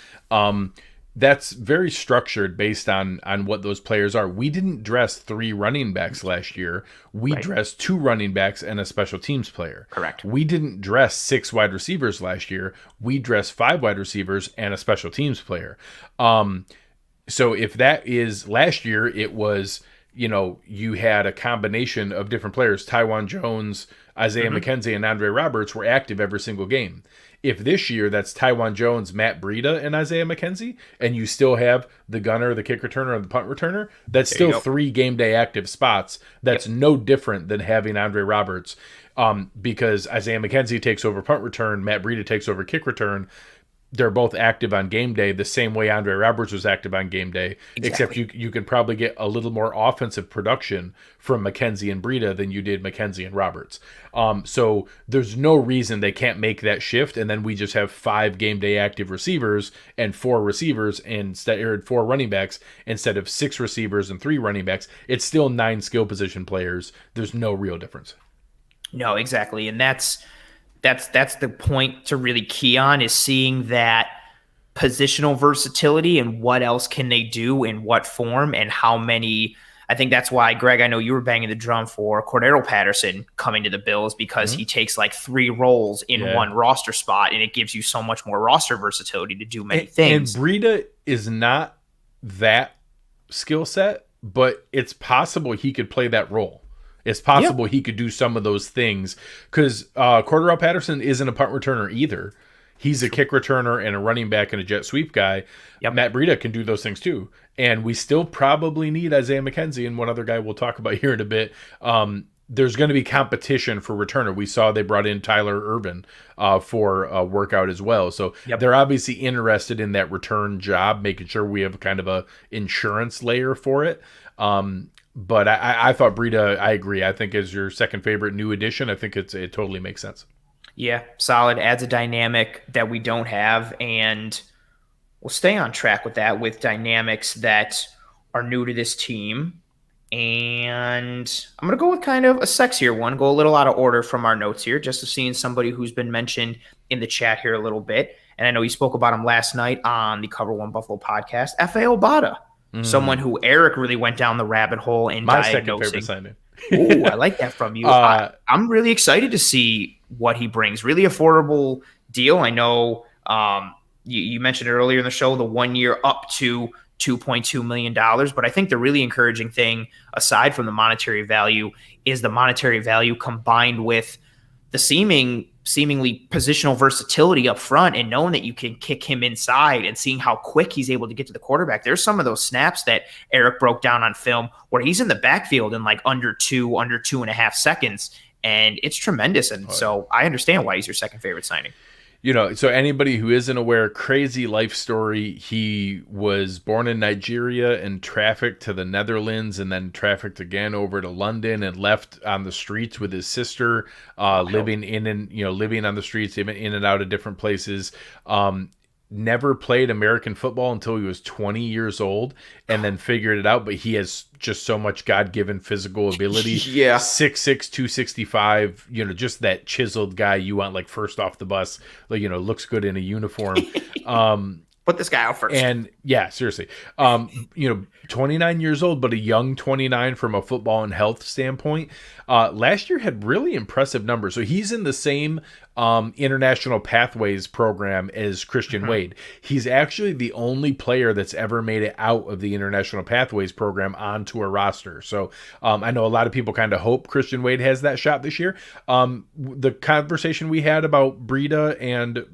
That's very structured based on what those players are. We didn't dress 3 running backs last year. We dressed 2 running backs and a special teams player. Correct. We didn't dress 6 wide receivers last year. We dressed 5 wide receivers and a special teams player. So if that is last year, it was, you had a combination of different players. Tywan Jones, Isaiah McKenzie, and Andre Roberts were active every single game. If this year that's Tywan Jones, Matt Breida, and Isaiah McKenzie, and you still have the gunner, the kick returner, and the punt returner, that's still 3 game day active spots. That's no different than having Andre Roberts because Isaiah McKenzie takes over punt return, Matt Breida takes over kick return. They're both active on game day the same way Andre Roberts was active on game day, except you can probably get a little more offensive production from McKenzie and Breida than you did McKenzie and Roberts. So there's no reason they can't make that shift, and then we just have 5 game day active receivers and 4 receivers or 4 running backs instead of 6 receivers and 3 running backs. It's still 9 skill position players. There's no real difference. No, exactly, and that's the point to really key on, is seeing that positional versatility and what else can they do in what form and how many. I think that's why, Greg, I know you were banging the drum for Cordero Patterson coming to the Bills because he takes like 3 roles in one roster spot, and it gives you so much more roster versatility to do many things. And Breida is not that skill set, but it's possible he could play that role. It's possible he could do some of those things because Cordero Patterson isn't a punt returner either. He's a kick returner and a running back and a jet sweep guy. Matt Breida can do those things too. And we still probably need Isaiah McKenzie and one other guy we'll talk about here in a bit. There's going to be competition for returner. We saw they brought in Tyler Urban for a workout as well. So they're obviously interested in that return job, making sure we have kind of a insurance layer for it. But I thought Breida, I agree. I think is your second favorite new addition. I think it totally makes sense. Yeah, solid. Adds a dynamic that we don't have, and we'll stay on track with that, with dynamics that are new to this team. And I'm going to go with kind of a sexier one, go a little out of order from our notes here, just to seeing somebody who's been mentioned in the chat here a little bit. And I know you spoke about him last night on the Cover One Buffalo podcast, F.A. Obata. Someone who Eric really went down the rabbit hole in my diagnosing. second favorite signing. Ooh, I like that from you. I'm really excited to see what he brings. Really affordable deal. I know you mentioned it earlier in the show, the 1 year up to $2.2 million. But I think the really encouraging thing, aside from the monetary value, is the monetary value combined with the seemingly positional versatility up front, and knowing that you can kick him inside and seeing how quick he's able to get to the quarterback. There's some of those snaps that Eric broke down on film where he's in the backfield in like under 2.5 seconds, and it's tremendous. And so I understand why he's your second favorite signing. So anybody who isn't aware, crazy life story. He was born in Nigeria and trafficked to the Netherlands and then trafficked again over to London and left on the streets with his sister, living on the streets, even in and out of different places. never played American football until he was 20 years old and then figured it out, but he has just so much God-given physical ability. Yeah. 6'6", 265, just that chiseled guy you want, like, first off the bus, like, looks good in a uniform. Put this guy out first. And yeah, seriously, 29 years old, but a young 29 from a football and health standpoint. Last year had really impressive numbers. So he's in the same international pathways program as Christian Wade. He's actually the only player that's ever made it out of the international pathways program onto a roster. So I know a lot of people kind of hope Christian Wade has that shot this year. The conversation we had about Breida and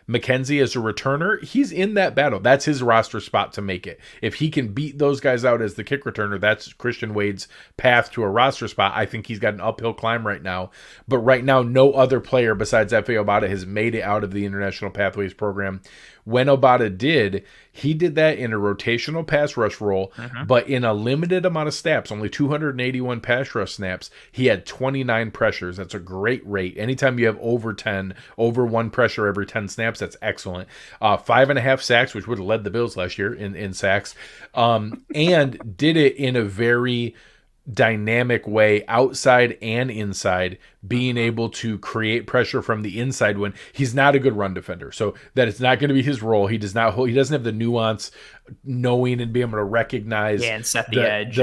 McKenzie as a returner, he's in that battle. That's his roster spot to make it. If he can beat those guys out as the kick returner, that's Christian Wade's path to a roster spot. I think he's got an uphill climb right now. But right now, no other player besides Efe Obada has made it out of the International Pathways program. When Obada did, he did that in a rotational pass rush role, but in a limited amount of snaps, only 281 pass rush snaps, he had 29 pressures. That's a great rate. Anytime you have over 10, over one pressure every 10 snaps, that's excellent. 5.5 sacks, which would have led the Bills last year in sacks, and did it in a very dynamic way, outside and inside, being able to create pressure from the inside when he's not a good run defender. So that it's not going to be his role. He doesn't have the nuance, knowing and being able to recognize and set the edge.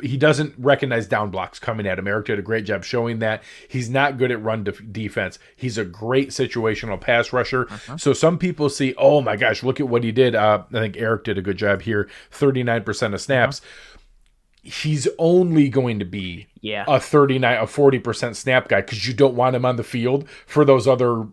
He doesn't recognize down blocks coming at him. Eric did a great job showing that. He's not good at run defense. He's a great situational pass rusher. So some people see, oh my gosh, look at what he did. I think Eric did a good job here. 39% of snaps. He's only going to be a 40% snap guy because you don't want him on the field for those other,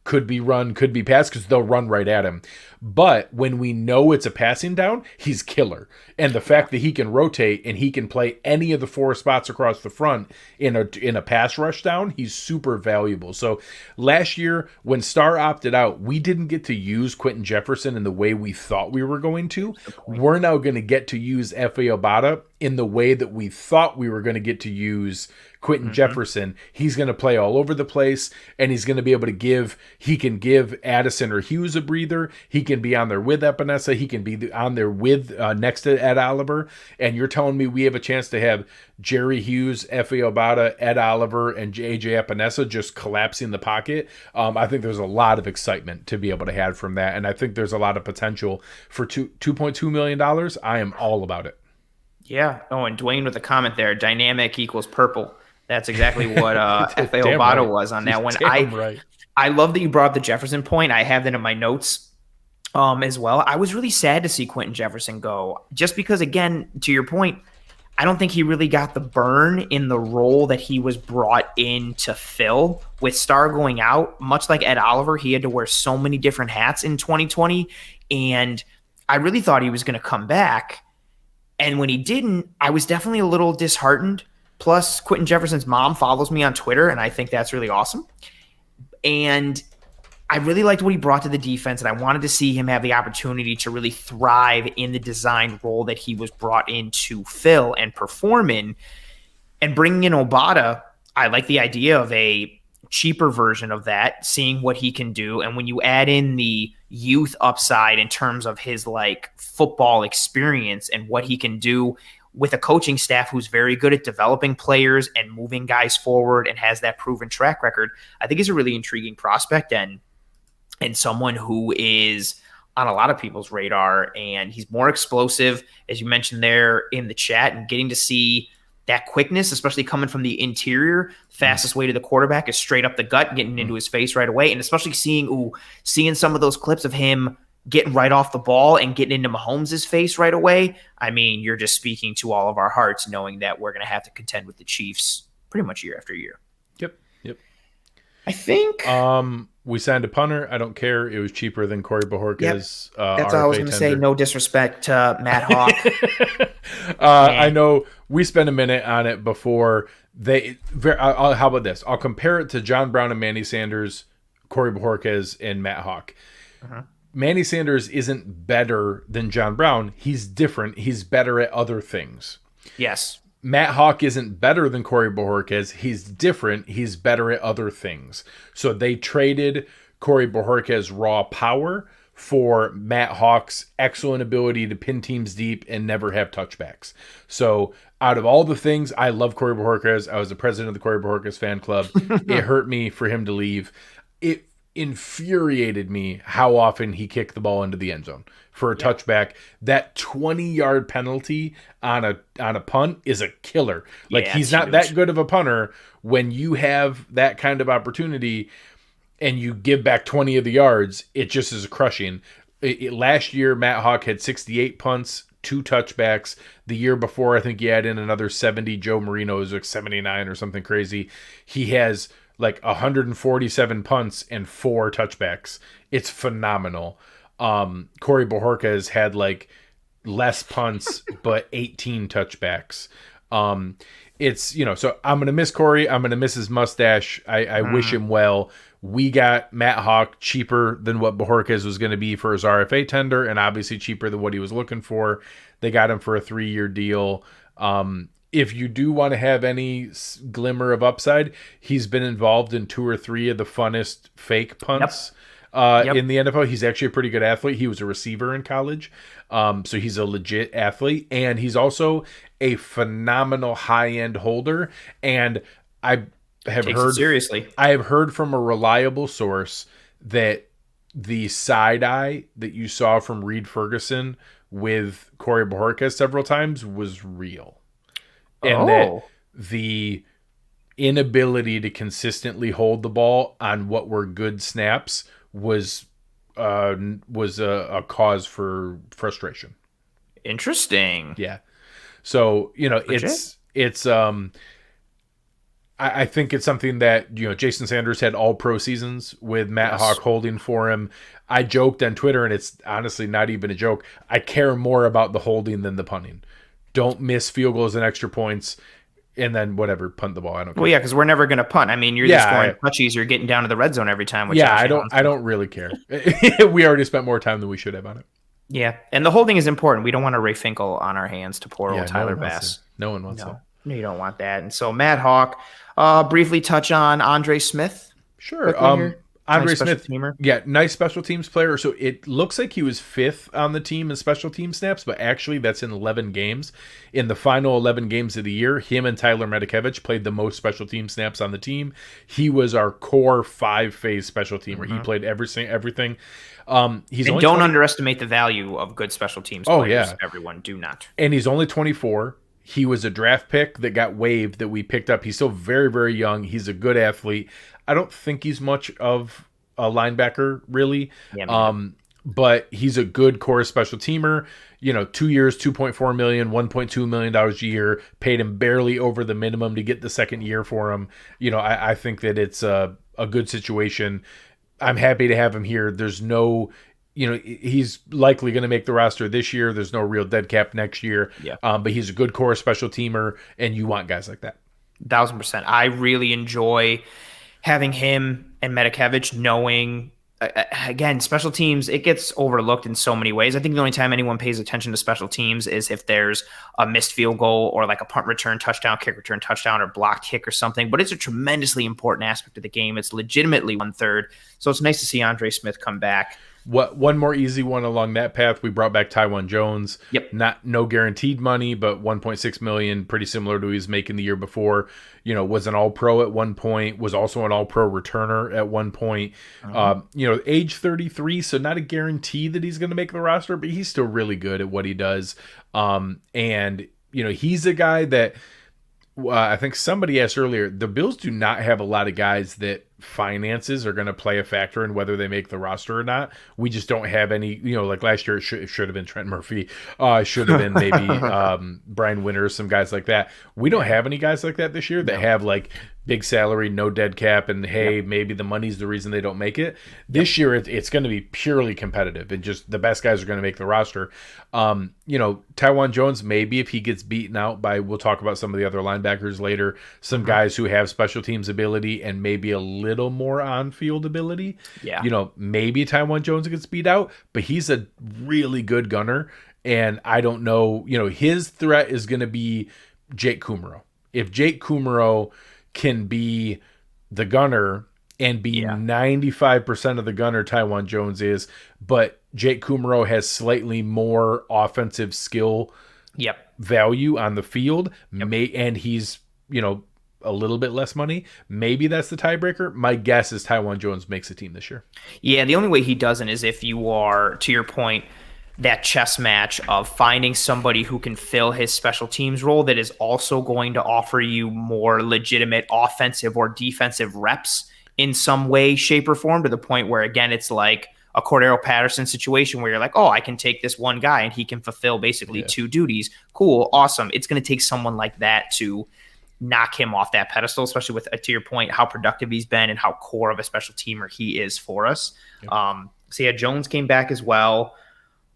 could be run, could be pass, because they'll run right at him. But when we know it's a passing down, he's killer. And the fact that he can rotate and he can play any of the four spots across the front in a pass rush down, he's super valuable. So last year, when Starr opted out, we didn't get to use Quentin Jefferson in the way we thought we were going to. We're now going to get to use Efe Obada in the way that we thought we were going to get to use Quentin Jefferson. He's going to play all over the place, and he's going to be able to give Addison or Hughes a breather. He can be on there with Epinesa. He can be on there with next to Ed Oliver. And you're telling me we have a chance to have Jerry Hughes, Efe Obada, Ed Oliver, and AJ Epinesa just collapsing the pocket? I think there's a lot of excitement to be able to have from that, and I think there's a lot of potential for $2.2 million. I am all about it. Yeah. Oh, and Dwayne with a comment there, dynamic equals purple. That's exactly what Efe Obada was on that one. I love that you brought up the Jefferson point. I have that in my notes as well. I was really sad to see Quentin Jefferson go, just because, again, to your point, I don't think he really got the burn in the role that he was brought in to fill. With Starr going out, much like Ed Oliver, he had to wear so many different hats in 2020, and I really thought he was going to come back. And when he didn't, I was definitely a little disheartened. Plus, Quentin Jefferson's mom follows me on Twitter, and I think that's really awesome. And I really liked what he brought to the defense, and I wanted to see him have the opportunity to really thrive in the designed role that he was brought in to fill and perform in. And bringing in Obada, I like the idea of a cheaper version of that, seeing what he can do. And when you add in the youth upside in terms of his football experience and what he can do with a coaching staff who's very good at developing players and moving guys forward and has that proven track record, I think he's a really intriguing prospect and someone who is on a lot of people's radar. And he's more explosive, as you mentioned there in the chat, and getting to see that quickness, especially coming from the interior. Fastest way to the quarterback is straight up the gut, getting into his face right away. And especially seeing some of those clips of him getting right off the ball and getting into Mahomes' face right away. I mean, you're just speaking to all of our hearts, knowing that we're going to have to contend with the Chiefs pretty much year after year. Yep. I think we signed a punter. I don't care. It was cheaper than Corey Bojorquez. Yep. That's all I was going to say. No disrespect to Matt Hawk. I know we spent a minute on it before how about this? I'll compare it to John Brown and Manny Sanders, Corey Bojorquez, and Matt Hawk. Manny Sanders isn't better than John Brown. He's different. He's better at other things. Yes. Matt Hawk isn't better than Corey Bojorquez. He's different. He's better at other things. So they traded Corey Bojorquez's raw power for Matt Hawk's excellent ability to pin teams deep and never have touchbacks. So out of all the things, I love Corey Bojorquez. I was the president of the Corey Bojorquez fan club. It hurt me for him to leave. It infuriated me how often he kicked the ball into the end zone for a touchback. That 20-yard penalty on a punt is a killer. Like, he's not that good of a punter. When you have that kind of opportunity and you give back 20 of the yards, it just is crushing. Last year, Matt Hawk had 68 punts, 2 touchbacks. The year before, I think he had in another 70. Joe Marino was like 79 or something crazy. He has like 147 punts and 4 touchbacks. It's phenomenal. Corey Bojorquez had like less punts, but 18 touchbacks. It's, so I'm going to miss Corey. I'm going to miss his mustache. I wish him well. We got Matt Hawk cheaper than what Bojorquez was going to be for his RFA tender, and obviously cheaper than what he was looking for. They got him for a 3-year deal. If you do want to have any glimmer of upside, he's been involved in 2 or 3 of the funnest fake punts in the NFL. He's actually a pretty good athlete. He was a receiver in college. So he's a legit athlete, and he's also a phenomenal high-end holder. And I have heard seriously. I have heard from a reliable source that the side eye that you saw from Reed Ferguson with Corey Bojorquez several times was real. And that the inability to consistently hold the ball on what were good snaps was a cause for frustration. Interesting. Yeah. So, Legit? it's I think it's something that, Jason Sanders had all pro seasons with Matt Hawk holding for him. I joked on Twitter, and it's honestly not even a joke. I care more about the holding than the punting. Don't miss field goals and extra points, and then whatever, punt the ball. I don't care. Well, yeah, because we're never going to punt. I mean, you're just scoring touchies. You're getting down to the red zone every time. Which I don't really care. We already spent more time than we should have on it. Yeah, and the holding is important. We don't want a Ray Finkel on our hands to poor old Tyler Bass. No one wants that. No, you don't want that. And so Matt Hawk, briefly touch on Andre Smith. Sure. Andre Smith, teamer. Yeah, nice special teams player. So it looks like he was 5th on the team in special team snaps, but actually that's in 11 games. In the final 11 games of the year, him and Tyler Medikevich played the most special team snaps on the team. He was our core 5-phase special teamer. He played everything. Don't underestimate the value of good special teams players. Oh, yeah. Everyone, do not. And he's only 24. He was a draft pick that got waived that we picked up. He's still very, very young. He's a good athlete. I don't think he's much of a linebacker, really. Yeah, but he's a good core special teamer. 2 years, $2.4 million, $1.2 million a year. Paid him barely over the minimum to get the second year for him. I think that it's a good situation. I'm happy to have him here. There's no... he's likely going to make the roster this year. There's no real dead cap next year. Yeah. But he's a good core special teamer, and you want guys like that. 1,000%. I really enjoy having him and Medikevich, knowing, again, special teams, it gets overlooked in so many ways. I think the only time anyone pays attention to special teams is if there's a missed field goal or like a punt return touchdown, kick return touchdown, or blocked kick or something. But it's a tremendously important aspect of the game. It's legitimately 1/3. So it's nice to see Andre Smith come back. One more easy one along that path, we brought back Taiwan Jones. Yep. No guaranteed money, but $1.6 million, pretty similar to what he was making the year before. Was an all-pro at one point, was also an all-pro returner at one point. Age 33, so not a guarantee that he's going to make the roster, but he's still really good at what he does. He's a guy that I think somebody asked earlier, the Bills do not have a lot of guys that finances are going to play a factor in whether they make the roster or not. We just don't have any, like last year it should have been Trent Murphy, should have been maybe Brian Winters, some guys like that. We don't have any guys like that this year that have like big salary, no dead cap, and maybe the money's the reason they don't make it. This year it's going to be purely competitive, and just the best guys are going to make the roster. Taiwan Jones, maybe if he gets beaten out by, we'll talk about some of the other linebackers later, some guys who have special teams ability and maybe a little more on-field ability. Yeah. Maybe Taiwan Jones gets beat out, but he's a really good gunner, and I don't know, his threat is going to be Jake Kummerow. If Jake Kummerow can be the gunner and be 95% of the gunner Taiwan Jones is, but Jake Kumerow has slightly more offensive skill value on the field, and he's, a little bit less money. Maybe that's the tiebreaker. My guess is Taiwan Jones makes a team this year. Yeah, the only way he doesn't is if you are, to your point, that chess match of finding somebody who can fill his special teams role that is also going to offer you more legitimate offensive or defensive reps in some way, shape, or form, to the point where, again, it's like a Cordero Patterson situation where you're like, oh, I can take this one guy and he can fulfill basically two duties. Cool, awesome. It's going to take someone like that to knock him off that pedestal, especially with, to your point, how productive he's been and how core of a special teamer he is for us. Jones came back as well.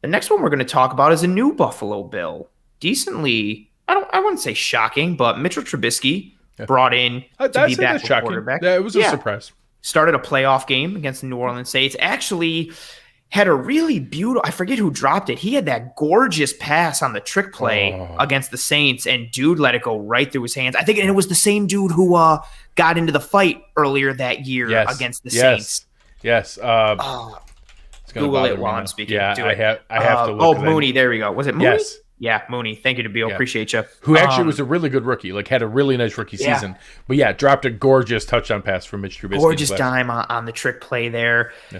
The next one we're going to talk about is a new Buffalo Bill. Decently, I wouldn't say shocking, but Mitchell Trubisky brought in to be back for quarterback. Yeah, it was a surprise. Started a playoff game against the New Orleans Saints. Actually had a really beautiful, I forget who dropped it. He had that gorgeous pass on the trick play against the Saints, and dude let it go right through his hands. I think it was the same dude who got into the fight earlier that year against the Saints. Yes. Google it while I'm speaking. Yeah, I have to look. Mooney. There we go. Was it Mooney? Yes. Yeah, Mooney. Thank you to Beal. Appreciate you. Who actually was a really good rookie, like had a really nice rookie season. But dropped a gorgeous touchdown pass from Mitch Trubisky. Gorgeous dime on the trick play there. Yeah.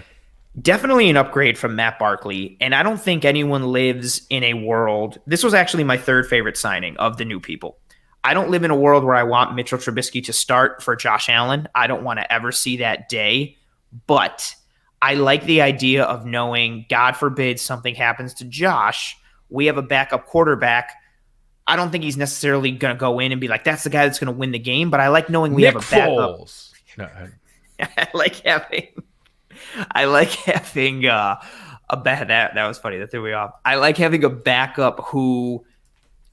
Definitely an upgrade from Matt Barkley. And I don't think anyone lives in a world. This was actually my third favorite signing of the new people. I don't live in a world where I want Mitchell Trubisky to start for Josh Allen. I don't want to ever see that day. But I like the idea of knowing, God forbid, something happens to Josh, we have a backup quarterback. I don't think he's necessarily going to go in and be like, that's the guy that's going to win the game. But I like knowing we have a backup. No, I like having a that was funny. That threw me off. I like having a backup who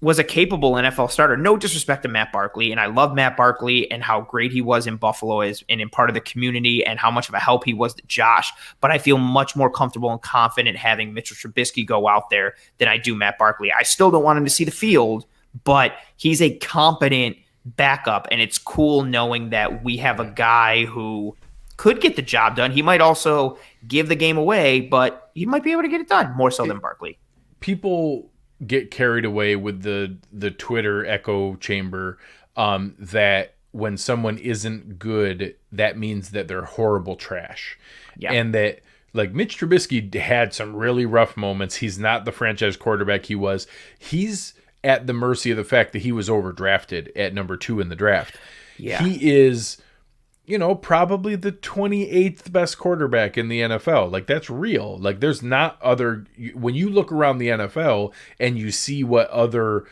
was a capable NFL starter. No disrespect to Matt Barkley, and I love Matt Barkley and how great he was in Buffalo and in part of the community and how much of a help he was to Josh. But I feel much more comfortable and confident having Mitchell Trubisky go out there than I do Matt Barkley. I still don't want him to see the field, but he's a competent backup, and it's cool knowing that we have a guy who could get the job done. He might also give the game away, but he might be able to get it done more so than Barkley. People get carried away with the Twitter echo chamber that when someone isn't good, that means that they're horrible trash. Yeah. And that, like, Mitch Trubisky had some really rough moments. He's not the franchise quarterback he was. He's at the mercy of the fact that he was overdrafted at number 2 in the draft. Yeah. He is, probably the 28th best quarterback in the NFL. Like, that's real. Like, there's not other, when you look around the NFL and you see what other,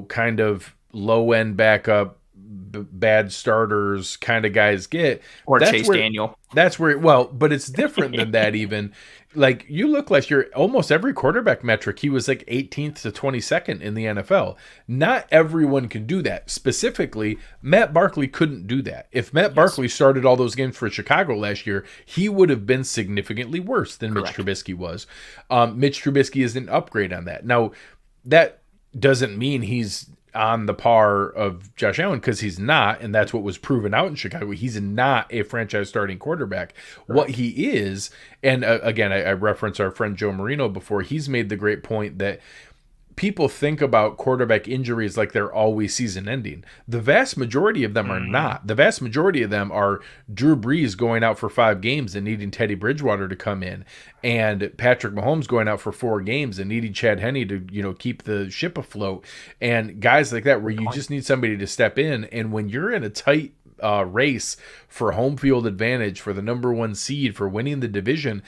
kind of low end backup, bad starters kind of guys get. Or Chase Daniel. That's where, but it's different than that even. Like, you look last year, almost every quarterback metric, he was like 18th to 22nd in the NFL. Not everyone can do that. Specifically, Matt Barkley couldn't do that. If Matt Barkley started all those games for Chicago last year, he would have been significantly worse than Mitch Trubisky was. Mitch Trubisky is an upgrade on that. Now, that doesn't mean he's on the par of Josh Allen, because he's not, and that's what was proven out in Chicago. He's not a franchise starting quarterback. Right. What he is, and again, I referenced our friend Joe Marino before, he's made the great point that people think about quarterback injuries like they're always season ending. The vast majority of them are not. The vast majority of them are Drew Brees going out for 5 games and needing Teddy Bridgewater to come in, and Patrick Mahomes going out for 4 games and needing Chad Henne to keep the ship afloat, and guys like that where you just need somebody to step in. And when you're in a tight race for home field advantage, for the number 1 seed, for winning the division,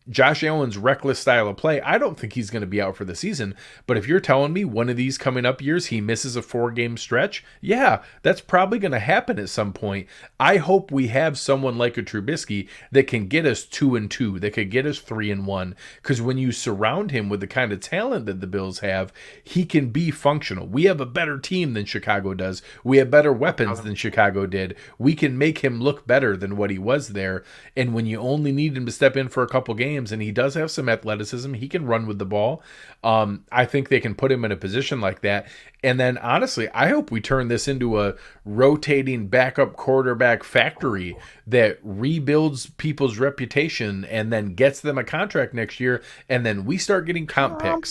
Josh Allen's reckless style of play, I don't think he's going to be out for the season. But if you're telling me one of these coming up years he misses a 4-game stretch, yeah, that's probably going to happen at some point. I hope we have someone like a Trubisky that can get us 2-2, that could get us 3-1. Because when you surround him with the kind of talent that the Bills have, he can be functional. We have a better team than Chicago does. We have better weapons than Chicago did. We can make him look better than what he was there. And when you only need him to step in for a couple games, games, and he does have some athleticism. He can run with the ball. I think they can put him in a position like that. And then, honestly, I hope we turn this into a rotating backup quarterback factory that rebuilds people's reputation and then gets them a contract next year, and then we start getting comp picks.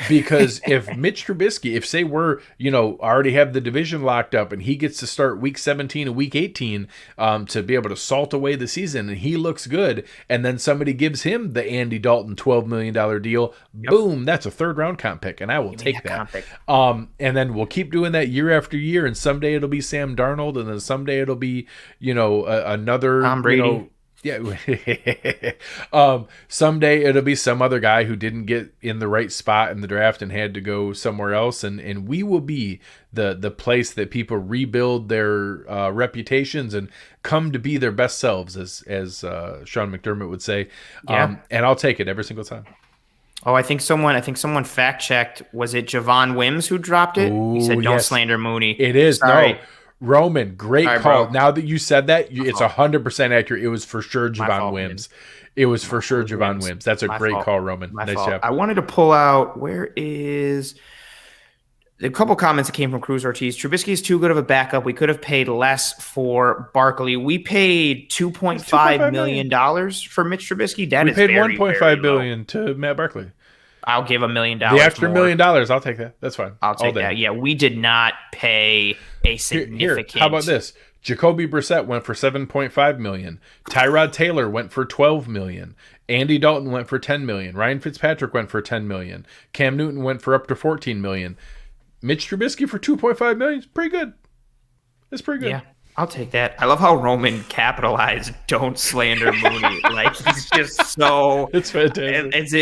Because if Mitch Trubisky, if say we're, already have the division locked up and he gets to start week 17 and week 18 to be able to salt away the season and he looks good, and then somebody gives him the Andy Dalton $12 million deal, boom, that's a third-round comp pick, and I will take that. And then we'll keep doing that year after year, and someday it'll be Sam Darnold, and then someday it'll be, another Tom Brady. Someday it'll be some other guy who didn't get in the right spot in the draft and had to go somewhere else, and we will be the place that people rebuild their reputations and come to be their best selves, as Sean McDermott would say. And I'll take it every single time. Oh, I think someone fact checked. Was it Javon Wims who dropped it? He said, "Don't slander Mooney." It is. Sorry. No, Roman, great call. Bro. Now that you said that, it's 100% accurate. It was for sure Javon Wims. It was for sure Javon Wims. That's a great call, Roman. Nice job. I wanted to pull out, where is a couple comments that came from Cruz Ortiz. Trubisky is too good of a backup. We could have paid less for Barkley. We paid $2.5 million for Mitch Trubisky. We paid $1.5 billion to Matt Barkley. I'll give $1 million. The extra $1 million, I'll take that. That's fine. I'll take that. Yeah, we did not pay a significant. Here, how about this? Jacoby Brissett went for $7.5 million. Tyrod Taylor went for $12 million. Andy Dalton went for $10 million. Ryan Fitzpatrick went for $10 million. Cam Newton went for up to $14 million. Mitch Trubisky for $2.5 million is pretty good. It's pretty good. Yeah, I'll take that. I love how Roman capitalized "Don't slander Mooney." Like, he's just so. It's fantastic. As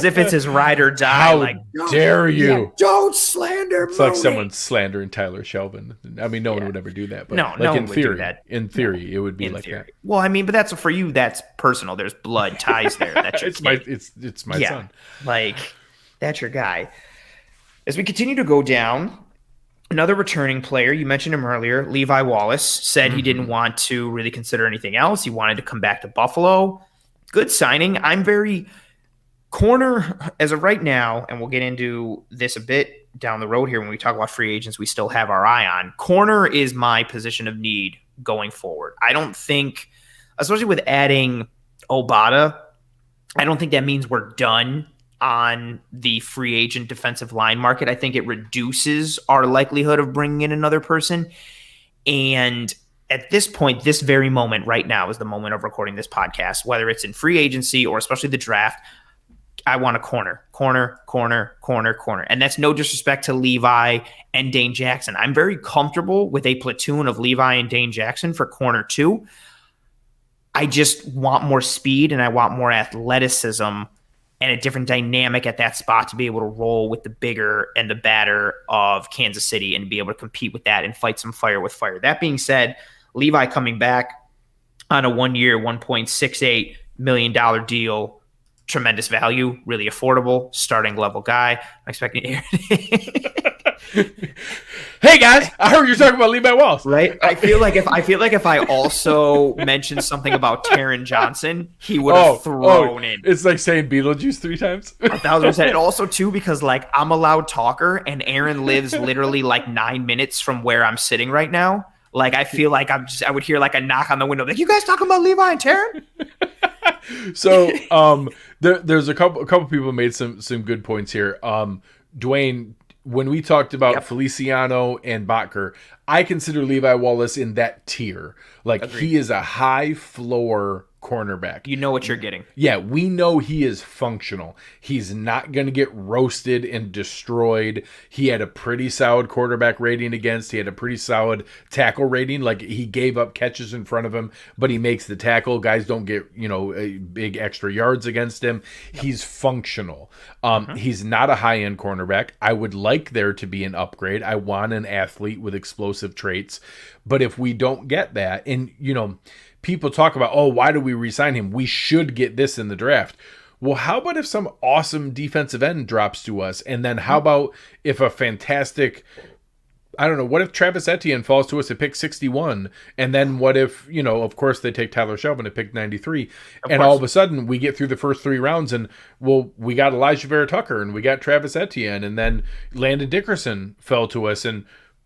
if it's his ride or die. How dare you? Yeah, don't slander Mooney. It's like someone slandering Tyler Shelvin. I mean, no one would ever do that. But no one in theory, would do that. In theory, it would be like that. Well, I mean, but that's for you. That's personal. There's blood ties there. That's your it's my son. Like, that's your guy. As we continue to go down, another returning player, you mentioned him earlier, Levi Wallace, said he didn't want to really consider anything else. He wanted to come back to Buffalo. Good signing. I'm very corner as of right now, and we'll get into this a bit down the road here when we talk about free agents we still have our eye on. Corner is my position of need going forward. I don't think, especially with adding Obata, I don't think that means we're done on the free agent defensive line market. I think it reduces our likelihood of bringing in another person. And at this point, this very moment right now is the moment of recording this podcast, whether it's in free agency or especially the draft. I want a corner. And that's no disrespect to Levi and Dane Jackson. I'm very comfortable with a platoon of Levi and Dane Jackson for corner 2. I just want more speed and I want more athleticism and a different dynamic at that spot to be able to roll with the bigger and the badder of Kansas City and be able to compete with that and fight some fire with fire. That being said, Levi coming back on a 1-year, $1.68 million deal, tremendous value, really affordable, starting level guy. I'm expecting Hey guys, I heard you're talking about Levi Wallace. Right? I feel like if I also mentioned something about Taron Johnson, he would have thrown in. It's like saying Beetlejuice 3 times. 1,000%. And also too, because like I'm a loud talker and Aaron lives literally like 9 minutes from where I'm sitting right now. Like I feel like I would hear like a knock on the window. Like, you guys talking about Levi and Taron? So there's a couple people made some good points here. Dwayne, when we talked about Feliciano and Bakker, I consider Levi Wallace in that tier. Like, agreed. He is a high floor cornerback. You know what you're getting. Yeah, we know he is functional. He's not going to get roasted and destroyed. He had a pretty solid quarterback rating against. He had a pretty solid tackle rating. Like, he gave up catches in front of him, but he makes the tackle. Guys don't get, big extra yards against him. Yep. He's functional. He's not a high-end cornerback. I would like there to be an upgrade. I want an athlete with explosive traits. But if we don't get that, and, people talk about, why do we re-sign him? We should get this in the draft. Well, how about if some awesome defensive end drops to us? And then how about if a fantastic I don't know. What if Travis Etienne falls to us at pick 61? And then what if, of course they take Tyler Shelvin at pick 93. And all of a sudden we get through the first 3 rounds and, we got Elijah Vera Tucker and we got Travis Etienne. And then Landon Dickerson fell to us. And,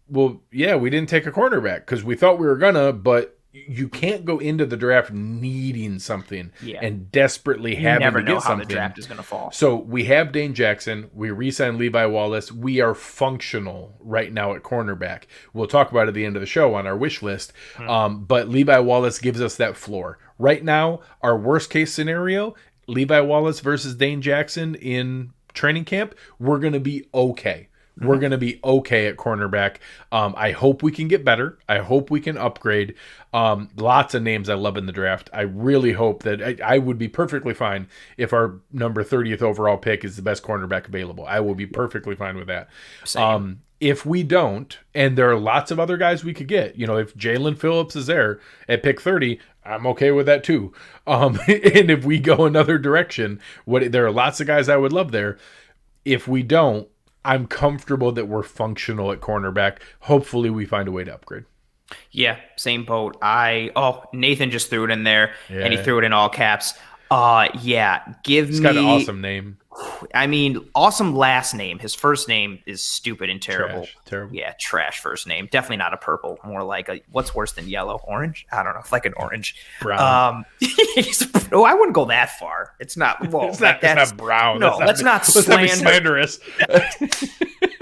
we didn't take a cornerback because we thought we were gonna, but you can't go into the draft needing something and desperately having to get something. You never know how the draft is going to fall. So we have Dane Jackson. We re-signed Levi Wallace. We are functional right now at cornerback. We'll talk about it at the end of the show on our wish list. But Levi Wallace gives us that floor. Right now, our worst case scenario, Levi Wallace versus Dane Jackson in training camp, we're going to be okay. We're going to be okay at cornerback. I hope we can get better. I hope we can upgrade. Lots of names I love in the draft. I really hope that I would be perfectly fine if our number 30th overall pick is the best cornerback available. I will be perfectly fine with that. If we don't, and there are lots of other guys we could get, if Jalen Phillips is there at pick 30, I'm okay with that too. And if we go another direction, there are lots of guys I would love there. If we don't, I'm comfortable that we're functional at cornerback. Hopefully we find a way to upgrade. Yeah, same boat. Nathan just threw it in there, and he threw it in all caps. He's got an awesome name. I mean, awesome last name. His first name is stupid and terrible. Terrible. Yeah, trash first name. Definitely not a purple. More like what's worse than yellow? Orange? I don't know. Like an orange. Brown. I wouldn't go that far. It's not. Well, it's not brown. No, let's not slander. Let's not be slanderous. I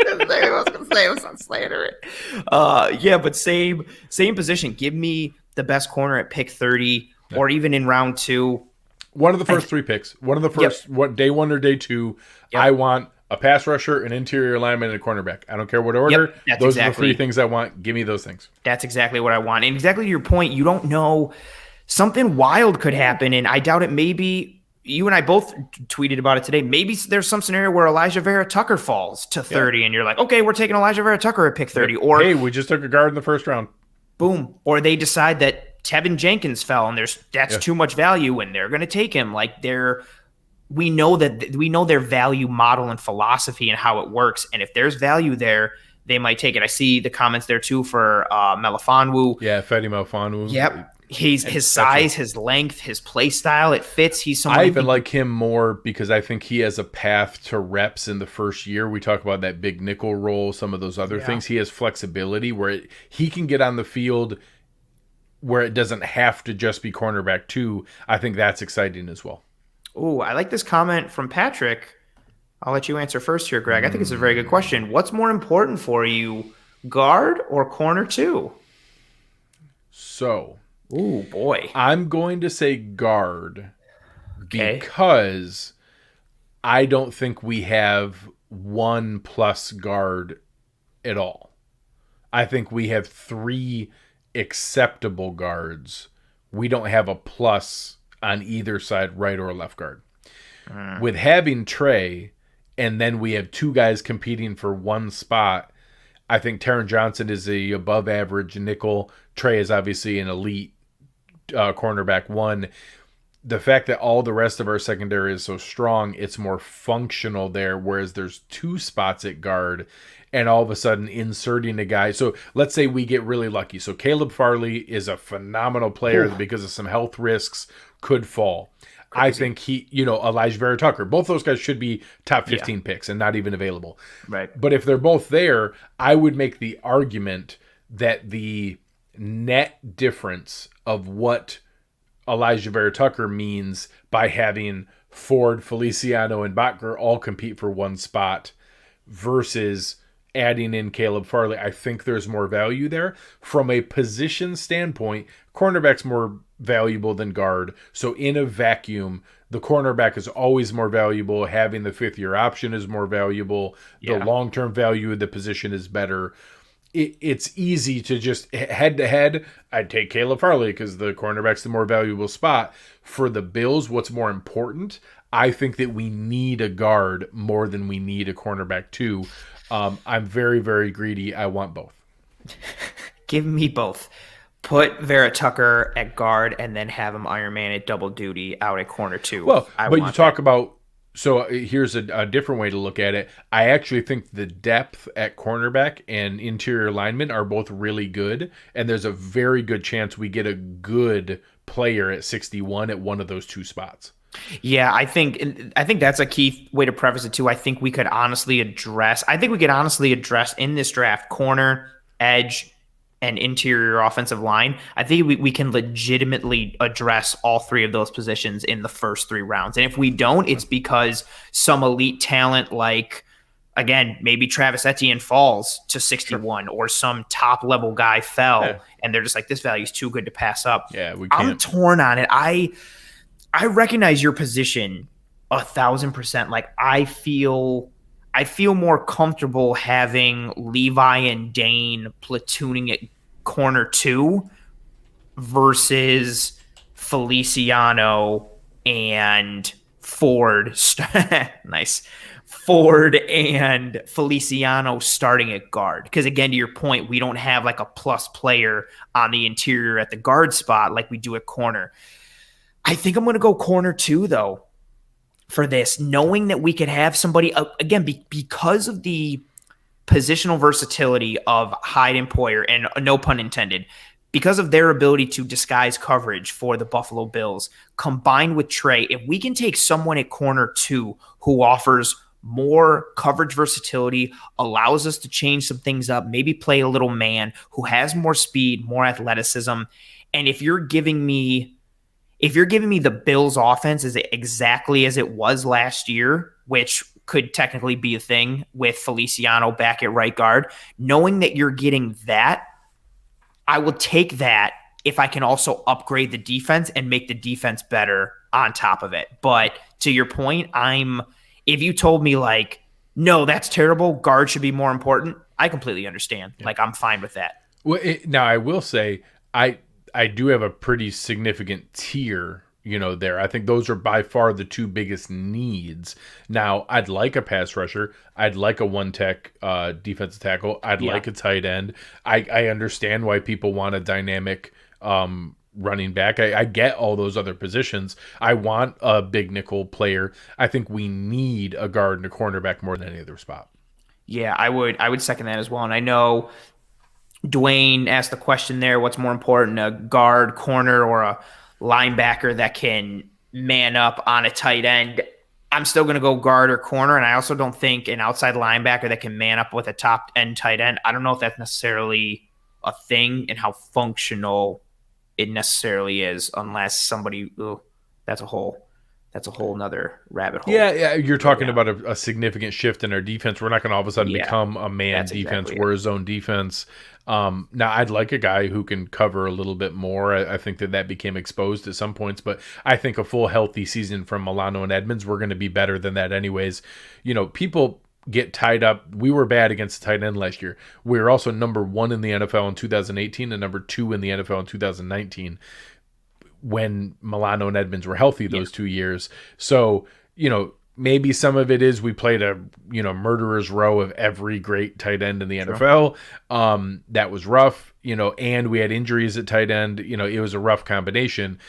was gonna say let's not slander it. But same position. Give me the best corner at pick 30, or even in round 2. One of the first 3 picks. One of the first, day 1 or day 2. Yep. I want a pass rusher, an interior lineman, and a cornerback. I don't care what order. Yep, those are the 3 things I want. Give me those things. That's exactly what I want. And exactly to your point, you don't know. Something wild could happen, and I doubt it. Maybe you and I both tweeted about it today. Maybe there's some scenario where Elijah Vera Tucker falls to 30, and you're like, okay, we're taking Elijah Vera Tucker at pick 30. Or hey, we just took a guard in the first round. Boom. Or they decide that Tevin Jenkins fell, and that's too much value, and they're going to take him. Like we know their value model and philosophy and how it works. And if there's value there, they might take it. I see the comments there too for Melifonwu. Yeah, Fedi Melifonwu. Yep. His size, his length, his play style, it fits. He's I even like him more because I think he has a path to reps in the first year. We talk about that big nickel role, some of those other things. He has flexibility where he can get on the field where it doesn't have to just be cornerback 2. I think that's exciting as well. Oh, I like this comment from Patrick. I'll let you answer first here, Greg. I think it's a very good question. What's more important for you, guard or corner 2? So, oh boy, I'm going to say guard because I don't think we have 1+ guard at all. I think we have 3 acceptable guards. We don't have a plus on either side, right or left guard. With having Trey, and then we have 2 guys competing for 1 spot, I think Taron Johnson is a above average nickel. Trey is obviously an elite cornerback 1. The fact that all the rest of our secondary is so strong, it's more functional there, whereas there's 2 spots at guard, and all of a sudden inserting a guy. So let's say we get really lucky. So Caleb Farley is a phenomenal player that because of some health risks could fall. Crazy. I think Elijah Vera Tucker, both those guys should be top 15 picks and not even available. Right. But if they're both there, I would make the argument that the net difference of what Elijah Vera Tucker means by having Ford, Feliciano, and Bakker all compete for 1 spot versus adding in Caleb Farley, I think there's more value there. From a position standpoint, cornerback's more valuable than guard. So in a vacuum, the cornerback is always more valuable. Having the 5th-year option is more valuable. The long-term value of the position is better. It's easy to just head-to-head, I'd take Caleb Farley because the cornerback's the more valuable spot. For the Bills, what's more important? I think that we need a guard more than we need a cornerback too. I'm very, very greedy. I want both. Give me both. Put Vera Tucker at guard and then have him Iron Man at double duty out at corner 2. Well, but you talk about So here's a different way to look at it. I actually think the depth at cornerback and interior linemen are both really good, and there's a very good chance we get a good player at 61 at one of those two spots. Yeah, I think that's a key way to preface it too. I think we could honestly address in this draft corner, edge, and interior offensive line. I think we can legitimately address all three of those positions in the first 3 rounds. And if we don't, it's because some elite talent like, again, maybe Travis Etienne falls to 61 or some top level guy fell and they're just like, this value is too good to pass up. Yeah, we can't. I'm torn on it. I recognize your position 1,000%. Like I feel more comfortable having Levi and Dane platooning at corner 2 versus Feliciano and Ford. Nice. Ford and Feliciano starting at guard. Because again, to your point, we don't have like a plus player on the interior at the guard spot like we do at corner. I think I'm going to go corner 2, though, for this, knowing that we could have somebody, again, because of the positional versatility of Hyde and Poyer, and no pun intended, because of their ability to disguise coverage for the Buffalo Bills, combined with Trey, if we can take someone at corner 2 who offers more coverage versatility, allows us to change some things up, maybe play a little man, who has more speed, more athleticism, and if you're giving me the Bills offense is exactly as it was last year, which could technically be a thing with Feliciano back at right guard, knowing that you're getting that, I will take that if I can also upgrade the defense and make the defense better on top of it. But to your point, if you told me like, no, that's terrible, guard should be more important, I completely understand. Yeah. Like I'm fine with that. Well, now I will say I do have a pretty significant tier, there. I think those are by far the 2 biggest needs. Now, I'd like a pass rusher. I'd like a one-tech defensive tackle. I'd like a tight end. I understand why people want a dynamic running back. I get all those other positions. I want a big nickel player. I think we need a guard and a cornerback more than any other spot. Yeah, I would second that as well. And I know Dwayne asked the question there, what's more important, a guard, corner, or a linebacker that can man up on a tight end? I'm still going to go guard or corner, and I also don't think an outside linebacker that can man up with a top end tight end, I don't know if that's necessarily a thing and how functional it necessarily is, unless somebody, that's a whole nother rabbit hole. Yeah, you're talking about a significant shift in our defense. We're not going to all of a sudden become a man defense. We're a zone defense. Now, I'd like a guy who can cover a little bit more. I think that became exposed at some points, but I think a full healthy season from Milano and Edmonds, we're going to be better than that anyways. People get tied up. We were bad against the tight end last year. We were also number 1 in the NFL in 2018 and number 2 in the NFL in 2019 when Milano and Edmonds were healthy those 2 years. So, maybe some of it is we played a, murderer's row of every great tight end in the NFL. That was rough, and we had injuries at tight end. It was a rough combination.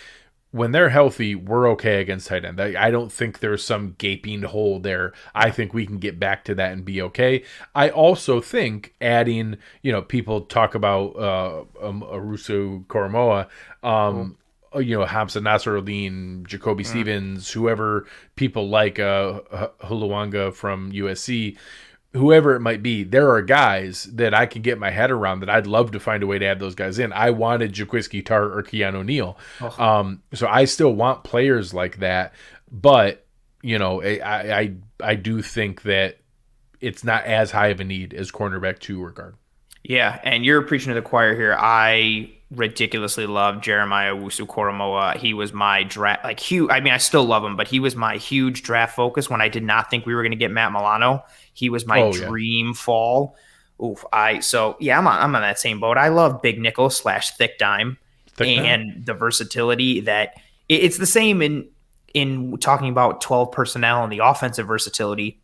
When they're healthy, we're okay against tight end. I don't think there's some gaping hole there. I think we can get back to that and be okay. I also think adding, people talk about Arusu Koromoa, Hamza Nasruddin, Jacoby Stevens, whoever people like, Huluanga from USC, whoever it might be, there are guys that I can get my head around that I'd love to find a way to add those guys in. I wanted Jaquiski Tartt or Keanu Neal. So I still want players like that, but I do think that it's not as high of a need as cornerback 2 or guard. Yeah, and you're preaching to the choir here. I ridiculously love Jeremiah Owusu-Koramoah. He was my draft, I still love him, but he was my huge draft focus when I did not think we were going to get Matt Milano. He was my dream fall. I'm on that same boat. I love big nickel / thick dime and the versatility that it's the same in talking about 12 personnel and the offensive versatility.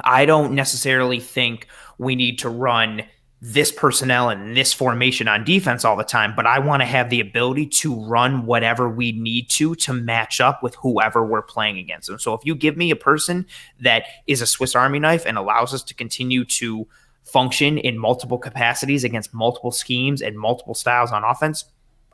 I don't necessarily think we need to run this personnel and this formation on defense all the time, but I want to have the ability to run whatever we need to match up with whoever we're playing against. And so if you give me a person that is a Swiss Army knife and allows us to continue to function in multiple capacities against multiple schemes and multiple styles on offense,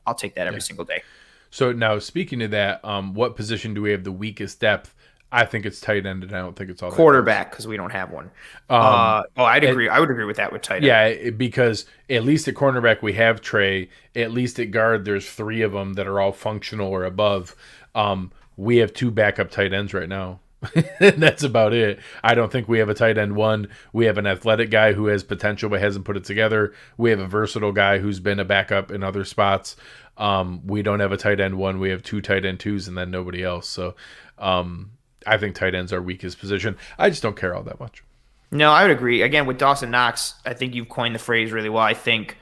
I'll take that every single day. So now, speaking of that, what position do we have the weakest depth? I think it's tight end, and I don't think it's all quarterback because we don't have one. I'd agree. I would agree with that with tight end. Yeah, because at least at cornerback we have Trey. At least at guard, there's 3 of them that are all functional or above. We have 2 backup tight ends right now. That's about it. I don't think we have a tight end 1. We have an athletic guy who has potential but hasn't put it together. We have a versatile guy who's been a backup in other spots. We don't have a tight end 1. We have 2 tight end 2s and then nobody else. So I think tight end's our weakest position. I just don't care all that much. No, I would agree. Again, with Dawson Knox, I think you've coined the phrase really well. I think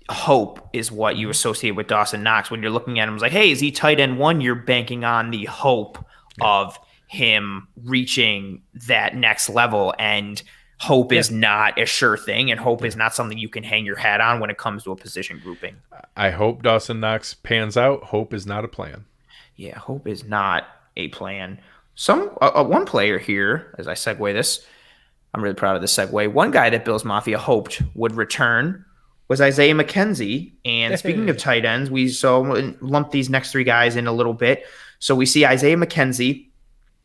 hope is what you associate with Dawson Knox. When you're looking at him, it's like, hey, is he tight end 1? You're banking on the hope of him reaching that next level. And hope is not a sure thing, and hope is not something you can hang your hat on when it comes to a position grouping. I hope Dawson Knox pans out. Hope is not a plan. Yeah, hope is not a plan. One player here, as I segue this, I'm really proud of this segue. One guy that Bills Mafia hoped would return was Isaiah McKenzie. And speaking of tight ends, we lump these next 3 guys in a little bit. So we see Isaiah McKenzie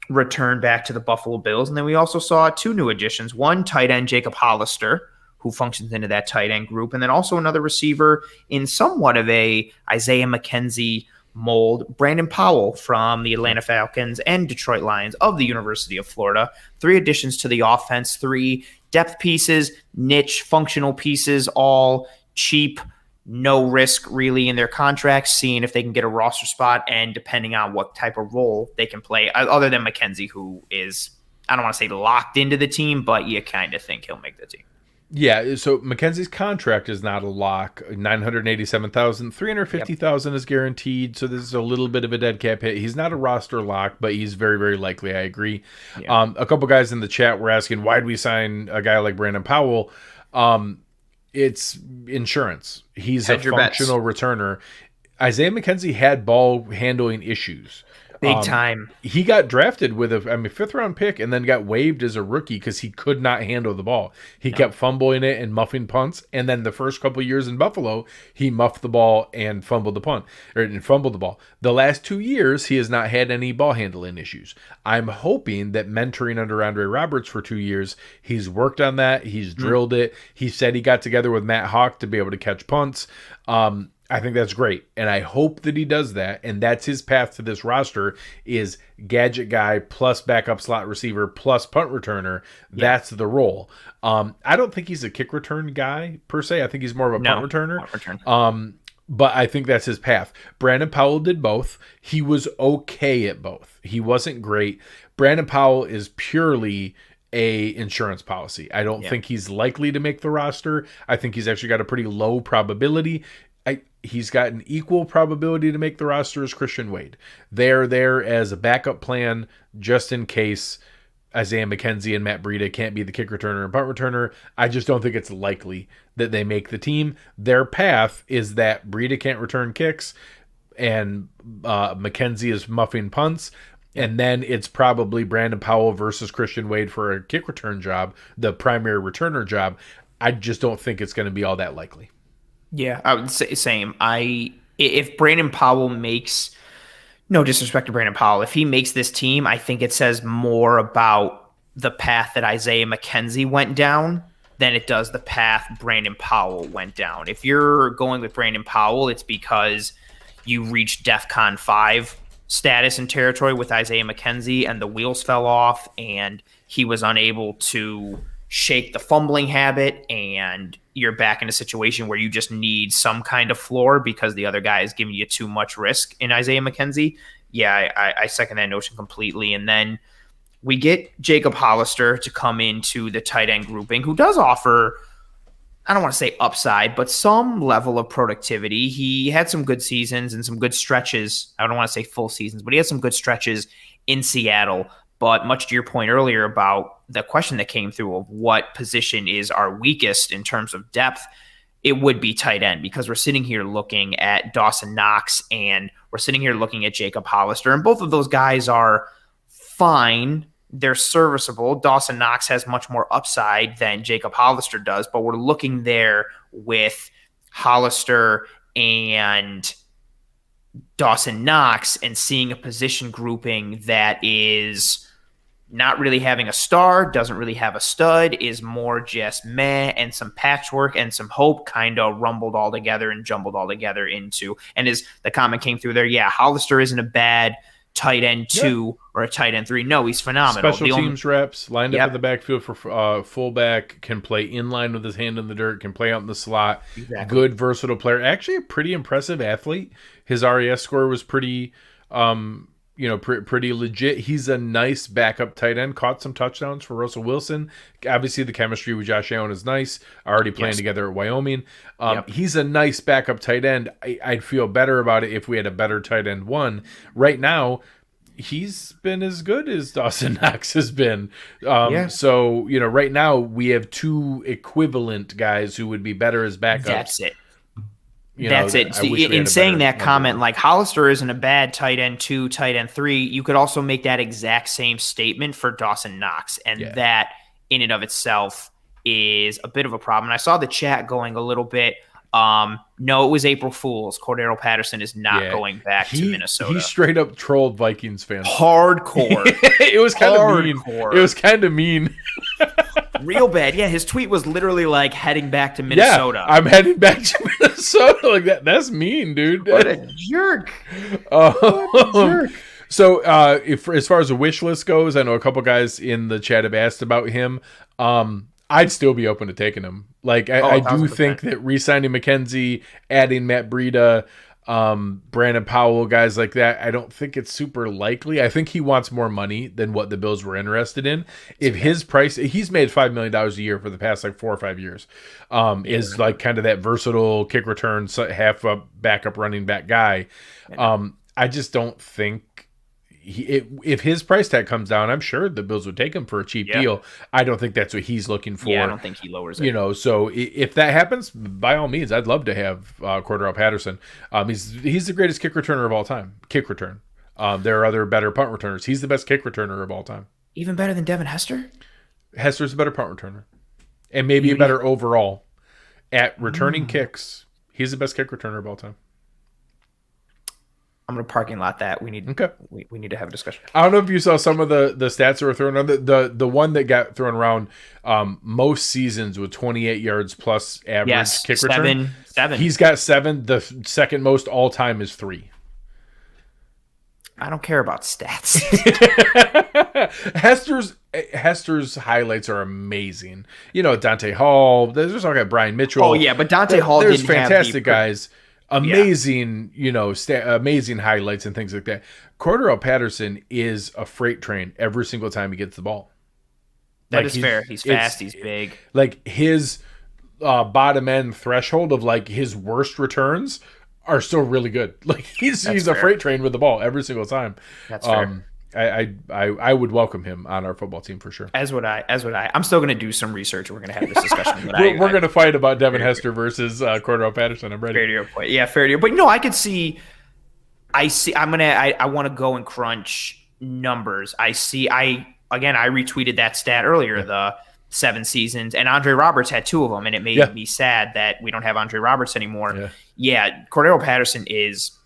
return back to the Buffalo Bills. And then we also saw 2 new additions. One, tight end Jacob Hollister, who functions into that tight end group. And then also another receiver in somewhat of a Isaiah McKenzie mold, Brandon Powell from the Atlanta Falcons and Detroit Lions of the University of Florida. 3 additions to the offense, 3 depth pieces, niche functional pieces, all cheap, no risk really in their contracts, seeing if they can get a roster spot and depending on what type of role they can play, other than McKenzie, who is, I don't want to say locked into the team, but you kind of think he'll make the team. Yeah, so McKenzie's contract is not a lock. $987,000, $350,000 is guaranteed. So this is a little bit of a dead cap hit. He's not a roster lock, but he's very, very likely. I agree. Yeah. A couple guys in the chat were asking, why did we sign a guy like Brandon Powell? It's insurance. He's a functional returner. Isaiah McKenzie had ball handling issues. Big time. He got drafted with a 5th-round pick and then got waived as a rookie because he could not handle the ball. He kept fumbling it and muffing punts. And then the first couple of years in Buffalo, he muffed the ball and fumbled the ball. The last 2 years, he has not had any ball handling issues. I'm hoping that mentoring under Andre Roberts for 2 years, he's worked on that. He's drilled it. He said he got together with Matt Hawk to be able to catch punts. I think that's great, and I hope that he does that, and that's his path to this roster is gadget guy plus backup slot receiver plus punt returner. Yeah. That's the role. I don't think he's a kick return guy, per se. I think he's more of a punt returner. But I think that's his path. Brandon Powell did both. He was okay at both. He wasn't great. Brandon Powell is purely a insurance policy. I don't think he's likely to make the roster. I think he's actually got a pretty low probability. He's got an equal probability to make the roster as Christian Wade. They're there as a backup plan just in case Isaiah McKenzie and Matt Breida can't be the kick returner and punt returner. I just don't think it's likely that they make the team. Their path is that Breida can't return kicks and McKenzie is muffing punts. And then it's probably Brandon Powell versus Christian Wade for a kick return job, the primary returner job. I just don't think it's going to be all that likely. Yeah, I would say same. If Brandon Powell makes, no disrespect to Brandon Powell, if he makes this team, I think it says more about the path that Isaiah McKenzie went down than it does the path Brandon Powell went down. If you're going with Brandon Powell, it's because you reached DEFCON 5 status and territory with Isaiah McKenzie and the wheels fell off and he was unable to shake the fumbling habit, and you're back in a situation where you just need some kind of floor because the other guy is giving you too much risk in Isaiah McKenzie. Yeah, I second that notion completely. And then we get Jacob Hollister to come into the tight end grouping, who does offer, I don't want to say upside, but some level of productivity. He had some good seasons and some good stretches. I don't want to say full seasons, but he had some good stretches in Seattle. But much to your point earlier about the question that came through of what position is our weakest in terms of depth, it would be tight end, because we're sitting here looking at Dawson Knox and we're sitting here looking at Jacob Hollister, and both of those guys are fine. They're serviceable. Dawson Knox has much more upside than Jacob Hollister does, but we're looking there with Hollister and Dawson Knox and seeing a position grouping that is not really having a star, doesn't really have a stud, is more just meh and some patchwork and some hope kind of rumbled all together and jumbled all together into. And as the comment came through there, yeah, Hollister isn't a bad tight end 2 or a tight end 3. No, he's phenomenal. Special teams reps, lined up in the backfield for fullback, can play in line with his hand in the dirt, can play out in the slot. Exactly. Good, versatile player. Actually, a pretty impressive athlete. His RAS score was pretty, pretty legit. He's a nice backup tight end. Caught some touchdowns for Russell Wilson. Obviously, the chemistry with Josh Allen is nice. Already playing together at Wyoming. He's a nice backup tight end. I'd feel better about it if we had a better tight end 1. Right now, he's been as good as Dawson Knox has been. So, right now we have 2 equivalent guys who would be better as backups. That's it. That's it. In saying that comment, like Hollister isn't a bad tight end 2, tight end 3, you could also make that exact same statement for Dawson Knox. And that in and of itself is a bit of a problem. And I saw the chat going a little bit. No, it was April Fool's. Cordero Patterson is not going back to Minnesota. He straight up trolled Vikings fans. Hardcore. It was kind of mean. It was kind of mean. Real bad. Yeah, his tweet was literally like heading back to Minnesota. Yeah, I'm heading back to Minnesota. Like that's mean, dude. What a jerk. What a jerk. So as far as the wish list goes, I know a couple guys in the chat have asked about him. I'd still be open to taking him. Like I do think that re-signing McKenzie, adding Matt Breida, Brandon Powell, guys like that, I don't think it's super likely. I think he wants more money than what the Bills were interested in. If his price, he's made $5 million a year for the past like 4 or 5 years, is like kind of that versatile kick return, half up backup running back guy. I just don't think if his price tag comes down, I'm sure the Bills would take him for a cheap deal. I don't think that's what he's looking for. Yeah, I don't think he lowers it. So if that happens, by all means, I'd love to have Cordero Patterson. He's the greatest kick returner of all time. Kick return. There are other better punt returners. He's the best kick returner of all time. Even better than Devin Hester? Hester's a better punt returner. And maybe a better overall. At returning kicks, he's the best kick returner of all time. I'm gonna parking lot that. We need to have a discussion. I don't know if you saw some of the stats that were thrown around. The one that got thrown around most seasons with 28 yards plus average kick return. 7. He's got 7. The second most all time is 3. I don't care about stats. Hester's highlights are amazing. Dante Hall. There's all got Brian Mitchell. Oh yeah, but Dante Hall. There's fantastic guys. Amazing, amazing highlights and things like that. Cordero Patterson is a freight train every single time he gets the ball. That is fair. He's fast. He's big. Like his bottom end threshold of like his worst returns are still really good. Like he's a freight train with the ball every single time. That's fair. I would welcome him on our football team for sure. As would I. I'm still going to do some research. We're going to have this discussion. But we're going to fight about Devin Hester versus Cordero Patterson. I'm ready. Fair to your point. Yeah, fair to your. But no, I could see. I want to go and crunch numbers. I retweeted that stat earlier. The 7 seasons, and Andre Roberts had 2 of them, and it made me sad that we don't have Andre Roberts anymore. Yeah, Cordero Patterson is.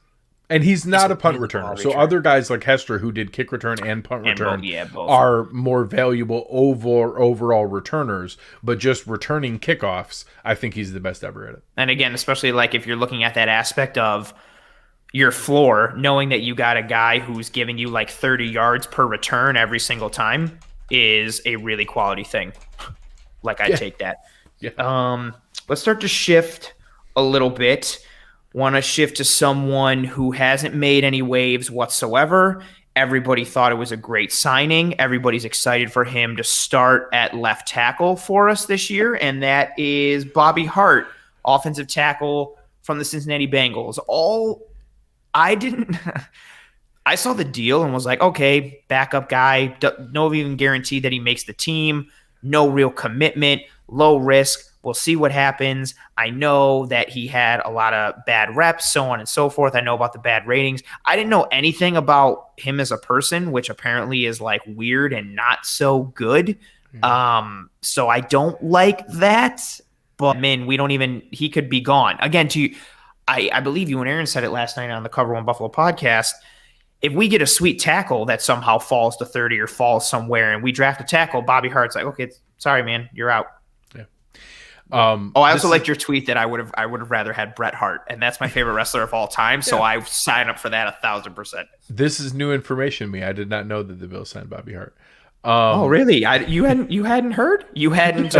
And he's not a punt returner. So other guys like Hester, who did kick return and punt return, both are more valuable overall returners. But just returning kickoffs, I think he's the best ever at it. And again, especially like if you're looking at that aspect of your floor, knowing that you got a guy who's giving you like 30 yards per return every single time is a really quality thing. Like I take that. Yeah. Let's start to shift a little bit. Want to shift to someone who hasn't made any waves whatsoever. Everybody thought it was a great signing. Everybody's excited for him to start at left tackle for us this year, and that is Bobby Hart, offensive tackle from the Cincinnati Bengals. I I saw the deal and was like, okay, backup guy, no even guarantee that he makes the team, no real commitment, low risk. We'll see what happens. I know that he had a lot of bad reps, so on and so forth. I know about the bad ratings. I didn't know anything about him as a person, which apparently is like weird and not so good. So I don't like that. But man, he could be gone. Again, I believe you and Aaron said it last night on the Cover One Buffalo podcast. If we get a sweet tackle that somehow falls to 30 or falls somewhere and we draft a tackle, Bobby Hart's like, okay, sorry, man, you're out. Yeah. I also liked your tweet that I would have rather had Bret Hart, and that's my favorite wrestler of all time. So I sign up for that 1,000%. This is new information to me. I did not know that the Bills signed Bobby Hart. Oh, really? You hadn't heard? You hadn't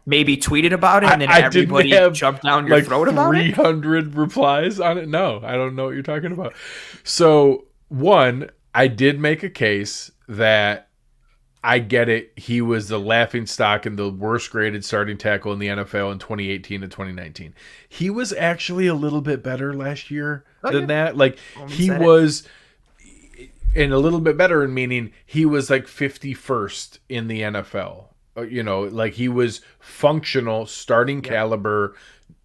maybe tweeted about it, and then everybody jumped down your throat about it? 300 replies on it? No, I don't know what you're talking about. So, one, I did make a case that I get it. He was the laughingstock and the worst graded starting tackle in the NFL in 2018 and 2019. He was actually a little bit better last year than that. Like, he was... And a little bit better in meaning he was like 51st in the NFL. You know, like he was functional, starting caliber,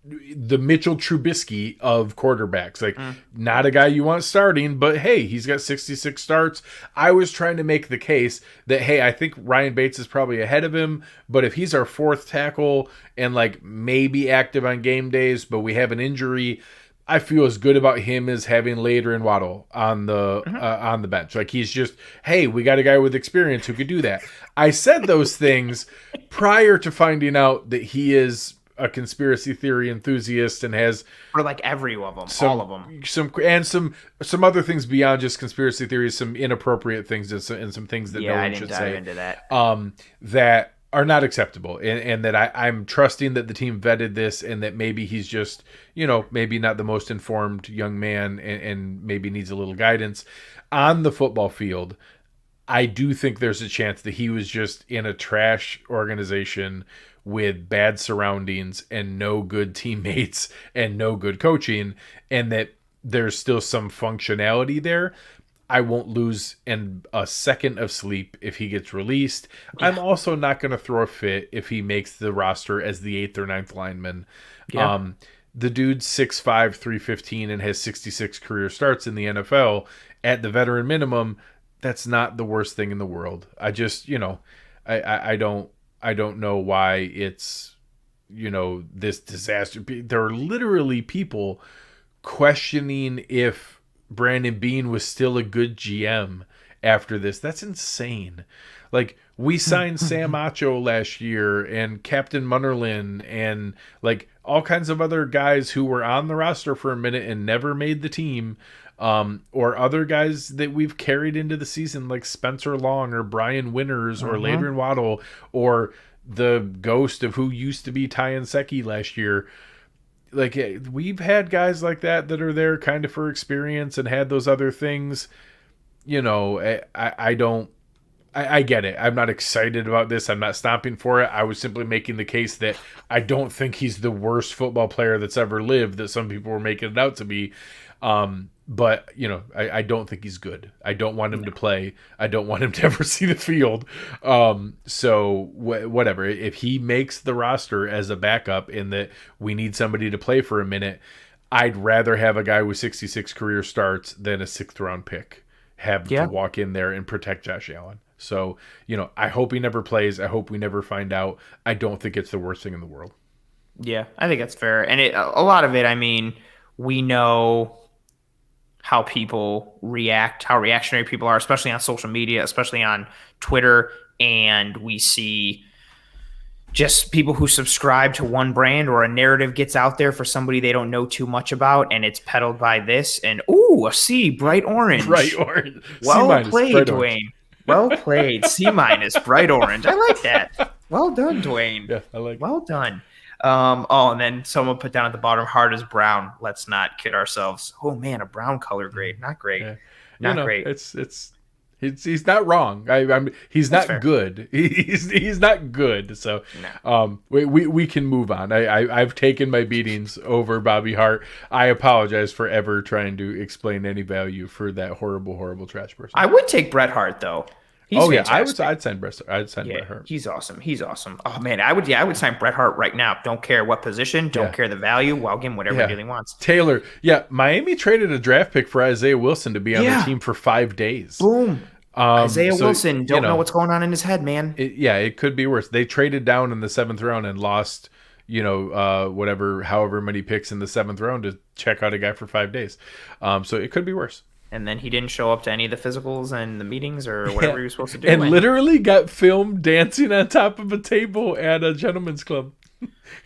the Mitchell Trubisky of quarterbacks. Like not a guy you want starting, but hey, he's got 66 starts. I was trying to make the case that, hey, I think Ryan Bates is probably ahead of him, but if he's our fourth tackle and like maybe active on game days, but we have an injury, I feel as good about him as having Later and Waddle on the bench. Like he's just, hey, we got a guy with experience who could do that. I said those things prior to finding out that he is a conspiracy theory enthusiast and has, or like every of them, all of them, some other things beyond just conspiracy theories, some inappropriate things and some things that no one should say. Into that. That are not acceptable, and that I'm trusting that the team vetted this, and that maybe he's just, you know, maybe not the most informed young man, and maybe needs a little guidance on the football field. I do think there's a chance that he was just in a trash organization with bad surroundings and no good teammates and no good coaching, and that there's still some functionality there. I won't lose a second of sleep if he gets released. Yeah. I'm also not going to throw a fit if he makes the roster as the 8th or 9th lineman. Yeah. The dude's 6'5", 315 and has 66 career starts in the NFL at the veteran minimum. That's not the worst thing in the world. I just, you know, I don't know why it's, you know, this disaster. There are literally people questioning if Brandon Beane was still a good GM after this. That's insane. Like, we signed Sam Acho last year and Captain Munnerlin and like all kinds of other guys who were on the roster for a minute and never made the team, or other guys that we've carried into the season like Spencer Long or Brian Winters or Later and Waddle or the ghost of who used to be Ty Nsekhe last year. Like, we've had guys like that are there kind of for experience and had those other things. You know, I get it. I'm not excited about this. I'm not stomping for it. I was simply making the case that I don't think he's the worst football player that's ever lived that some people were making it out to be. But, you know, I don't think he's good. I don't want him to play. I don't want him to ever see the field. So whatever. If he makes the roster as a backup in that we need somebody to play for a minute, I'd rather have a guy with 66 career starts than a 6th round pick to walk in there and protect Josh Allen. So, you know, I hope he never plays. I hope we never find out. I don't think it's the worst thing in the world. Yeah, I think that's fair. And a lot of it, I mean, we know how people react, how reactionary people are, especially on social media, especially on Twitter. And we see just people who subscribe to one brand, or a narrative gets out there for somebody they don't know too much about, and it's peddled by this. And, ooh, a C, bright orange. Bright orange. Well played, Dwayne. Well played. C-, bright orange. I like that. Well done, Dwayne. Yeah, I like Well done. And then someone put down at the bottom, hard as brown. Let's not kid ourselves. Oh man, a brown color grade. Not great. Yeah. Not great. It's He's not wrong. He's That's not fair. good. He's not good. So we can move on. I've taken my beatings over Bobby Hart. I apologize for ever trying to explain any value for that horrible trash person. I would take Bret Hart though. He's fantastic. I'd sign Bret Hart. He's awesome. He's awesome. Oh man, I would sign Bret Hart right now. Don't care what position, don't care the value. I'll give him whatever deal he wants. Taylor, Miami traded a draft pick for Isaiah Wilson to be on their team for 5 days. Boom. Isaiah Wilson, don't know what's going on in his head, man. It could be worse. They traded down in the 7th round and lost, however many picks in the 7th round to check out a guy for 5 days. So it could be worse. And then he didn't show up to any of the physicals and the meetings or whatever he was supposed to do. And literally got filmed dancing on top of a table at a gentleman's club.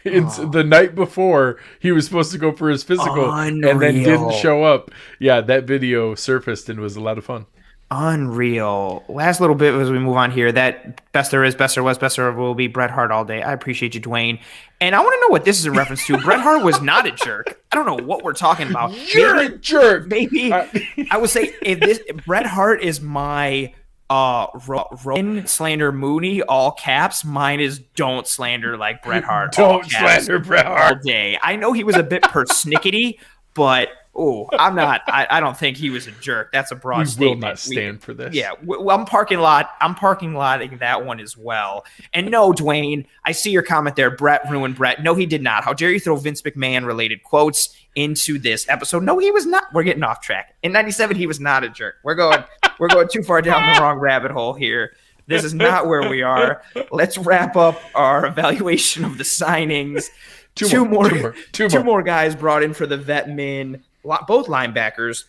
It's the night before he was supposed to go for his physical and then didn't show up. Yeah, that video surfaced and was a lot of fun. Unreal. Last little bit as we move on here. That best there is, best there was, best there will be. Bret Hart all day. I appreciate you, Dwayne. And I want to know what this is in reference to. Bret Hart was not a jerk. I don't know what we're talking about. You're a jerk. Maybe I would say if this Bret Hart is my Rowan slander Mooney, all caps. Mine is don't slander like Bret Hart. Don't slander Bret Hart all day. I know he was a bit persnickety, but I'm not. I don't think he was a jerk. That's a broad statement. We will not stand for this. Yeah, well, I'm parking lotting that one as well. And no, Dwayne, I see your comment there. Bret ruined Bret. No, he did not. How dare you throw Vince McMahon related quotes into this episode? No, he was not. We're getting off track. In '97, he was not a jerk. We're going too far down the wrong rabbit hole here. This is not where we are. Let's wrap up our evaluation of the signings. Two more guys brought in for the vet min. Both linebackers,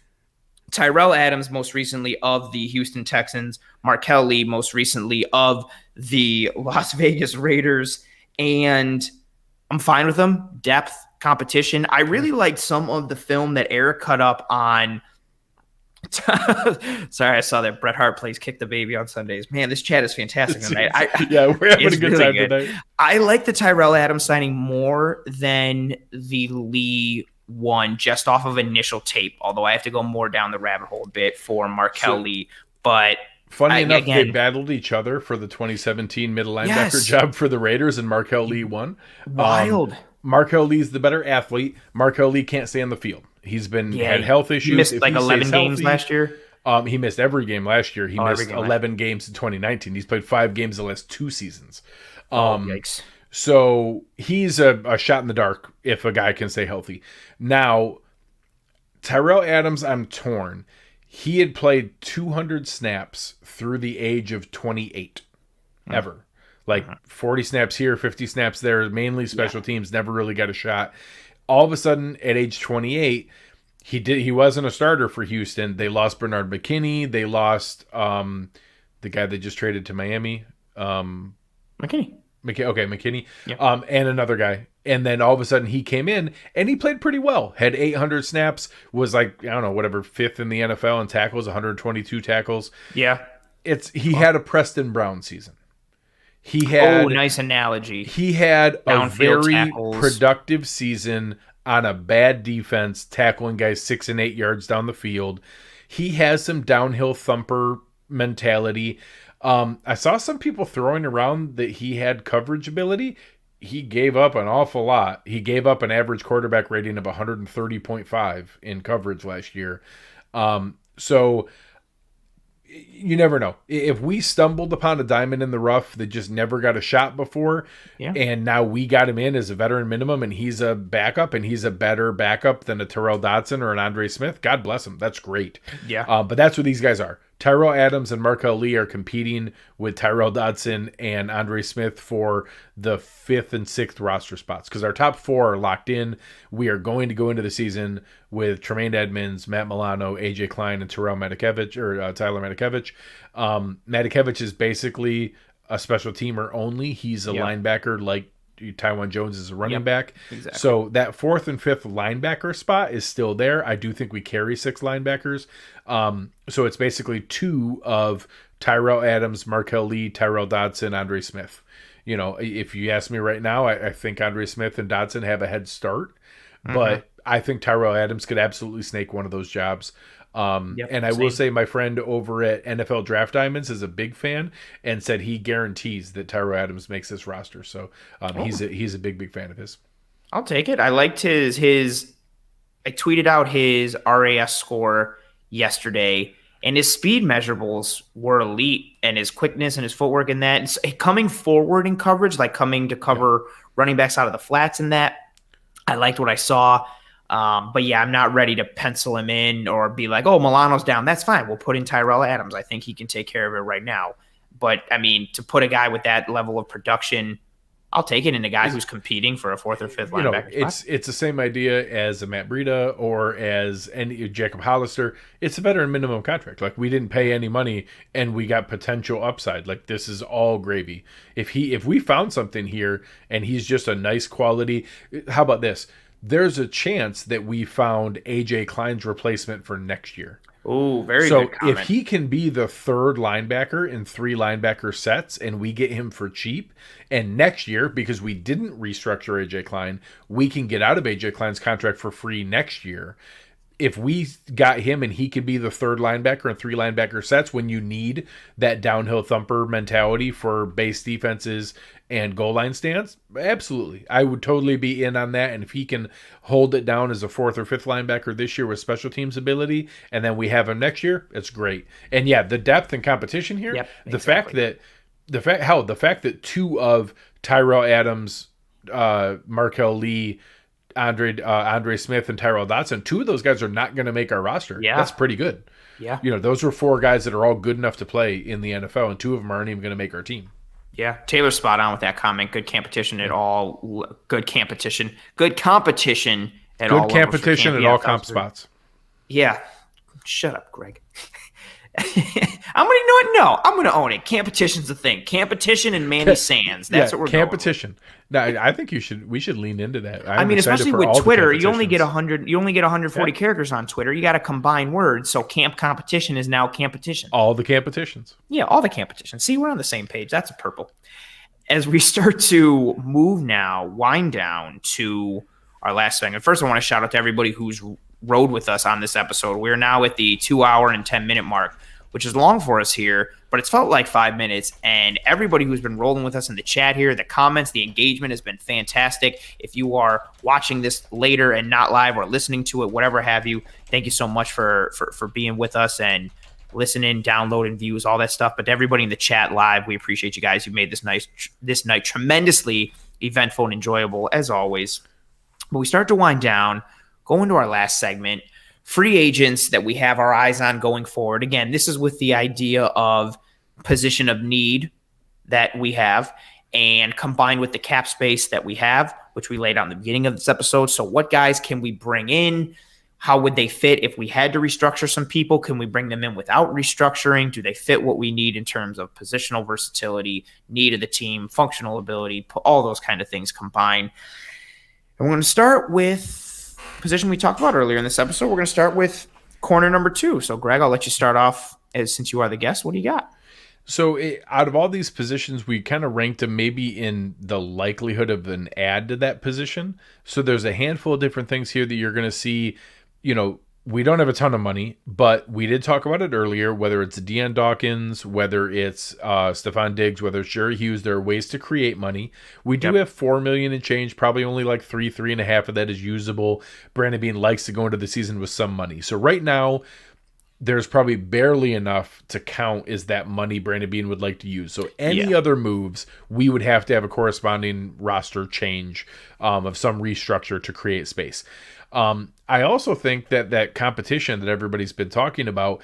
Tyrell Adams, most recently of the Houston Texans, Markel Lee, most recently of the Las Vegas Raiders, and I'm fine with them. Depth, competition. I really liked some of the film that Eric cut up on. Sorry, I saw that Bret Hart plays Kick the Baby on Sundays. Man, this chat is fantastic tonight. We're having a good time tonight. I like the Tyrell Adams signing more than the Lee one just off of initial tape, although I have to go more down the rabbit hole a bit for Markel Lee. But funny enough, they battled each other for the 2017 middle linebacker job for the Raiders, and Markel Lee won. Wild. Markel Lee's the better athlete. Markel Lee can't stay on the field. He's had health issues. He missed 11 games last year. He missed every game last year. He missed 11 games in 2019. He's played 5 games the last 2 seasons. Yikes. So he's a shot in the dark if a guy can stay healthy. Now, Tyrell Adams, I'm torn. He had played 200 snaps through the age of 28 ever. 40 snaps here, 50 snaps there, mainly special teams, never really got a shot. All of a sudden, at age 28, he wasn't a starter for Houston. They lost Bernard McKinney. They lost the guy they just traded to Miami. McKinney. McKinney. Yep. And another guy. And then all of a sudden he came in and he played pretty well. Had 800 snaps, was 5th in the NFL in tackles, 122 tackles. Yeah. He had a Preston Brown season. He had nice analogy. He had a very tackles. Productive season on a bad defense, tackling guys 6 and 8 yards down the field. He has some downhill thumper mentality. I saw some people throwing around that he had coverage ability. He gave up an awful lot. He gave up an average quarterback rating of 130.5 in coverage last year. So you never know. If we stumbled upon a diamond in the rough that just never got a shot before, and now we got him in as a veteran minimum, and he's a backup, and he's a better backup than a Terrell Dodson or an Andre Smith, God bless him. That's great. Yeah. But that's what these guys are. Tyrell Adams and Markel Lee are competing with Tyrell Dodson and Andre Smith for the 5th and 6th roster spots because our top 4 are locked in. We are going to go into the season with Tremaine Edmonds, Matt Milano, AJ Klein, and Tyler Matakevich. Matakevich is basically a special teamer only. He's a linebacker like Taiwan Jones is a running back. Exactly. So that 4th and 5th linebacker spot is still there. I do think we carry 6 linebackers. So it's basically 2 of Tyrell Adams, Markel Lee, Tyrell Dodson, Andre Smith. If you ask me right now, I think Andre Smith and Dodson have a head start, but I think Tyrell Adams could absolutely snake one of those jobs. And I will say my friend over at NFL Draft Diamonds is a big fan and said he guarantees that Tyrell Adams makes this roster. So he's a big fan of his. I'll take it. I liked his. I tweeted out his RAS score yesterday, and his speed measurables were elite, and his quickness and his footwork in that. And so, coming forward in coverage, like coming to cover running backs out of the flats in that, I liked what I saw. But yeah, I'm not ready to pencil him in or be like, oh, Milano's down. That's fine. We'll put in Tyrell Adams. I think he can take care of it right now. But, I mean, to put a guy with that level of production, I'll take it in a guy who's competing for a fourth or fifth linebacker spot. It's the same idea as a Matt Breida or as any Jacob Hollister. It's a veteran minimum contract. Like, we didn't pay any money and we got potential upside. Like, this is all gravy. If we found something here and he's just a nice quality, how about this? There's a chance that we found AJ Klein's replacement for next year. Oh, very good comment. If he can be the third linebacker in 3 linebacker sets and we get him for cheap, and next year, because we didn't restructure AJ Klein, we can get out of AJ Klein's contract for free next year. If we got him and he could be the third linebacker in 3 linebacker sets when you need that downhill thumper mentality for base defenses and goal line stands, absolutely. I would totally be in on that. And if he can hold it down as a 4th or 5th linebacker this year with special teams ability, and then we have him next year, it's great. And yeah, the depth and competition here, the fact that 2 of Tyrell Adams, Markel Lee, Andre Smith and Tyrell Dodson, 2 of those guys are not going to make our roster. Yeah. That's pretty good. Yeah. Those were 4 guys that are all good enough to play in the NFL, and 2 of them aren't even going to make our team. Yeah, Taylor's spot on with that comment. Good competition at all. Good competition. Good competition at all. Good competition at all comp spots. Yeah. Shut up, Greg. I'm going to own it. Competition's the thing. Competition and Manny Sands. That's what we're competition. No, I think we should lean into that. I mean, especially with Twitter, you only get 140 characters on Twitter. You got to combine words. So competition is now competition. All the competitions. Yeah, all the competitions. See, we're on the same page. That's a purple. As we start to wind down to our last segment. First, I want to shout out to everybody who's rode with us on this episode. We're now at the 2 hour and 10 minute mark, which is long for us here, but it's felt like 5 minutes. And everybody who's been rolling with us in the chat here, the comments, the engagement has been fantastic. If you are watching this later and not live or listening to it, whatever have you, thank you so much for being with us and listening, downloading, views, all that stuff. But to everybody in the chat live, we appreciate you guys. You made this night tremendously eventful and enjoyable as always. But we start to wind down, go into our last segment. Free agents that we have our eyes on going forward. Again, this is with the idea of position of need that we have and combined with the cap space that we have, which we laid out in the beginning of this episode. So what guys can we bring in? How would they fit if we had to restructure some people? Can we bring them in without restructuring? Do they fit what we need in terms of positional versatility, need of the team, functional ability, all those kind of things combined? And we're going to start with position we talked about earlier in this episode. We're going to start with corner number 2. So, Greg, I'll let you start off since you are the guest. What do you got? So, out of all these positions, we kind of ranked them maybe in the likelihood of an add to that position. So, there's a handful of different things here that you're going to see. We don't have a ton of money, but we did talk about it earlier, whether it's Dion Dawkins, whether it's Stephon Diggs, whether it's Jerry Hughes, there are ways to create money. We do have $4 million and change, probably only like 3.5 of that is usable. Brandon Beane likes to go into the season with some money. So right now, there's probably barely enough to count as that money Brandon Beane would like to use. So any other moves, we would have to have a corresponding roster change of some restructure to create space. I also think that competition that everybody's been talking about,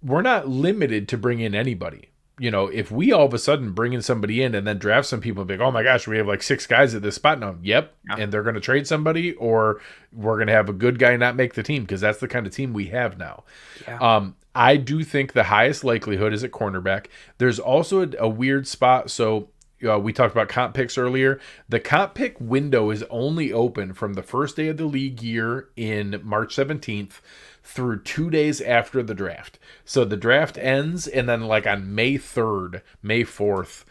we're not limited to bring in anybody. If we all of a sudden bring in somebody in and then draft some people and be like, oh my gosh, we have like 6 guys at this spot now. Yep. Yeah. And they're going to trade somebody, or we're going to have a good guy not make the team, because that's the kind of team we have now. Yeah. I do think the highest likelihood is at cornerback. There's also a weird spot. So we talked about comp picks earlier. The comp pick window is only open from the first day of the league year in March 17th through 2 days after the draft. So the draft ends, and then like on May 3rd, May 4th,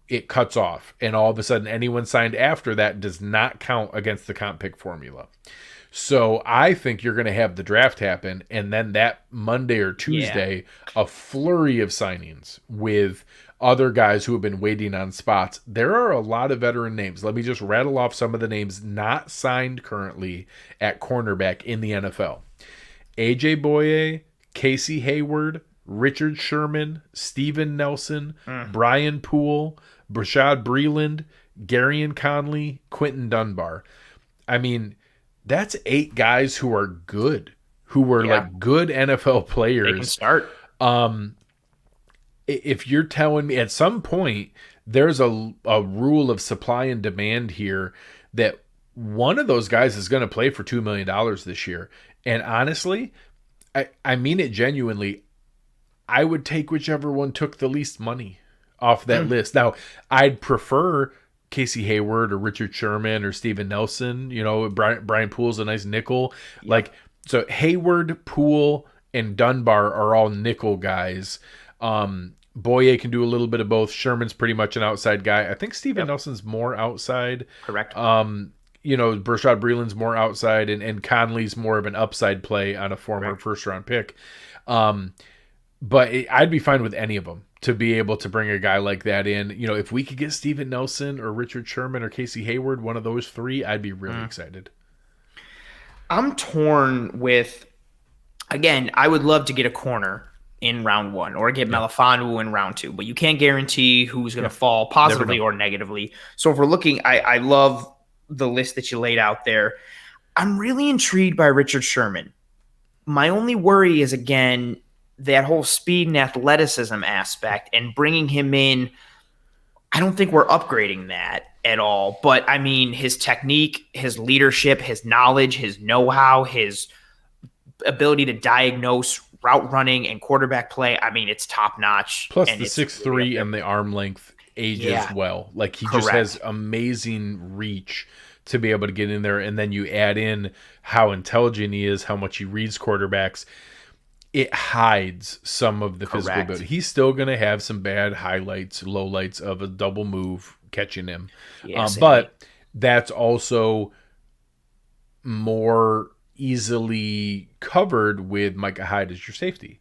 it cuts off. And all of a sudden, anyone signed after that does not count against the comp pick formula. So I think you're going to have the draft happen, and then that Monday or Tuesday, a flurry of signings with other guys who have been waiting on spots. There are a lot of veteran names. Let me just rattle off some of the names not signed currently at cornerback in the NFL. A.J. Boye, Casey Hayward, Richard Sherman, Steven Nelson, Brian Poole, Brashad Breeland, Garyon Conley, Quentin Dunbar. I mean, that's 8 guys who are good, who were like good NFL players. They can start. If you're telling me at some point there's a rule of supply and demand here that one of those guys is going to play for $2 million this year. And honestly, I mean it genuinely. I would take whichever one took the least money off that list. Now, I'd prefer Casey Hayward or Richard Sherman or Steven Nelson. You know, Brian Poole's a nice nickel. Yep. Like, so Hayward, Poole, and Dunbar are all nickel guys. Boye can do a little bit of both. Sherman's pretty much an outside guy. I think Steven Nelson's more outside. Correct. You know, Brashad Breeland's more outside, and Conley's more of an upside play on a former first-round pick. But I'd be fine with any of them to be able to bring a guy like that in. You know, if we could get Steven Nelson or Richard Sherman or Casey Hayward, one of those 3, I'd be really excited. I'm torn with, again, I would love to get a corner in round 1 or get Melifonwu in round 2, but you can't guarantee who's going to fall positively or negatively. So if we're looking, I love the list that you laid out there. I'm really intrigued by Richard Sherman. My only worry is, again, that whole speed and athleticism aspect, and bringing him in, I don't think we're upgrading that at all. But I mean, his technique, his leadership, his knowledge, his know-how, his ability to diagnose route running and quarterback play, I mean, it's top notch. Plus the 6'3" and the arm length ages well. Like, he just has amazing reach to be able to get in there. And then you add in how intelligent he is, how much he reads quarterbacks. It hides some of the physical ability. He's still going to have some bad highlights, lowlights of a double move catching him. But that's also more easily covered with Micah Hyde as your safety.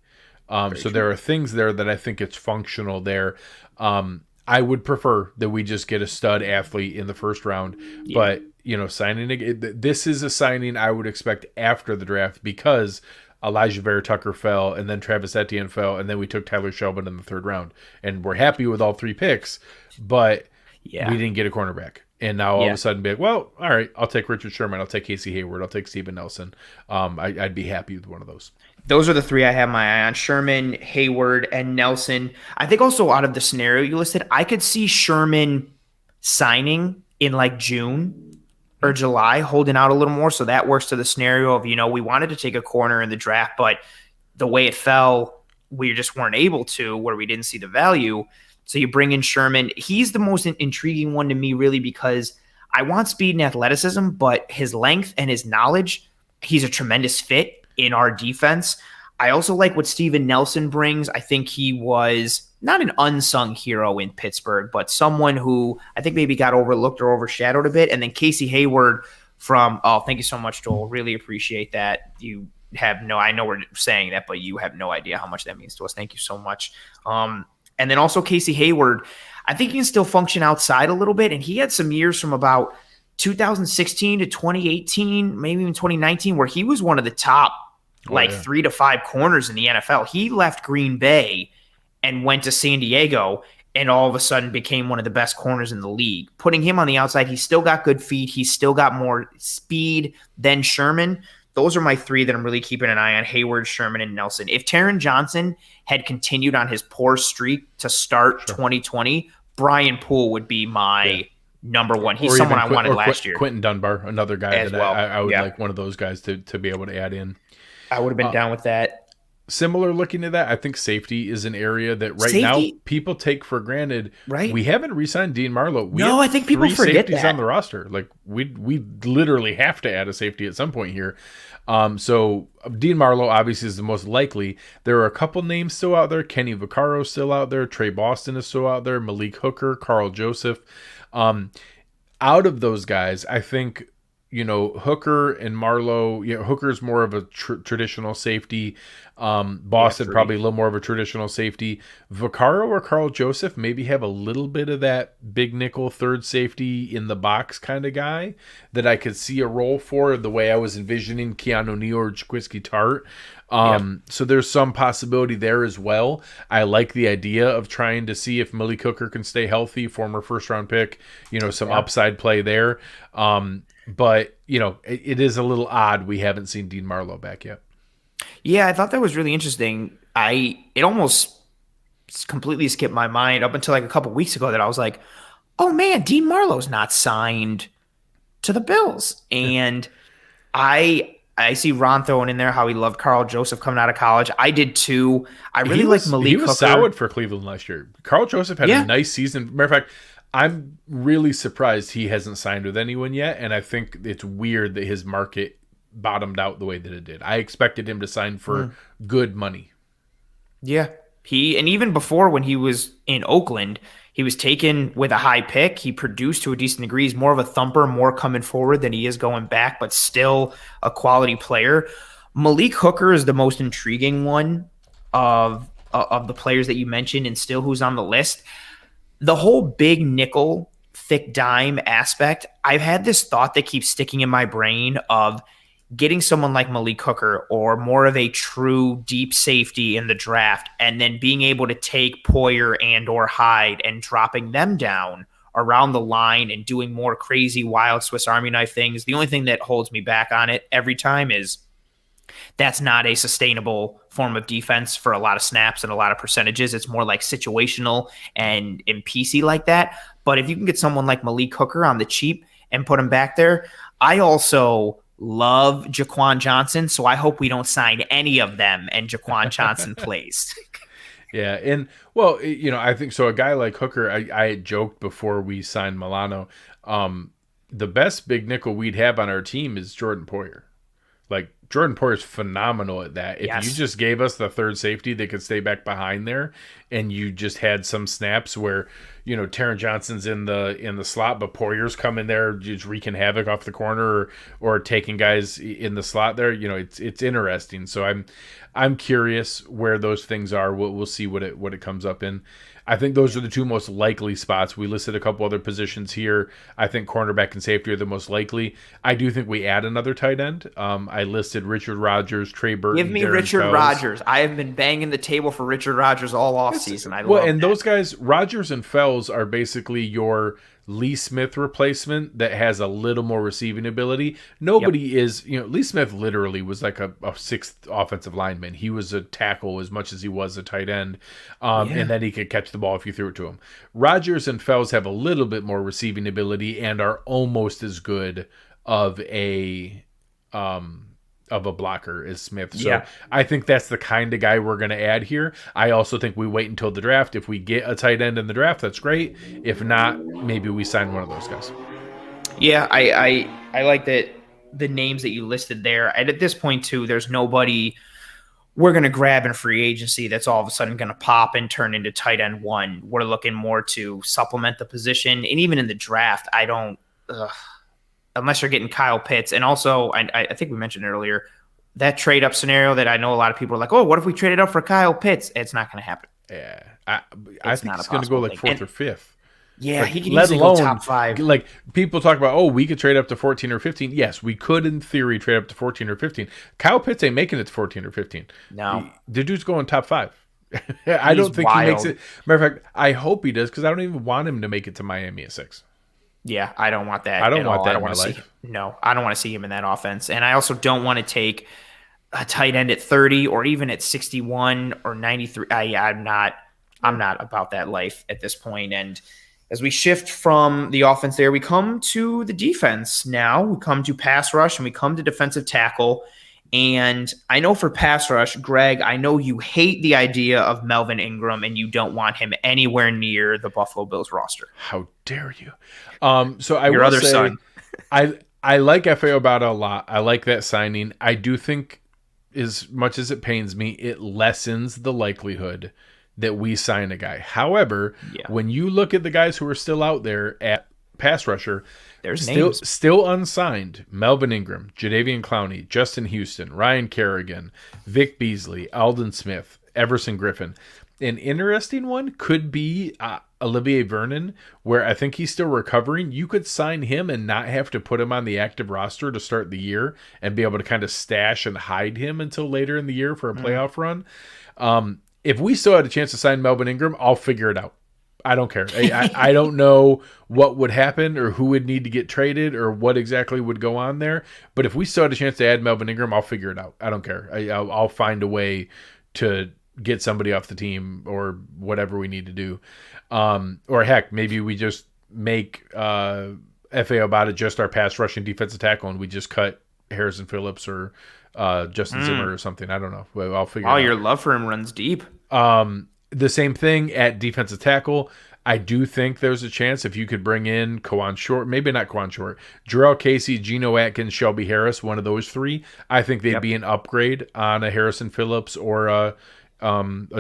So there are things there that I think it's functional there. I would prefer that we just get a stud athlete in the first round. But, you know, this is a signing I would expect after the draft, because Elijah Vera Tucker fell, and then Travis Etienne fell, and then we took Tyler Shelby in the 3rd round. And we're happy with all 3 picks, but we didn't get a cornerback. And now all of a sudden be like, well, all right, I'll take Richard Sherman, I'll take Casey Hayward, I'll take Steven Nelson. I'd be happy with one of those. Those are the 3 I have my eye on: Sherman, Hayward, and Nelson. I think also out of the scenario you listed, I could see Sherman signing in like June or July, holding out a little more. So that works to the scenario of, you know, we wanted to take a corner in the draft, but the way it fell, we just weren't able to, where we didn't see the value. So you bring in Sherman. He's the most intriguing one to me, really, because I want speed and athleticism, but his length and his knowledge, he's a tremendous fit in our defense. I also like what Steven Nelson brings. I think he was not an unsung hero in Pittsburgh, but someone who I think maybe got overlooked or overshadowed a bit. And then Casey Hayward thank you so much, Joel. Really appreciate that. I know we're saying that, but you have no idea how much that means to us. Thank you so much. And then also Casey Hayward, I think he can still function outside a little bit. And he had some years from about 2016 to 2018, maybe even 2019, where he was one of the top 3 to 5 corners in the NFL. He left Green Bay and went to San Diego, and all of a sudden became one of the best corners in the league. Putting him on the outside, he's still got good feet. He's still got more speed than Sherman. Those are my 3 that I'm really keeping an eye on: Hayward, Sherman, and Nelson. If Taron Johnson had continued on his poor streak to start 2020, Brian Poole would be my number 1. He's someone I wanted last year. Quentin Dunbar, another guy that I would like one of those guys to be able to add in. I would have been down with that. Similar looking to that, I think safety is an area that now people take for granted. Right. We haven't re-signed Dean Marlowe. I think people forget safeties on the roster. Like, we literally have to add a safety at some point here. So Dean Marlowe obviously is the most likely. There are a couple names still out there. Kenny Vaccaro still out there. Trey Boston is still out there. Malik Hooker, Carl Joseph. Out of those guys, I think Hooker and Marlowe, Hooker's more of a traditional safety. Boston probably a little more of a traditional safety. Vaccaro or Carl Joseph maybe have a little bit of that big nickel third safety in the box kind of guy that I could see a role for the way I was envisioning Keanu Neal or Jaquiski Tart. So there's some possibility there as well. I like the idea of trying to see if Malik Hooker can stay healthy, former first round pick, some upside play there. But, it is a little odd we haven't seen Dean Marlowe back yet. Yeah, I thought that was really interesting. It almost completely skipped my mind up until like a couple weeks ago that I was like, oh man, Dean Marlowe's not signed to the Bills. And I see Ron throwing in there how he loved Carl Joseph coming out of college. I did too. I really like Malik Hooker. He was solid for Cleveland last year. Carl Joseph had a nice season. Matter of fact, I'm really surprised he hasn't signed with anyone yet, and I think it's weird that his market bottomed out the way that it did. I expected him to sign for good money. Yeah. And even before when he was in Oakland, he was taken with a high pick. He produced to a decent degree. He's more of a thumper, more coming forward than he is going back, but still a quality player. Malik Hooker is the most intriguing one of the players that you mentioned and still who's on the list. The whole big nickel, thick dime aspect, I've had this thought that keeps sticking in my brain of getting someone like Malik Hooker or more of a true deep safety in the draft and then being able to take Poyer and or Hyde and dropping them down around the line and doing more crazy wild Swiss Army knife things. The only thing that holds me back on it every time is that's not a sustainable form of defense for a lot of snaps and a lot of percentages. It's more like situational and PC like that. But if you can get someone like Malik Hooker on the cheap and put him back there, I also love Jaquan Johnson. So I hope we don't sign any of them and Jaquan Johnson plays. Yeah. And well, I think so. A guy like Hooker, I had joked before we signed Milano. The best big nickel we'd have on our team is Jordan Poyer. Like Jordan Poyer's phenomenal at that. If you just gave us the third safety that could stay back behind there, and you just had some snaps where Taron Johnson's in the slot, but Poyer's coming there just wreaking havoc off the corner or taking guys in the slot there. It's interesting. So I'm curious where those things are. We'll see what it comes up in. I think those are the two most likely spots. We listed a couple other positions here. I think cornerback and safety are the most likely. I do think we add another tight end. I listed Richard Rodgers, Trey Burton. Give me Richard Rodgers. I have been banging the table for Richard Rodgers all offseason. I love that. Those guys, Rodgers and Fells, are basically your Lee Smith replacement that has a little more receiving ability. Nobody is, Lee Smith literally was like a sixth offensive lineman. He was a tackle as much as he was a tight end, and then he could catch the ball if you threw it to him. Rodgers and Fells have a little bit more receiving ability and are almost as good of a blocker as Smith. So I think that's the kind of guy we're going to add here. I also think we wait until the draft. If we get a tight end in the draft, that's great. If not, maybe we sign one of those guys. Yeah, I like that the names that you listed there. And at this point too, there's nobody we're going to grab in free agency that's all of a sudden going to pop and turn into tight end one. We're looking more to supplement the position. And even in the draft, I don't unless you're getting Kyle Pitts. And also, I think we mentioned earlier, that trade-up scenario that I know a lot of people are like, oh, what if we traded up for Kyle Pitts? It's not going to happen. Yeah. I think it's going to go like fourth or fifth. Yeah, he can easily go top 5. Like, people talk about, we could trade up to 14 or 15. Yes, we could, in theory, trade up to 14 or 15. Kyle Pitts ain't making it to 14 or 15. No. The dude's going top 5. I don't think he makes it. Matter of fact, I hope he does because I don't even want him to make it to Miami at 6. Yeah, I don't want that. I don't want that in my life. No, I don't want to see him in that offense. And I also don't want to take a tight end at 30 or even at 61 or 93. I'm not about that life at this point. And as we shift from the offense there, we come to the defense now. We come to pass rush and we come to defensive tackle. And I know for pass rush, Greg, I know you hate the idea of Melvin Ingram and you don't want him anywhere near the Buffalo Bills roster. How dare you? So I Your will other say, son. I like Efe Obada a lot. I like that signing. I do think, as much as it pains me, it lessens the likelihood that we sign a guy. However, when you look at the guys who are still out there at pass rusher. There's names. Still unsigned. Melvin Ingram, Jadeveon Clowney, Justin Houston, Ryan Kerrigan, Vic Beasley, Alden Smith, Everson Griffin. An interesting one could be Olivier Vernon, where I think he's still recovering. You could sign him and not have to put him on the active roster to start the year and be able to kind of stash and hide him until later in the year for a playoff run. If we still had a chance to sign Melvin Ingram, I'll figure it out. I don't care. I don't know what would happen or who would need to get traded or what exactly would go on there. But if we still had a chance to add Melvin Ingram, I'll figure it out. I don't care. I'll find a way to get somebody off the team or whatever we need to do. Or heck, maybe we just make FA about it just our pass rushing defensive tackle and we just cut Harrison Phillips or Justin Zimmer or something. I don't know. I'll figure it out. Your love for him runs deep. The same thing at defensive tackle. I do think there's a chance if you could bring in Kawan Short, maybe not Kawan Short, Jarrell Casey, Geno Atkins, Shelby Harris, one of those three. I think they'd be an upgrade on a Harrison Phillips or a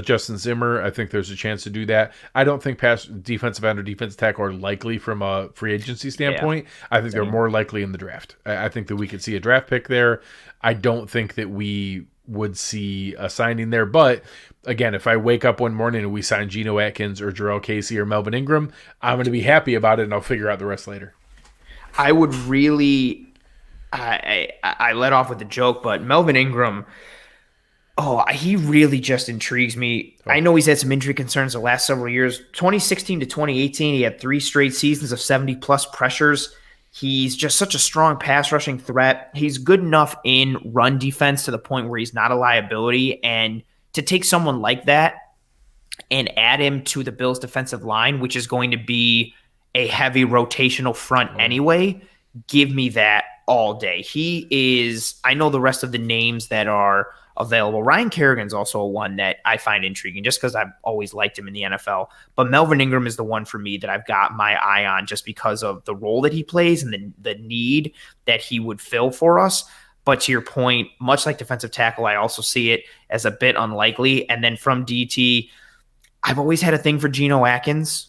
Justin Zimmer. I think there's a chance to do that. I don't think defensive end or defensive tackle are likely from a free agency standpoint. I think they're more likely in the draft. I think that we could see a draft pick there. I don't think that we would see a signing there. But again, if I wake up one morning and we sign Geno Atkins or Jarrell Casey or Melvin Ingram, I'm going to be happy about it and I'll figure out the rest later. I would really, I let off with a joke, but Melvin Ingram, he really just intrigues me. I know he's had some injury concerns the last several years. 2016 to 2018, he had 3 straight seasons of 70-plus pressures. He's just such a strong pass rushing threat. He's good enough in run defense to the point where he's not a liability. And to take someone like that and add him to the Bills' defensive line, which is going to be a heavy rotational front anyway, give me that all day. He is, I know the rest of the names that are available. Ryan Kerrigan's also one that I find intriguing just because I've always liked him in the NFL. But Melvin Ingram is the one for me that I've got my eye on just because of the role that he plays and the need that he would fill for us. But to your point, much like defensive tackle, I also see it as a bit unlikely. And then from DT, I've always had a thing for Geno Atkins.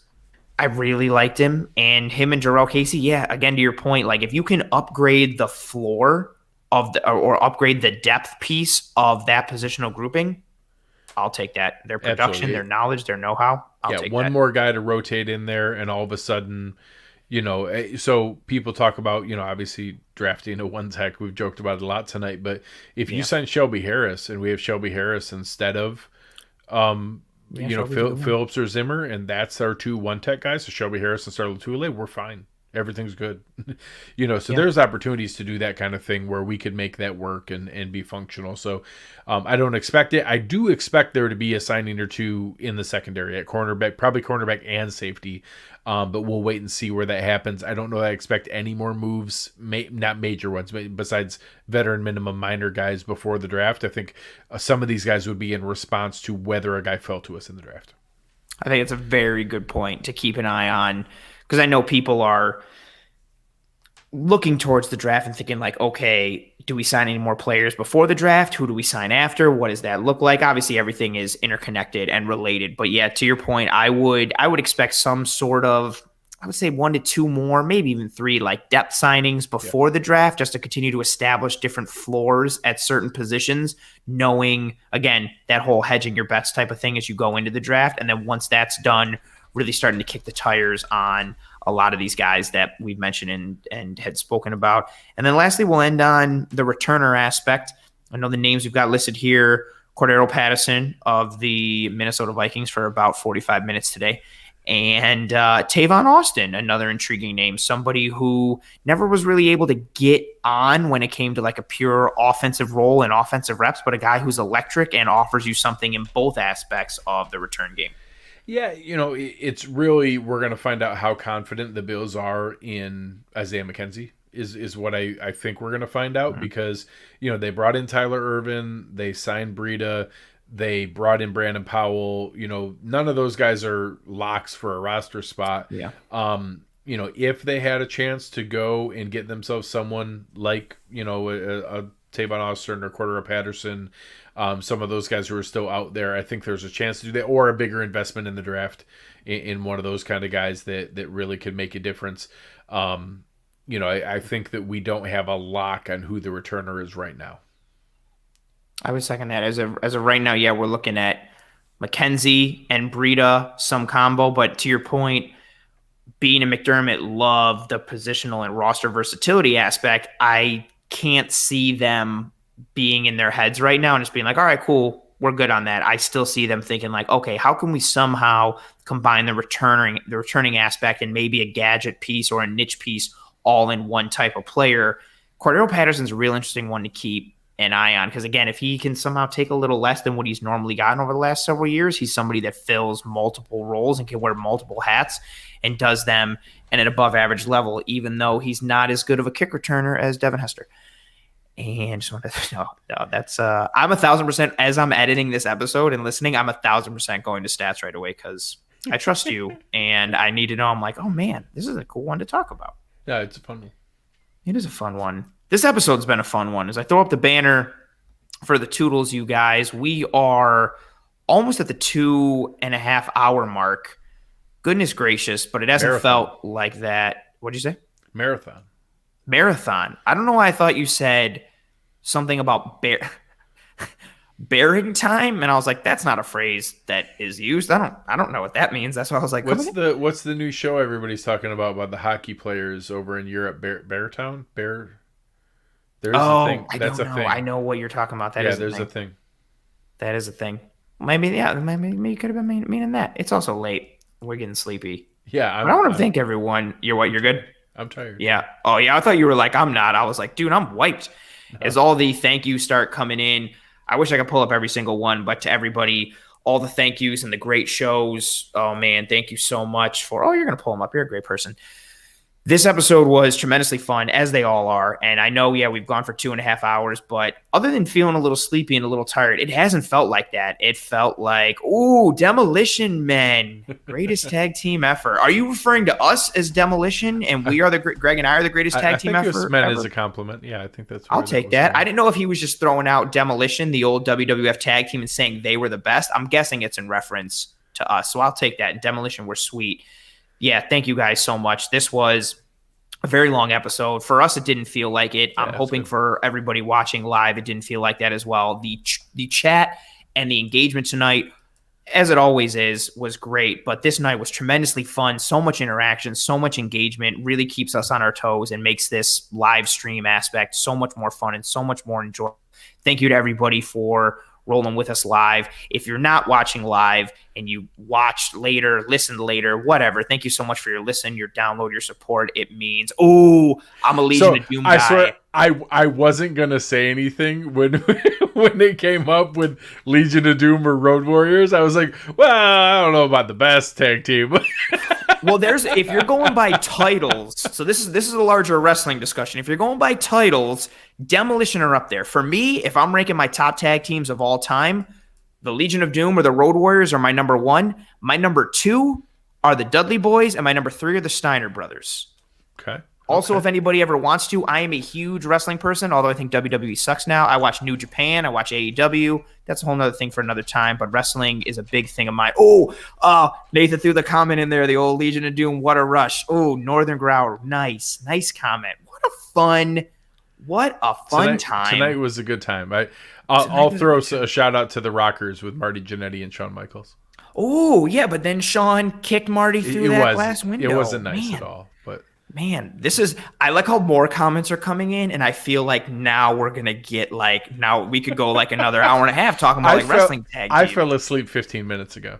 I really liked him. And him and Jarrell Casey, again, to your point, like if you can upgrade the floor of or upgrade the depth piece of that positional grouping, I'll take that. Their production, their knowledge, their know-how, I'll take one that. more guy to rotate in there, and all of a sudden, so people talk about, obviously drafting a one tech. We've joked about it a lot tonight, but if you sign Shelby Harris and we have Shelby Harris instead of, Phillips or Zimmer, and that's our 2 one tech guys, so Shelby Harris and Starla Tuile, we're fine. Everything's good. There's opportunities to do that kind of thing where we could make that work and be functional. So I don't expect it. I do expect there to be a signing or two in the secondary at cornerback, probably cornerback and safety. But we'll wait and see where that happens. I don't know. I expect any more moves, not major ones, but besides veteran minimum minor guys before the draft. I think some of these guys would be in response to whether a guy fell to us in the draft. I think it's a very good point to keep an eye on. Because I know people are looking towards the draft and thinking like, okay, do we sign any more players before the draft? Who do we sign after? What does that look like? Obviously, everything is interconnected and related. But yeah, to your point, I would expect some sort of, I would say 1 to 2 more, maybe even 3, like depth signings before the draft, just to continue to establish different floors at certain positions, knowing, again, that whole hedging your bets type of thing as you go into the draft. And then once that's done, really starting to kick the tires on a lot of these guys that we've mentioned and had spoken about. And then lastly, we'll end on the returner aspect. I know the names we've got listed here: Cordero Patterson of the Minnesota Vikings for about 45 minutes today. And Tavon Austin, another intriguing name, somebody who never was really able to get on when it came to like a pure offensive role and offensive reps, but a guy who's electric and offers you something in both aspects of the return game. Yeah, it's really, we're going to find out how confident the Bills are in Isaiah McKenzie is what I think we're going to find out, because, they brought in Tyler Ervin, they signed Breida, they brought in Brandon Powell. None of those guys are locks for a roster spot. Yeah. If they had a chance to go and get themselves someone like, a Tavon Austin or Cordero Patterson, some of those guys who are still out there, I think there's a chance to do that, or a bigger investment in the draft in one of those kind of guys that really could make a difference. I think that we don't have a lock on who the returner is right now. I would second that. As of right now, yeah, we're looking at McKenzie and Breida, some combo. But to your point, Bean and McDermott love the positional and roster versatility aspect. I can't see them being in their heads right now and just being like, all right, cool, we're good on that. I still see them thinking like, okay, how can we somehow combine the returning aspect and maybe a gadget piece or a niche piece all in one type of player? Cordero Patterson's a real interesting one to keep an eye on, because again, if he can somehow take a little less than what he's normally gotten over the last several years, he's somebody that fills multiple roles and can wear multiple hats and does them at an above average level, even though he's not as good of a kick returner as Devin Hester. And just wanted to that's I'm 1,000%, as I'm editing this episode and listening, I'm 1,000% going to stats right away, because I trust you and I need to know. I'm like, oh man, this is a cool one to talk about. Yeah, it's a fun one. It is a fun one. This episode's been a fun one. As I throw up the banner for the Toodles, you guys, we are almost at the 2.5 hour mark. Goodness gracious, but it hasn't felt like that. What'd you say? Marathon. I don't know why I thought you said something about bearing time, and I was like, that's not a phrase that is used. I don't know what that means. That's why I was like, what's the new show everybody's talking about the hockey players over in Europe? Beartown? There's a thing. That's a thing. I know what you're talking about. There's a thing. That is a thing. Maybe you could have been meaning that. It's also late. We're getting sleepy. Yeah. I want to thank everyone. You're good? I'm tired. Yeah. Oh, yeah. I thought you were like, I'm not. I was like, dude, I'm wiped. No. As all the thank yous start coming in, I wish I could pull up every single one, but to everybody, all the thank yous and the great shows. Oh, man, thank you so much for, you're going to pull them up. You're a great person. This episode was tremendously fun, as they all are. And I know, we've gone for 2.5 hours, but other than feeling a little sleepy and a little tired, it hasn't felt like that. It felt like, ooh, Demolition Men, greatest tag team ever. Are you referring to us as Demolition, and we are Greg and I are the greatest tag team ever? I think men is a compliment. Yeah, I think that's. I'll take that. I didn't know if he was just throwing out Demolition, the old WWF tag team, and saying they were the best. I'm guessing it's in reference to us, so I'll take that. Demolition were sweet. Yeah, thank you guys so much. This was a very long episode. For us, it didn't feel like it. I'm hoping for everybody watching live, it didn't feel like that as well. The chat and the engagement tonight, as it always is, was great. But this night was tremendously fun. So much interaction, so much engagement, really keeps us on our toes and makes this live stream aspect so much more fun and so much more enjoyable. Thank you to everybody for rolling with us live. If you're not watching live and you watched later, listened later, whatever, thank you so much for your listen, your download, your support. It means, I'm a Legion of Doom guy. I swear, I wasn't going to say anything when when it came up with Legion of Doom or Road Warriors. I was like, well, I don't know about the best tag team. Well, if you're going by titles, so this is a larger wrestling discussion. If you're going by titles, Demolition are up there. For me, if I'm ranking my top tag teams of all time, the Legion of Doom or the Road Warriors are my number 1. My number 2 are the Dudley Boys, and my number 3 are the Steiner Brothers. Okay. Also, if anybody ever wants to, I am a huge wrestling person, although I think WWE sucks now. I watch New Japan. I watch AEW. That's a whole other thing for another time, but wrestling is a big thing of mine. Nathan threw the comment in there, the old Legion of Doom, what a rush. Oh, Northern Growler, nice comment. What a fun time. Tonight was a good time. I'll throw a shout out to the Rockers with Marty Jannetty and Shawn Michaels. Oh, yeah, but then Shawn kicked Marty through that glass window. It wasn't nice at all, but... Man, I like how more comments are coming in, and I feel like now we're going to get now we could go another hour and a half talking about wrestling tag team. I fell asleep 15 minutes ago.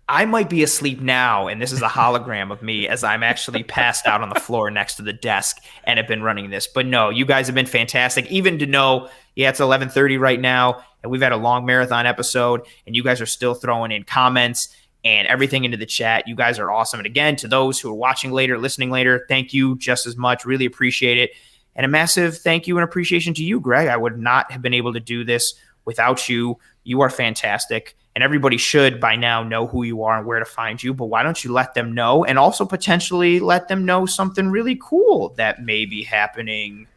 I might be asleep now, and this is a hologram of me as I'm actually passed out on the floor next to the desk and have been running this. But no, you guys have been fantastic. Even to know, it's 11:30 right now, and we've had a long marathon episode, and you guys are still throwing in comments and everything into the chat. You guys are awesome. And again, to those who are watching later, listening later, thank you just as much. Really appreciate it. And a massive thank you and appreciation to you, Greg. I would not have been able to do this without you. You are fantastic. And everybody should by now know who you are and where to find you. But why don't you let them know, and also potentially let them know something really cool that may be happening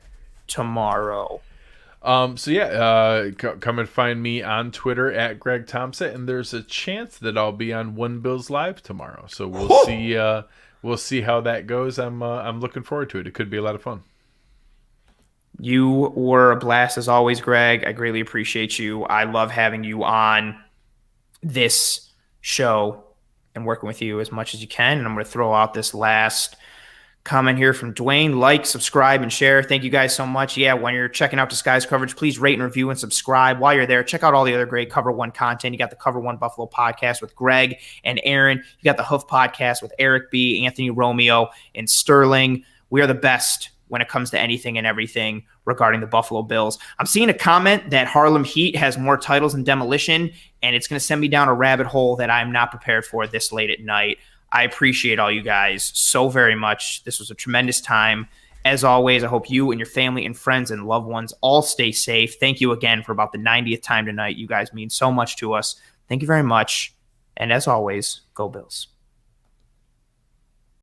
tomorrow? Come and find me on Twitter at Greg Tompsett, and there's a chance that I'll be on One Bills Live tomorrow. So we'll we'll see how that goes. I'm looking forward to it. It could be a lot of fun. You were a blast as always, Greg. I greatly appreciate you. I love having you on this show and working with you as much as you can. And I'm going to throw out this last comment here from Dwayne. Like, subscribe, and share. Thank you guys so much. Yeah, when you're checking out Disguise coverage, please rate and review and subscribe. While you're there, check out all the other great Cover One content. You got the Cover One Buffalo podcast with Greg and Aaron. You got the Hoof podcast with Eric B., Anthony Romeo, and Sterling. We are the best when it comes to anything and everything regarding the Buffalo Bills. I'm seeing a comment that Harlem Heat has more titles than Demolition, and it's going to send me down a rabbit hole that I'm not prepared for this late at night. I appreciate all you guys so very much. This was a tremendous time. As always, I hope you and your family and friends and loved ones all stay safe. Thank you again for about the 90th time tonight. You guys mean so much to us. Thank you very much. And as always, go Bills.